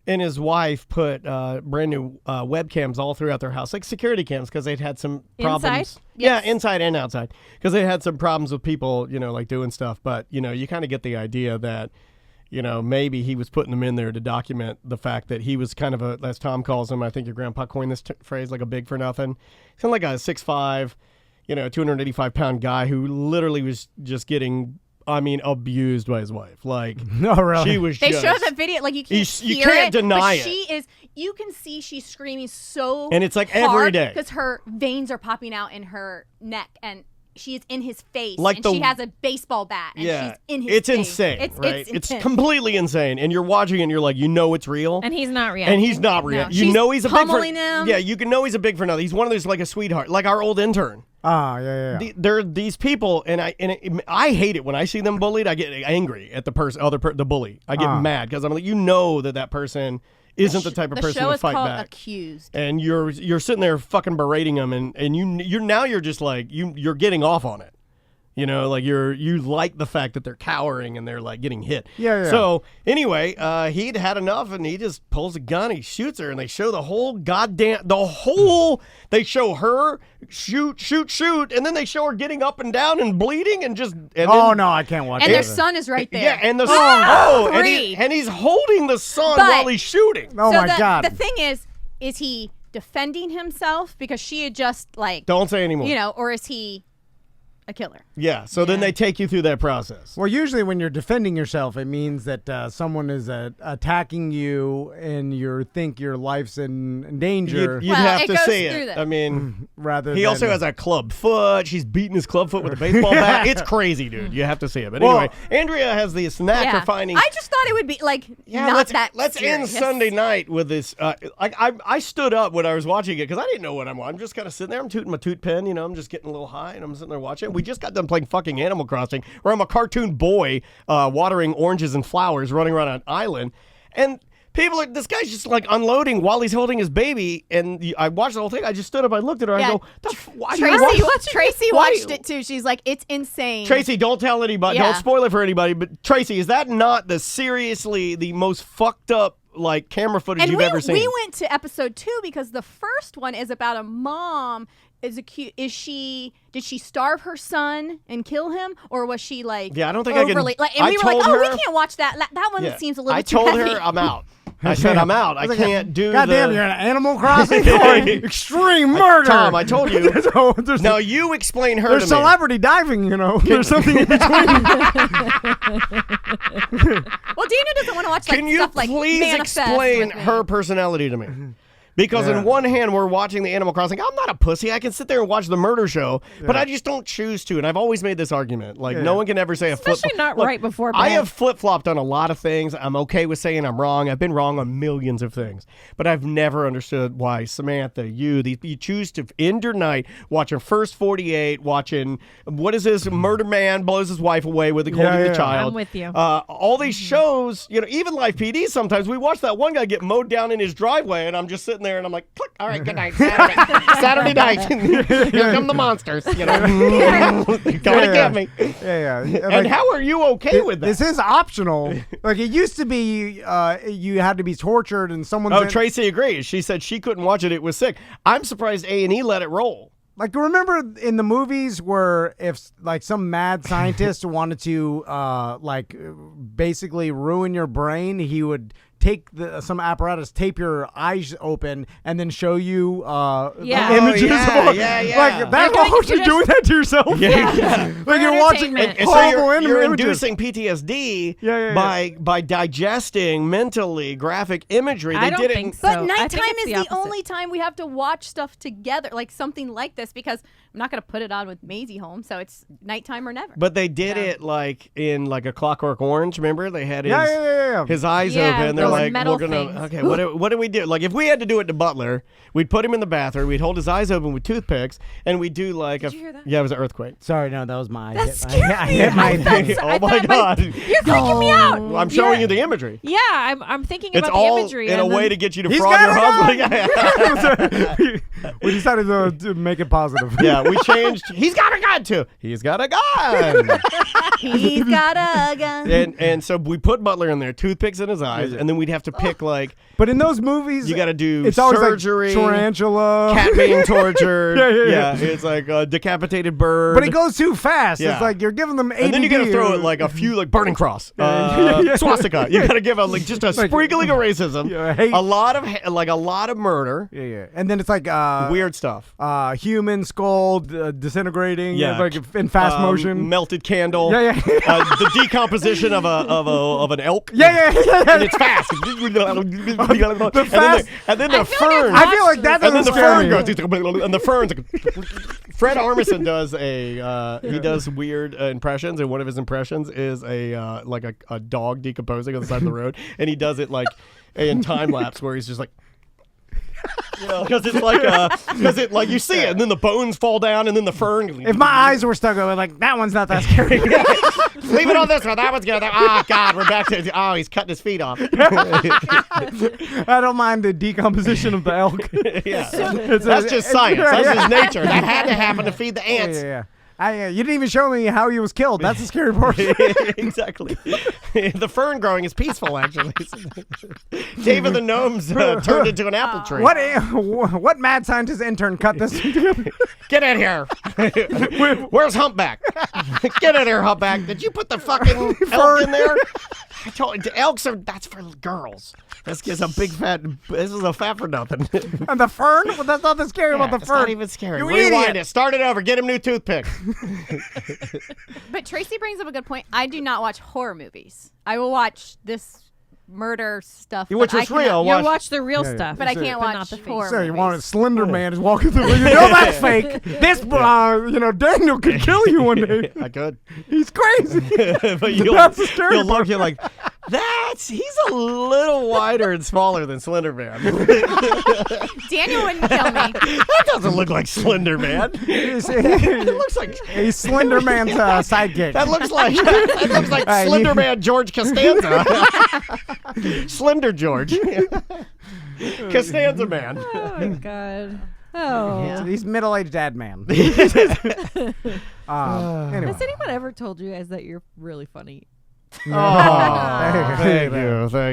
and his wife put brand new webcams all throughout their house, like security cams, because they'd had some problems. Inside? Yeah, inside and outside, because they had some problems with people, like doing stuff. But you kind of get the idea that maybe he was putting them in there to document the fact that he was kind of as Tom calls him, I think your grandpa coined this phrase, like a big for nothing. He's kind of like a 6'5", 285-pound guy who literally was just getting, abused by his wife. Like, no, really? She was They just, show the video, like you can't you hear can't it, deny but it. she is. You can see she's screaming so. And it's like every day. because her veins are popping out in her neck, and she is in his face, Like and she has a baseball bat, and she's in his it's face. insane, right? It's intense. completely insane, and you're watching it and you're like, it's real. And he's not reacting. And he's not reacting. No, He's a big for pummeling him. Yeah, you can know he's a big for nothing. He's one of those, like a sweetheart, like our old intern. Yeah. There are these people, and I hate it when I see them bullied. I get angry at the bully. I get mad because I'm like, that person isn't the type of person to fight back. The show is called Accused. And you're sitting there fucking berating them, and you're just like you're getting off on it. Like you like the fact that they're cowering and they're like getting hit. Yeah. So anyway, he'd had enough and he just pulls a gun, he shoots her, and they show they show her shoot, and then they show her getting up and down and bleeding and just. No, I can't watch it. And their son is right there. Yeah, and the and he's holding the son while he's shooting. Oh my God! The thing is he defending himself because she had just Don't say anymore. Or is he a killer? Yeah, so then they take you through that process. Well, usually when you're defending yourself, it means that someone is attacking you and you think your life's in danger. You'd have to see it. He also has a club foot. She's beating his club foot with a baseball bat. It's crazy, dude. You have to see it. But anyway, Andrea has this knack for finding. I just thought it would be Let's end Sunday night with this. I stood up when I was watching it because I didn't know what I'm watching. I'm just kind of sitting there. I'm tooting my toot pen. I'm just getting a little high and I'm sitting there watching. We just got done playing fucking Animal Crossing, where I'm a cartoon boy watering oranges and flowers, running around an island, and this guy's just like unloading while he's holding his baby. And I watched the whole thing. I just stood up, I looked at her, I go, why Tracy watched it too. She's like, it's insane. Tracy, don't tell anybody, don't spoil it for anybody. But Tracy, is that not the most fucked up camera footage you've ever seen? We went to episode 2 because the first one is about a mom. Did she starve her son and kill him, or was she Yeah, I don't think overly, I can. and we were like, her, we can't watch that. That one seems a little I too told heavy. her I'm out. I said I'm out. I can't do. Goddamn, you're in Animal Crossing for extreme murder. Tom, I told you. Now you explain her. There's to me. celebrity diving. There's something in between. Well, Dana doesn't want to watch Can you stuff like please Manifest explain with me. her personality to me? Because on one hand, we're watching the Animal Crossing. I'm not a pussy. I can sit there and watch the murder show, but I just don't choose to. And I've always made this argument. No one can ever say Especially not Look, right before bed. I have flip-flopped on a lot of things. I'm okay with saying I'm wrong. I've been wrong on millions of things. But I've never understood why, Samantha, you choose to end your night watching First 48, watching, what is this, Murder Man blows his wife away with holding the child. I'm with you. All these shows, even Live PD, sometimes we watch that one guy get mowed down in his driveway, and I'm just sitting there and I'm like, click. All right, good night. Saturday night. Here come the monsters. Coming to get me. Yeah. And how are you okay with that? This is optional. It used to be you had to be tortured and someone. Tracy agrees. She said she couldn't watch it. It was sick. I'm surprised A&E let it roll. Remember in the movies where if some mad scientist wanted to basically ruin your brain, he would take some apparatus, tape your eyes open, and then show you images. That's what you're doing that to yourself. Yeah. You're watching horrible you're images. inducing PTSD by digesting mentally graphic imagery. I don't think so. But nighttime is the opposite. only time we have to watch stuff together, like something like this, because I'm not going to put it on with Maisie home, so it's nighttime or never. But they did it in A Clockwork Orange. Remember, they had his eyes Yeah, open. They're those like, metal we're gonna things. okay. What do we do? If we had to do it to Butler, we'd put him in the bathroom. We'd hold his eyes open with toothpicks, and we'd do Did you hear that? Yeah, it was an earthquake. Sorry, no, that was my. That scared me. I hit my. Oh my God! You're freaking me out. I'm showing you the imagery. Yeah, I'm thinking It's about all the imagery. in a and way then- to get you to He's fraud your got husband. We decided to make it positive. Yeah, we changed. He's got a gun too. He's got a gun. He's got a gun. And so we put Butler in there, toothpicks in his eyes, and then we'd have to pick like. But in those movies, you got to do it's always surgery, like tarantula, cat being tortured. yeah. It's like a decapitated bird. But it goes too fast. Yeah. It's like you're giving them ADD. And then you got to throw it like a few like burning cross, swastika. You got to give like just a sprinkling of racism, a lot of murder. Yeah. And then it's like weird stuff. Human skull disintegrating. Yeah. Like in fast motion. Melted candle. Yeah. The decomposition of an elk. Yeah. And it's fast. The fast. And then the fern. I feel like that doesn't scare me. Goes, and the fern's like, Fred Armisen does he does weird impressions, and one of his impressions is a dog decomposing on the side of the road, and he does it like in time lapse where he's just like. Because it's like you see it, and then the bones fall down, and then the fern. If my eyes were stuck, I was like, that one's not that scary. Leave it on this one. That one's good. Oh God, we're back to. Oh, he's cutting his feet off. I don't mind the decomposition of the elk. Yeah, that's just science. That's just nature. That had to happen to feed the ants. Yeah. You didn't even show me how he was killed. That's the scary part. Exactly. The fern growing is peaceful, actually. David the Gnome's turned into an apple tree. What mad scientist intern cut this together? Get in here. Where's Humpback? Get in here, Humpback. Did you put the fucking elk in there? I told you, that's for girls. This is a big fat. This is a fat for nothing. And the fern? Well, that's not that scary about the fern. It's not even scary. You Rewind idiot. it. Start it over. Get him new toothpicks. But Tracy brings up a good point. I do not watch horror movies. I will watch this murder stuff. Which is real. You watch the real stuff. But I can't watch not the horror So you movies. want a Slender Man is walking through. You know that's fake. This, Daniel could kill you one day. I could. He's crazy. But that's the scary you'll part. look, you're like, he's a little wider and smaller than Slender Man. Daniel wouldn't kill me. That doesn't look like Slender Man. It looks like He's Slender Man's sidekick. that looks like Slender Man George Costanza. Slender George. Costanza Man. Oh my God. Oh. He's middle-aged dad man. Anyway. Anyway. Has anyone ever told you guys that you're really funny? Thank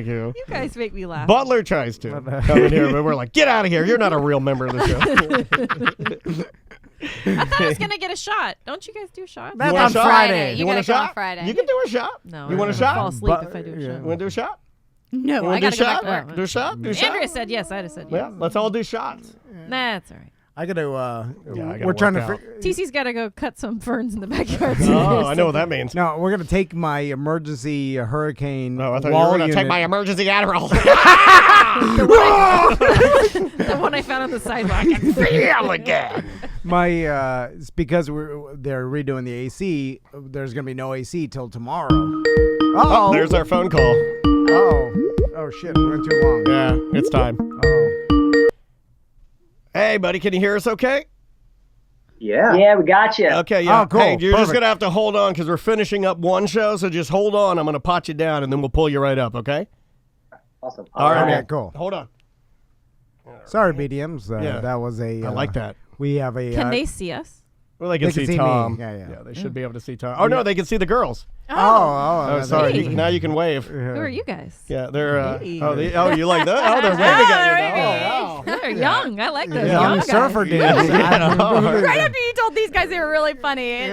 you. You guys make me laugh. Butler tries to come in here, but we're like, get out of here. You're not a real member of the show. I thought I was going to get a shot. Don't you guys do shots? That's want on a shot? Friday. You want a shot? Friday. You can do a shot. No. You want a I'll shot? fall asleep if I do a shot. You want to do a shot? No, You I want to do a gotta go back shot? to work. Do a shot? Do a shot? Andrea said yes. I'd have said yes. Yeah, let's all do shots. Nah, that's all right. I got to. I gotta we're trying work to. out. TC's got to go cut some ferns in the backyard. Oh, I know what that means. No, we're gonna take my emergency hurricane. Oh, I thought you wall were going to take unit. my emergency Adderall. The one I found on the sidewalk. Feel again. It's because they're redoing the AC. There's gonna be no AC till tomorrow. Oh, there's our phone call. Oh shit! We went too long. Yeah, it's time. Oh. Hey, buddy, can you hear us okay? Yeah, we got you. Okay, yeah. Oh, cool. Hey, you're just Perfect. going to have to hold on because we're finishing up one show, so just hold on. I'm going to pot you down, and then we'll pull you right up, okay? Awesome. All right, Okay, man. cool. Hold on. Sorry, BDMs. Yeah. That was a. I like that. We have a. Can they see us? Well, they can see me. Tom. Yeah. They should be able to see Tom. Oh, no, they can see the girls. Oh, Sorry. Hey. Now you can wave. Who are you guys? Yeah, they're. Hey. You like that? Oh, they're waving at you. Oh, wow. They're young. I like those Yeah. young Young guys. surfer dude. Right after you told these guys they were really funny.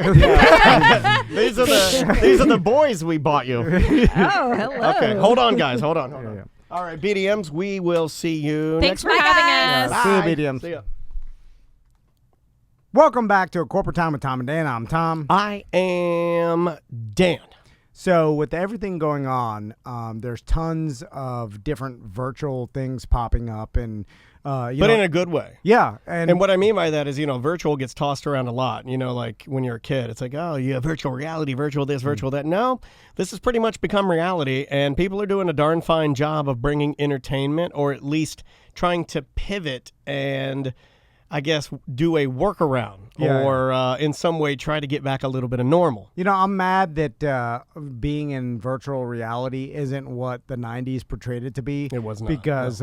These are the boys we bought you. Oh, hello. Okay, hold on, guys. Hold on. Yeah. All right, BDMs, we will see you Thanks next for week. having us. See you, Bye. BDMs. See ya. Welcome back to A Corporate Time with Tom and Dan. I'm Tom. I am Dan. So with everything going on, there's tons of different virtual things popping up, and But in a good way. Yeah. And what I mean by that is, virtual gets tossed around a lot. Like when you're a kid, it's like, oh, yeah, virtual reality, virtual this, virtual that. No, this has pretty much become reality, and people are doing a darn fine job of bringing entertainment, or at least trying to pivot and, I guess, do a workaround or in some way try to get back a little bit of normal. I'm mad that being in virtual reality isn't what the 90s portrayed it to be. It was not. Because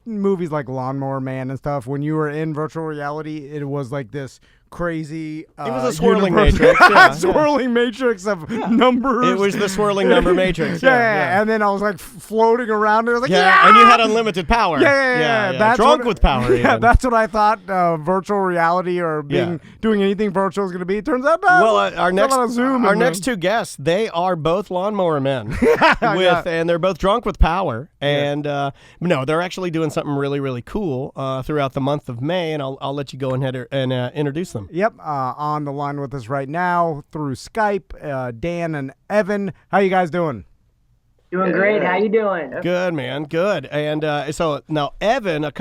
movies like Lawnmower Man and stuff, when you were in virtual reality, it was like this crazy. It was a swirling matrix. Swirling matrix of numbers. It was the swirling number matrix. Yeah. And then I was like floating around. And I was like, and you had unlimited power. Yeah. That's drunk with power. Yeah, that's what I thought virtual reality or doing anything virtual is going to be. It turns out not. Well, our next two guests, they are both lawnmower men, and they're both drunk with power. And no, they're actually doing something really, really cool throughout the month of May, and I'll let you go ahead and introduce them. Yep, on the line with us right now through Skype, Dan and Evan. How you guys doing? Doing great. How you doing? Good, man. Good. And so now, Evan, I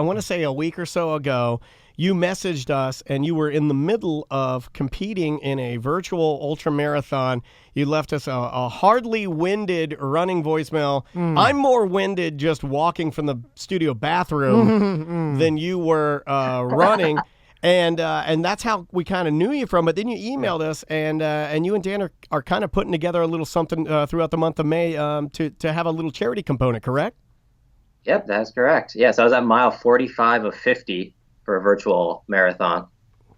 want to say a week or so ago, you messaged us and you were in the middle of competing in a virtual ultra marathon. You left us a hardly winded running voicemail. I'm more winded just walking from the studio bathroom than you were running. And that's how we kind of knew you from. But then you emailed us, and you and Dan are kind of putting together a little something throughout the month of May to have a little charity component, correct? Yep, that's correct. Yes, I was at mile 45 of 50 for a virtual marathon,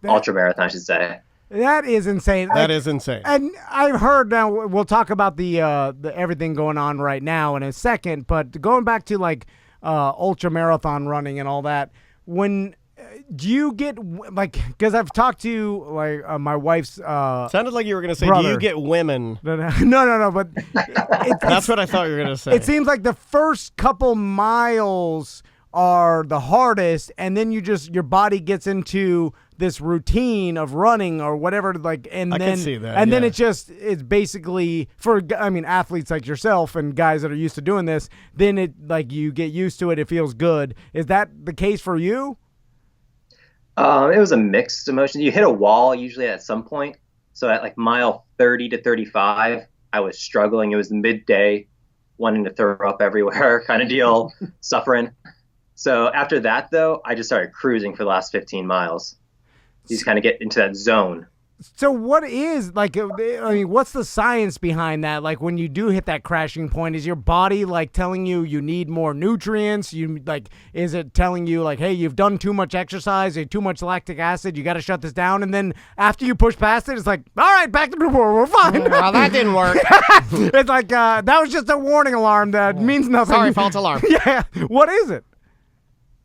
ultra marathon, I should say. That is insane. That is insane. And I've heard, now we'll talk about the everything going on right now in a second, but going back to like ultra marathon running and all that, when do you get, like, because I've talked to like my wife's sounded like you were going to say, brother. do you get women? No, but that's what I thought you were going to say. It seems like the first couple miles are the hardest, and then your body gets into this routine of running or whatever, like, and I then can see that, and then it's basically for athletes like yourself and guys that are used to doing this, then it, like, you get used to it, it feels good. Is that the case for you? It was a mixed emotion. You hit a wall usually at some point. So at like mile 30 to 35, I was struggling. It was midday, wanting to throw up everywhere kind of deal, suffering. So after that, though, I just started cruising for the last 15 miles. You just kind of get into that zone. So what is, like, what's the science behind that? Like, when you do hit that crashing point, is your body, like, telling you need more nutrients? Is it telling you, like, hey, you've done too much exercise, too much lactic acid, you got to shut this down? And then after you push past it, it's like, all right, back to before, we're fine. Well, that didn't work. It's like, that was just a warning alarm that means nothing. Sorry, false alarm. Yeah. What is it?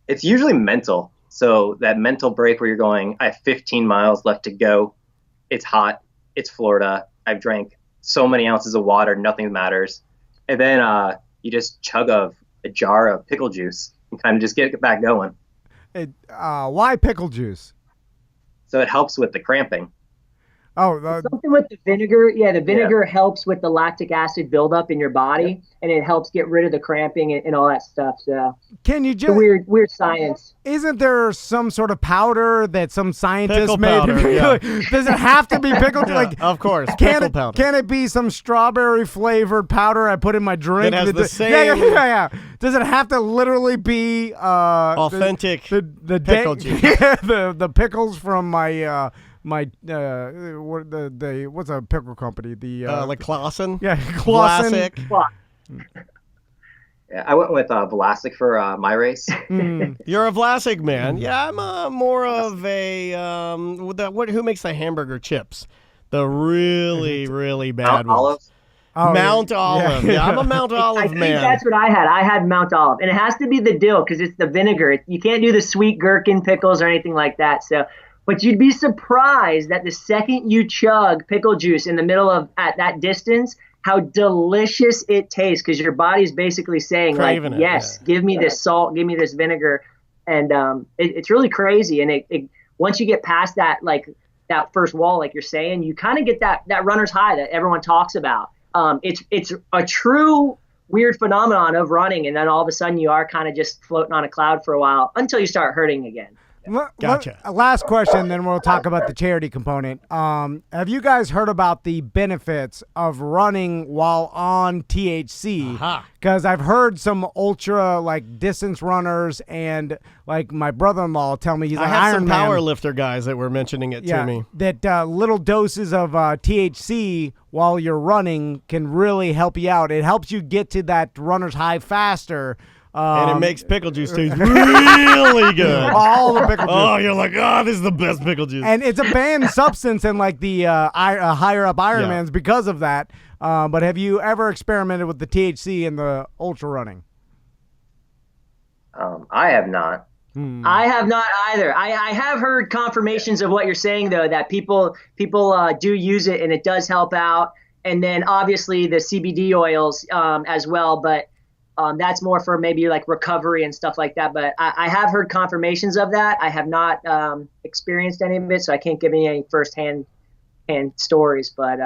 It's usually mental. So that mental break where you're going, I have 15 miles left to go. It's hot. It's Florida. I've drank so many ounces of water. Nothing matters. And then you just chug a jar of pickle juice and kind of just get back going. Why pickle juice? So it helps with the cramping. Oh, something with the vinegar. Yeah, the vinegar helps with the lactic acid buildup in your body, and it helps get rid of the cramping and all that stuff. So can you just weird science? Isn't there some sort of powder that some scientists made? Powder, yeah. Does it have to be pickle? Like, of course, pickle powder. Can it be some strawberry flavored powder I put in my drink? It has the same. Yeah. Does it have to literally be authentic the pickle juice? the pickles from my. What's a pickle company? Like Clausen? Yeah, Clausen. Yeah, I went with Vlasic for my race. You're a Vlasic man. Yeah, I'm more of a who makes the hamburger chips? The really, really bad ones. Mount Olive. Yeah, I'm a Mount Olive man. I think that's what I had. I had Mount Olive. And it has to be the dill because it's the vinegar. You can't do the sweet gherkin pickles or anything like that. So, but you'd be surprised that the second you chug pickle juice in the middle of at that distance, how delicious it tastes, because your body's basically saying, craving like, yes, give me this salt, give me this vinegar. And it's really crazy. And it once you get past that, like that first wall, like you're saying, you kind of get that runner's high that everyone talks about. It's a true weird phenomenon of running. And then all of a sudden you are kind of just floating on a cloud for a while until you start hurting again. Gotcha. Last question, then we'll talk about the charity component. Have you guys heard about the benefits of running while on THC? Because I've heard some ultra distance runners and my brother-in-law tell me he's an Ironman. I have some power lifter guys that were mentioning it to me. That little doses of THC while you're running can really help you out. It helps you get to that runner's high faster. And it makes pickle juice taste really good. All the pickle juice. Oh, you're like, this is the best pickle juice. And it's a banned substance in like the higher up Ironmans because of that. But have you ever experimented with the THC in the ultra running? I have not. I have not either. I have heard confirmations of what you're saying, though, that people do use it and it does help out. And then obviously the CBD oils as well. But that's more for maybe like recovery and stuff like that. But I have heard confirmations of that. I have not experienced any of it, so I can't give you any firsthand stories, but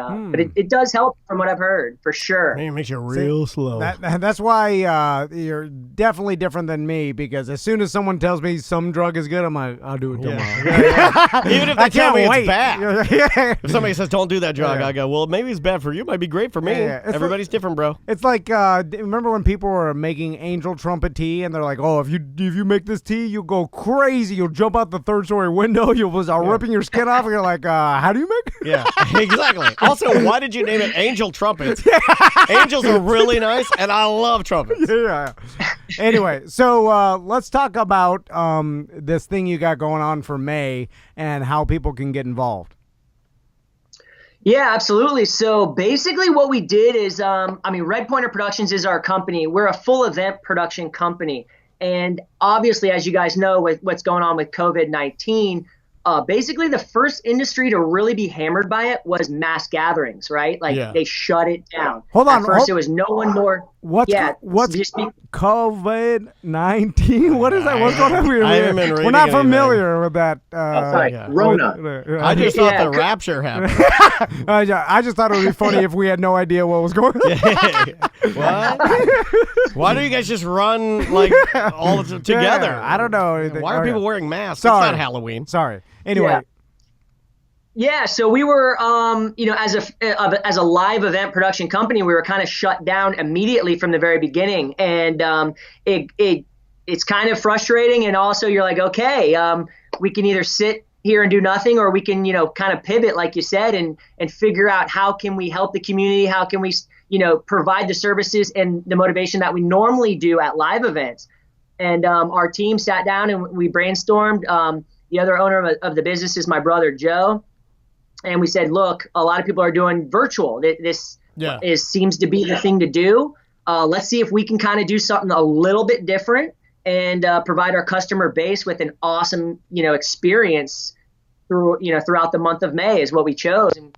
it does help from what I've heard for sure. Man, it makes you real slow. That's why you're definitely different than me, because as soon as someone tells me some drug is good, I'm like, I'll do it tomorrow. Even if they tell me it's bad. If somebody says don't do that drug, I go, well, maybe it's bad for you. It might be great for me. Everybody's different, bro. It's like remember when people were making angel trumpet tea and they're like, oh, if you make this tea, you'll go crazy. You'll jump out the third story window. You'll start ripping your skin off. And you're like, how do you make it? Yeah, exactly. Also, why did you name it Angel Trumpets? Angels are really nice, and I love trumpets. Yeah. Anyway, so let's talk about this thing you got going on for May and how people can get involved. Yeah, absolutely. So basically what we did is, Red Pointer Productions is our company. We're a full event production company. And obviously, as you guys know, with what's going on with COVID-19, basically the first industry to really be hammered by it was mass gatherings, right? Like they shut it down. Hold on. At first, it was no one more. What's COVID-19? What is that? What's going on here? We're not familiar with that. Rona. I just thought the rapture happened. I just thought it would be funny if we had no idea what was going on. What? Why do you guys just run like all together? I don't know anything. Why are people wearing masks? Sorry. It's not Halloween. Sorry. Anyway. Yeah, so we were, as a live event production company, we were kind of shut down immediately from the very beginning, and it's kind of frustrating. And also, you're like, okay, we can either sit here and do nothing, or we can, kind of pivot, like you said, and figure out how can we help the community, how can we, provide the services and the motivation that we normally do at live events. And our team sat down and we brainstormed. The other owner of the business is my brother, Joe. And we said, look, a lot of people are doing virtual. This seems to be the thing to do. Let's see if we can kind of do something a little bit different and provide our customer base with an awesome, experience throughout the month of May is what we chose. And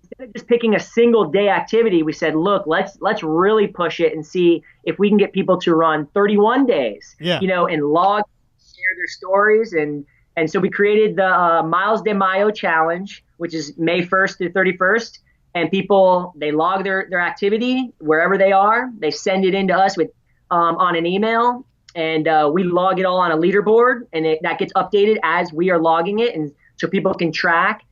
instead of just picking a single day activity, we said, look, let's really push it and see if we can get people to run 31 days, and log, share their stories. And so we created the Miles de Mayo Challenge, which is May 1st through 31st. And people, they log their activity wherever they are. They send it in to us with on an email. And we log it all on a leaderboard. And that gets updated as we are logging it. And so people can track.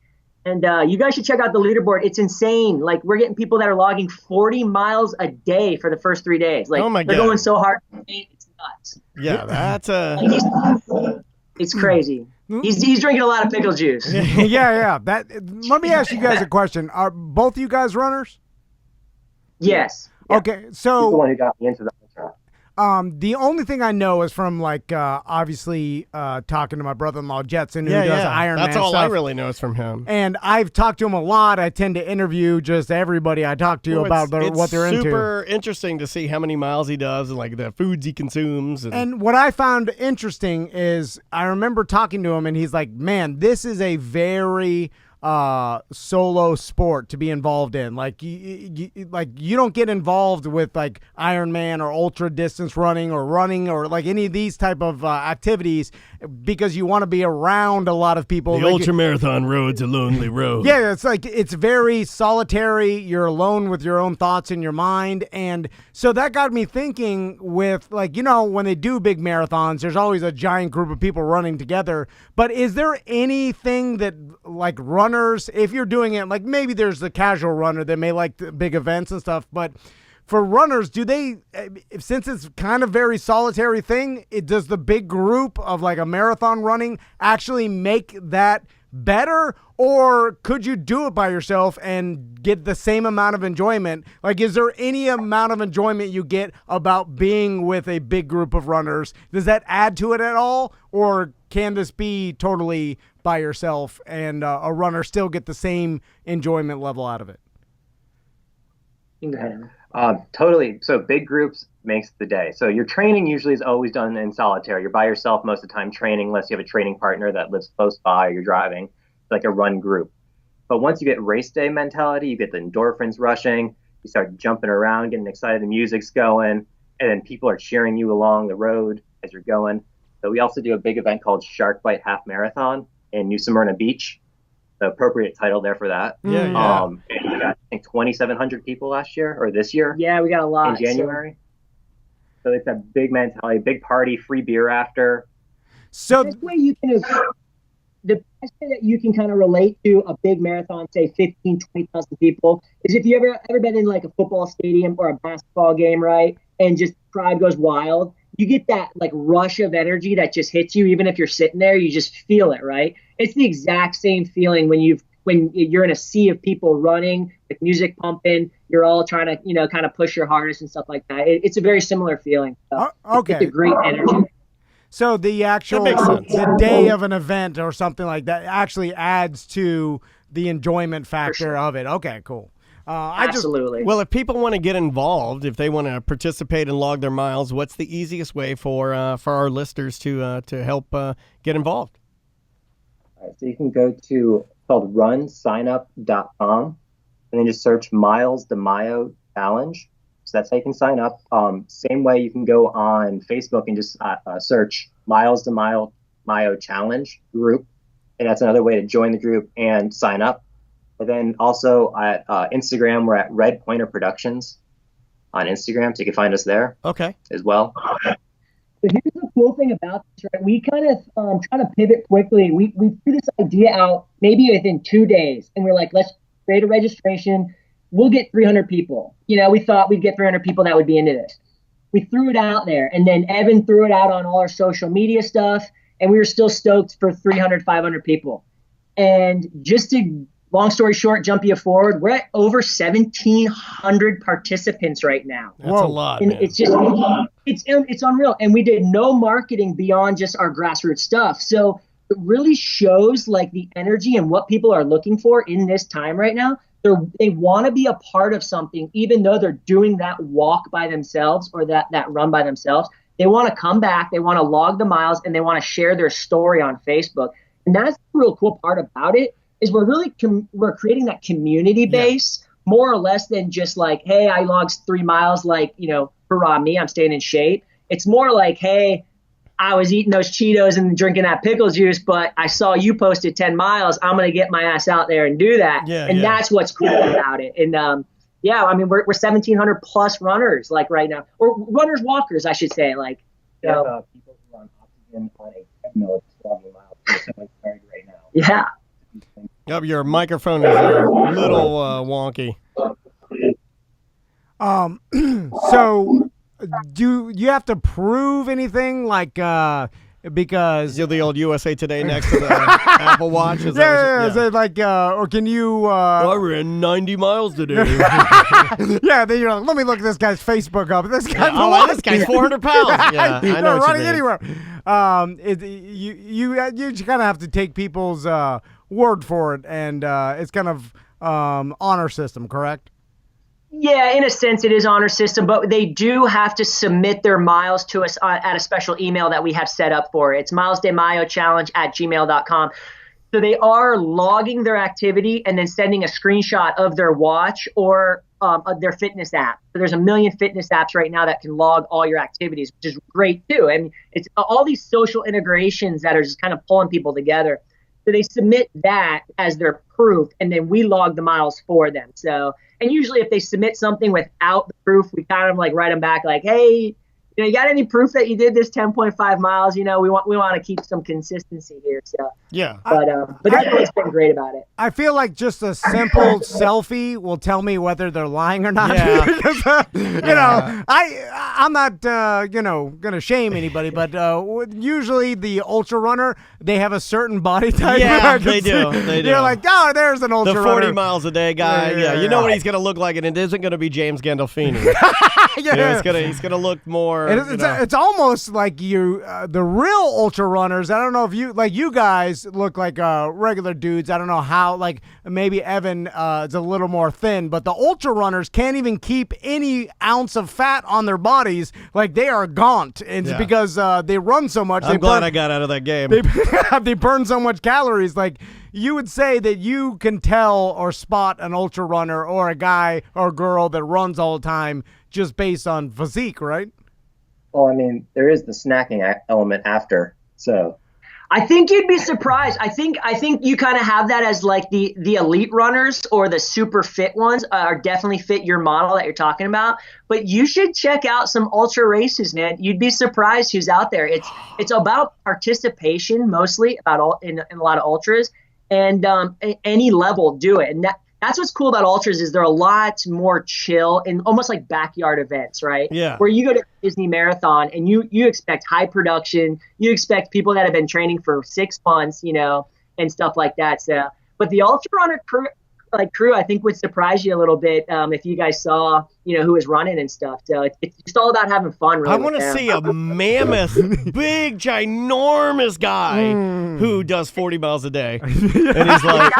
And you guys should check out the leaderboard. It's insane. Like, we're getting people that are logging 40 miles a day for the first 3 days. Like, they're going so hard. It's nuts. Yeah, that's it's crazy. He's drinking a lot of pickle juice. Yeah. Let me ask you guys a question. Are both of you guys runners? Yes. Okay, so he's the one who got me into the ultra. The only thing I know is from obviously talking to my brother-in-law Jetson, who does Ironman. That's all stuff. I really know is from him. And I've talked to him a lot. I tend to interview just everybody I talk to about what they're into. It's super interesting to see how many miles he does and like the foods he consumes. And what I found interesting is I remember talking to him, and he's like, "Man, this is a very solo sport to be involved in. Like you don't get involved with like Ironman or ultra distance running or like any of these type of activities because you want to be around a lot of people. The ultra marathon road's a lonely road. Yeah, it's very solitary. You're alone with your own thoughts in your mind. And so that got me thinking with when they do big marathons, there's always a giant group of people running together. But is there anything that like runners, if you're doing it, like maybe there's the casual runner that may like the big events and stuff, but for runners, do they, since it's kind of very solitary thing, does the big group of like a marathon running actually make that better, or could you do it by yourself and get the same amount of enjoyment? Like, is there any amount of enjoyment you get about being with a big group of runners? Does that add to it at all, or can this be totally by yourself and a runner still get the same enjoyment level out of it? Totally. So big groups makes the day. So your training usually is always done in solitary. You're by yourself most of the time training, unless you have a training partner that lives close by or you're driving, like a run group. But once you get race day mentality, you get the endorphins rushing, you start jumping around, getting excited, the music's going, and then people are cheering you along the road as you're going. So we also do a big event called Shark Bite Half Marathon in New Smyrna Beach. The appropriate title there for that. Yeah. And we got, I think, 2,700 people last year or this year. Yeah, we got a lot in January. So it's a big mentality, big party, free beer after. So the best way that you can kind of relate to a big marathon, say 15, 20,000 people, is if you ever been in like a football stadium or a basketball game, right? And just crowd goes wild. You get that like rush of energy that just hits you, even if you're sitting there, you just feel it, right? It's the exact same feeling when you're in a sea of people running, with music pumping, you're all trying to, kind of push your hardest and stuff like that. It's a very similar feeling. So okay. It's a great energy. So the actual the day of an event or something like that actually adds to the enjoyment factor of it. Okay, cool. Absolutely. Well, if people want to get involved, if they want to participate and log their miles, what's the easiest way for our listeners to help get involved? All right, so you can go to called runsignup.com and then just search Miles de Mayo Challenge. So that's how you can sign up. Same way you can go on Facebook and just search Miles de Mayo Challenge group, and that's another way to join the group and sign up. And then also at Instagram, we're at Red Pointer Productions on Instagram, so you can find us there. Okay. As well. So here's the cool thing about this, right? We kind of try to pivot quickly. We threw this idea out maybe within 2 days, and we're like, let's create a registration. We'll get 300 people. We thought we'd get 300 people that would be into this. We threw it out there, and then Evan threw it out on all our social media stuff, and we were still stoked for 300, 500 people. And just to long story short, jump you forward, we're at over 1,700 participants right now. That's a lot, and man. it's just it's unreal. And we did no marketing beyond just our grassroots stuff. So it really shows like the energy and what people are looking for in this time right now. They want to be a part of something, even though they're doing that walk by themselves or that run by themselves. They want to come back, they want to log the miles, and they want to share their story on Facebook. And that's the real cool part about it. Is we're creating that community base more or less than just like, hey, I logged 3 miles, like, hurrah me, I'm staying in shape. It's more like, hey, I was eating those Cheetos and drinking that pickle juice, but I saw you posted 10 miles. I'm going to get my ass out there and do that. That's what's cool about it. And we're 1,700 plus runners like right now, or runners, walkers, I should say. Like, people who are on oxygen on a treadmill logging miles. Someone's married right now. Yeah. Yep, your microphone is a little wonky. So do you have to prove anything like because you're the old USA Today next to the Apple Watch? Is Is it like or can you I ran 90 miles today. Yeah, then you're like, let me look this guy's Facebook up. This guy's this guy's 400 pounds. Yeah, I know running anywhere. You kind of have to take people's word for it, and it's kind of honor system, correct? Yeah, in a sense, it is honor system, but they do have to submit their miles to us at a special email that we have set up for it. It's milesdemayochallenge@gmail.com. So they are logging their activity and then sending a screenshot of their watch or their fitness app. So there's a million fitness apps right now that can log all your activities, which is great too. And it's all these social integrations that are just kind of pulling people together. So they submit that as their proof, and then we log the miles for them. So, and usually if they submit something without the proof, we kind of like write them back like, hey, you got any proof that you did this 10.5 miles? We want to keep some consistency here. So yeah, but everyone's been great about it. I feel like just a simple selfie will tell me whether they're lying or not. Yeah. Because, I'm not gonna shame anybody, but usually the ultra runner, they have a certain body type. Yeah, they do. You're like, oh, there's an ultra runner. The 40 miles a day guy. Yeah, you know what he's gonna look like, and it isn't gonna be James Gandolfini. He's gonna look more. It's almost like the real ultra runners. I don't know if you guys look like regular dudes. I don't know how. Like maybe Evan is a little more thin, but the ultra runners can't even keep any ounce of fat on their bodies. Like they are gaunt, and it's because they run so much. I'm glad I got out of that game. They burn so much calories. Like you would say that you can tell or spot an ultra runner or a guy or girl that runs all the time just based on physique, right? Well, I mean, there is the snacking element after, so. I think you'd be surprised. I think you kind of have that as like the elite runners or the super fit ones are definitely fit your model that you're talking about. But you should check out some ultra races, man. You'd be surprised who's out there. It's about participation mostly, in a lot of ultras, and any level do it. And that's what's cool about ultras is they're a lot more chill and almost like backyard events, right? Yeah. Where you go to Disney Marathon and you expect high production, you expect people that have been training for 6 months, and stuff like that. So, but the ultra runner crew, I think would surprise you a little bit if you guys saw, who was running and stuff. So it's just all about having fun. Really, I want to see a mammoth, big, ginormous guy who does 40 miles a day, and he's like,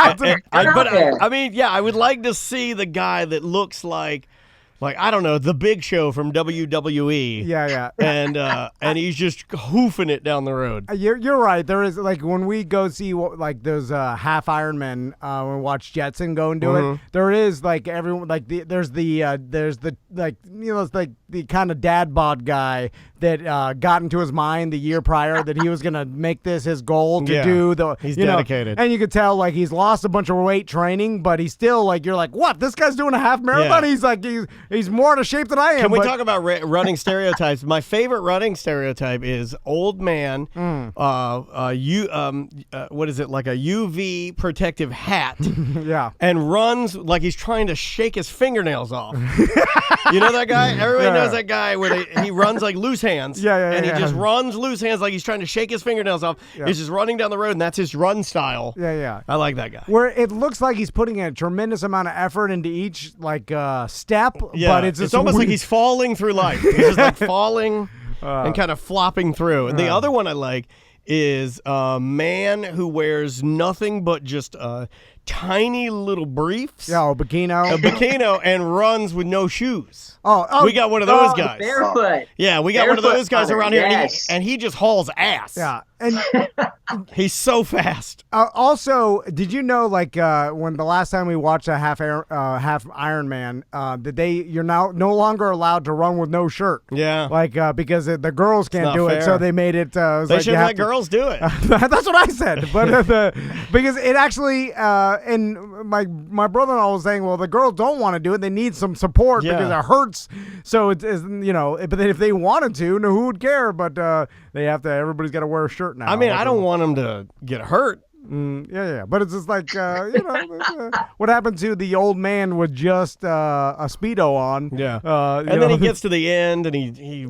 I would like to see the guy that looks like I don't know, the Big Show from WWE. Yeah. And he's just hoofing it down the road. You're right. There is when we go see those half Ironmen when we watch Jetson go and do it. There is everyone there's the kind of dad bod guy that got into his mind the year prior that he was gonna make this his goal to do the. He's dedicated, and you could tell he's lost a bunch of weight training, but he's still you're like, what? This guy's doing a half marathon. Yeah. He's more out of shape than I am. Can we talk about running stereotypes? My favorite running stereotype is old man. What is it, like a UV protective hat? Yeah, and runs like he's trying to shake his fingernails off. You know that guy? Everybody knows that guy where he runs like loose hands. And he just runs loose hands like he's trying to shake his fingernails off. Yeah. He's just running down the road, and that's his run style. Yeah. I like that guy. Where it looks like he's putting a tremendous amount of effort into each step, but it's almost like he's falling through life. He's just falling and kind of flopping through. And the other one I like is a man who wears nothing but just tiny little briefs. Yeah, a bikini. And runs with no shoes. Oh, we got one of those guys. Barefoot. Yeah, we got one of those guys around here, and he just hauls ass. Yeah, and he's so fast. Also, did you know when the last time we watched a half Ironman, that you're now no longer allowed to run with no shirt. Yeah, because the girls can't do it, so they made it. They should let girls do it. That's what I said, but because it actually. And my brother-in-law was saying, well, the girls don't want to do it. They need some support because it hurts. So it's but then if they wanted to, who would care? But they have to. Everybody's got to wear a shirt now. I mean, I don't want them to get hurt. Yeah. But it's just what happened to the old man with just a Speedo on. Yeah. And then he gets to the end, and he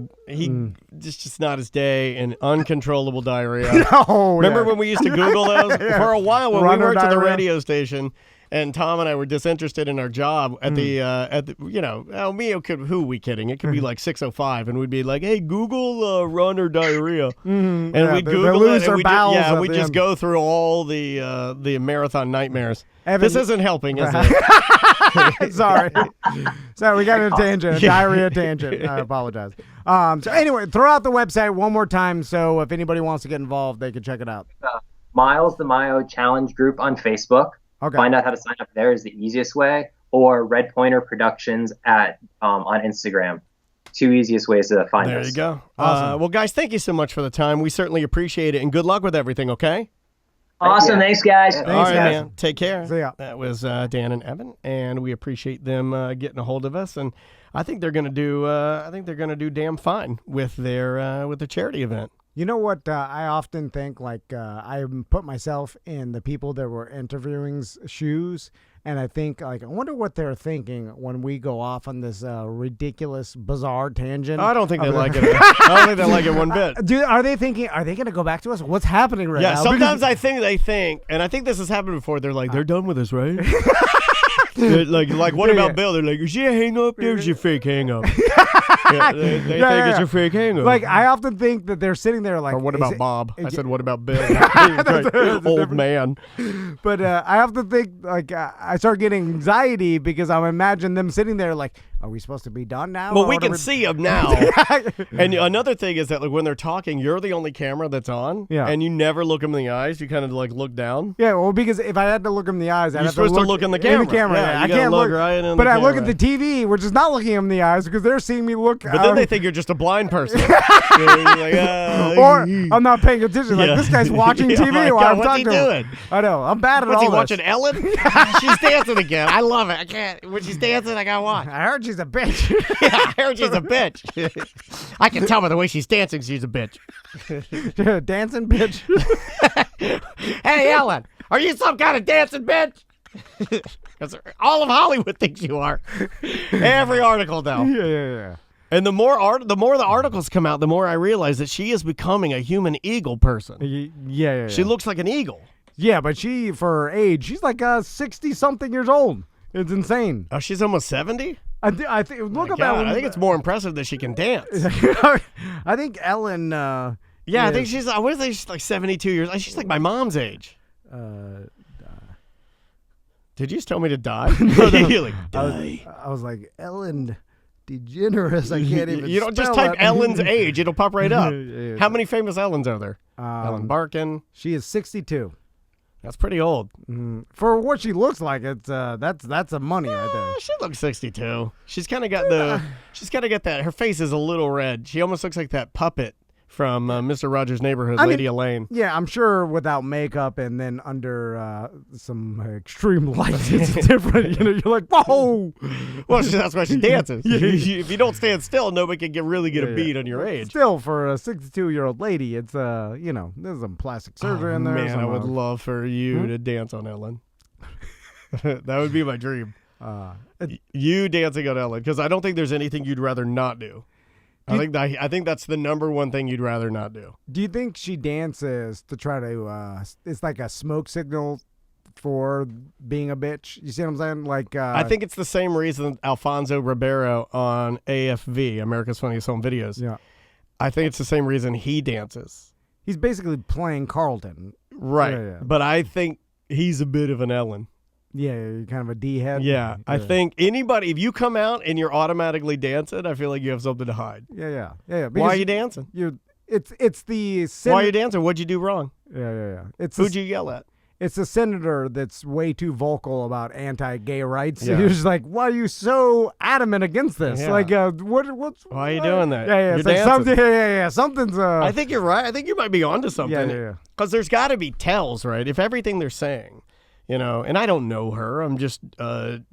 just not his day, and uncontrollable diarrhea. Remember when we used to Google those? For a while when we worked at the radio station, and Tom and I were disinterested in our job at the who are we kidding? It could be like 6:05, and we'd be like, hey, Google runner diarrhea. And we'd Google it, and we'd just go through all the marathon nightmares. Evan, this isn't helping, is it? Sorry, we got a tangent, a diarrhea tangent. I apologize. So anyway, throw out the website one more time, so if anybody wants to get involved, they can check it out. Miles the Mayo Challenge group on Facebook. Okay. Find out how to sign up there is the easiest way, or Red Pointer Productions on Instagram. Two easiest ways to find us. There you go. Awesome. Well, guys, thank you so much for the time. We certainly appreciate it, and good luck with everything, okay? Awesome. Thanks, guys. All right, man. Take care. See ya. That was Dan and Evan, and we appreciate them getting a hold of us. And I think they're gonna do. I think they're gonna do damn fine with their charity event. You know what? I often think, like, I put myself in the people that were interviewing's shoes, and I think, like, I wonder what they're thinking when we go off on this ridiculous, bizarre tangent. I don't think they like it. I don't think they like it one bit. Dude, are they thinking? Are they going to go back to us? What's happening right now? Yeah, sometimes I think they think, and I think this has happened before. They're like, they're done with us, right? like, what about Bill? They're like, is she a hang up? There's your fake hang up. They think it's your fake hang up. Like, I often think that they're sitting there like, or what about Bob? I said, what about Bill? Old man. But I often think, like, I start getting anxiety because I imagine them sitting there like, are we supposed to be done now? Well, we can see them now. And another thing is that, like, when they're talking, you're the only camera that's on. Yeah. And you never look them in the eyes. You kind of, like, look down. Yeah, well, because if I had to look them in the eyes, I'd have supposed to look in the camera. Yeah, I can't look right in the camera. But I look at the TV, which is not looking them in the eyes because they're seeing me look. But then they think you're just a blind person. Like, or I'm not paying attention. Like, this guy's watching TV while I'm talking to him. What's he doing? I know. I'm bad at all he this. watching Ellen? She's dancing again. I love it. I can't. When she's dancing, I gotta watch. I heard she's a bitch. Yeah, I heard she's a bitch. I can tell by the way she's dancing she's a bitch. Dancing bitch. Hey, Ellen, are you some kind of dancing bitch? Because all of Hollywood thinks you are. Every article, though. Yeah. And the more the articles come out, the more I realize that she is becoming a human eagle person. Yeah. She looks like an eagle. Yeah, but she, for her age, she's like 60-something years old. It's insane. Oh, she's almost 70? I think. Look at Ellen. I think it's more impressive that she can dance. I think Ellen. I think she's. I would say she's like 72 years. She's like my mom's age. Did you just tell me to die? You're like, die. I was like, Ellen DeGeneres. I can't even. You don't just type Ellen's age; it'll pop right up. How many famous Ellens are there? Ellen Barkin. She is 62. That's pretty old. For what she looks like, it's that's a money right there. She looks 62. She's kind of got that. Her face is a little red. She almost looks like that puppet from Mr. Rogers' Neighborhood, Lady Elaine. Yeah, I'm sure without makeup and then under some extreme light, it's different. You're like, whoa. Well, that's why she dances. If you don't stand still, nobody can really get a beat on your age. Still, for a 62-year-old lady, it's there's some plastic surgery in there. Man, I would love for you to dance on Ellen. That would be my dream. You dancing on Ellen, because I don't think there's anything you'd rather not do. I think that's the number one thing you'd rather not do. Do you think she dances to try to? It's like a smoke signal for being a bitch. You see what I'm saying? Like I think it's the same reason Alfonso Ribeiro on AFV, America's Funniest Home Videos. Yeah, I think it's the same reason he dances. He's basically playing Carlton, right? Yeah. But I think he's a bit of an Ellen. Yeah, you're kind of a D-head. Yeah, I think anybody, if you come out and you're automatically dancing, I feel like you have something to hide. Yeah. Why are you dancing? It's the Why are you dancing? What'd you do wrong? Yeah. Who'd you yell at? It's a senator that's way too vocal about anti-gay rights. Yeah. You're just like, why are you so adamant against this? Yeah. Like, what's why are you doing that? Yeah. It's like something. Something's. I think you're right. I think you might be onto something. Yeah. Because there's got to be tells, right? If everything they're saying. And I don't know her. I'm just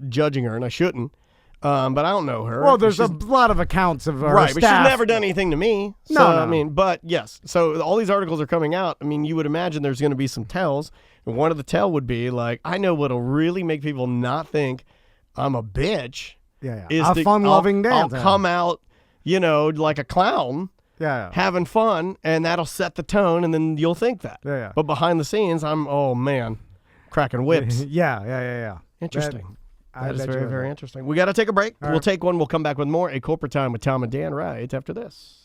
judging her, and I shouldn't. But I don't know her. Well, there's a lot of accounts of her right, staff. but she's never done anything to me. So, No. I mean, but yes. So all these articles are coming out. I mean, you would imagine there's going to be some tells. And one of the tell would be, like, I know what'll really make people not think I'm a bitch. Yeah. Is a fun-loving dance. I'll come out, like a clown. Yeah. Having fun, and that'll set the tone, and then you'll think that. Yeah. But behind the scenes, oh, man. Cracking whips. Yeah. Interesting. That is very, very interesting. We got to take a break. We'll take one. We'll come back with more A Corporate Time with Tom and Dan right after this.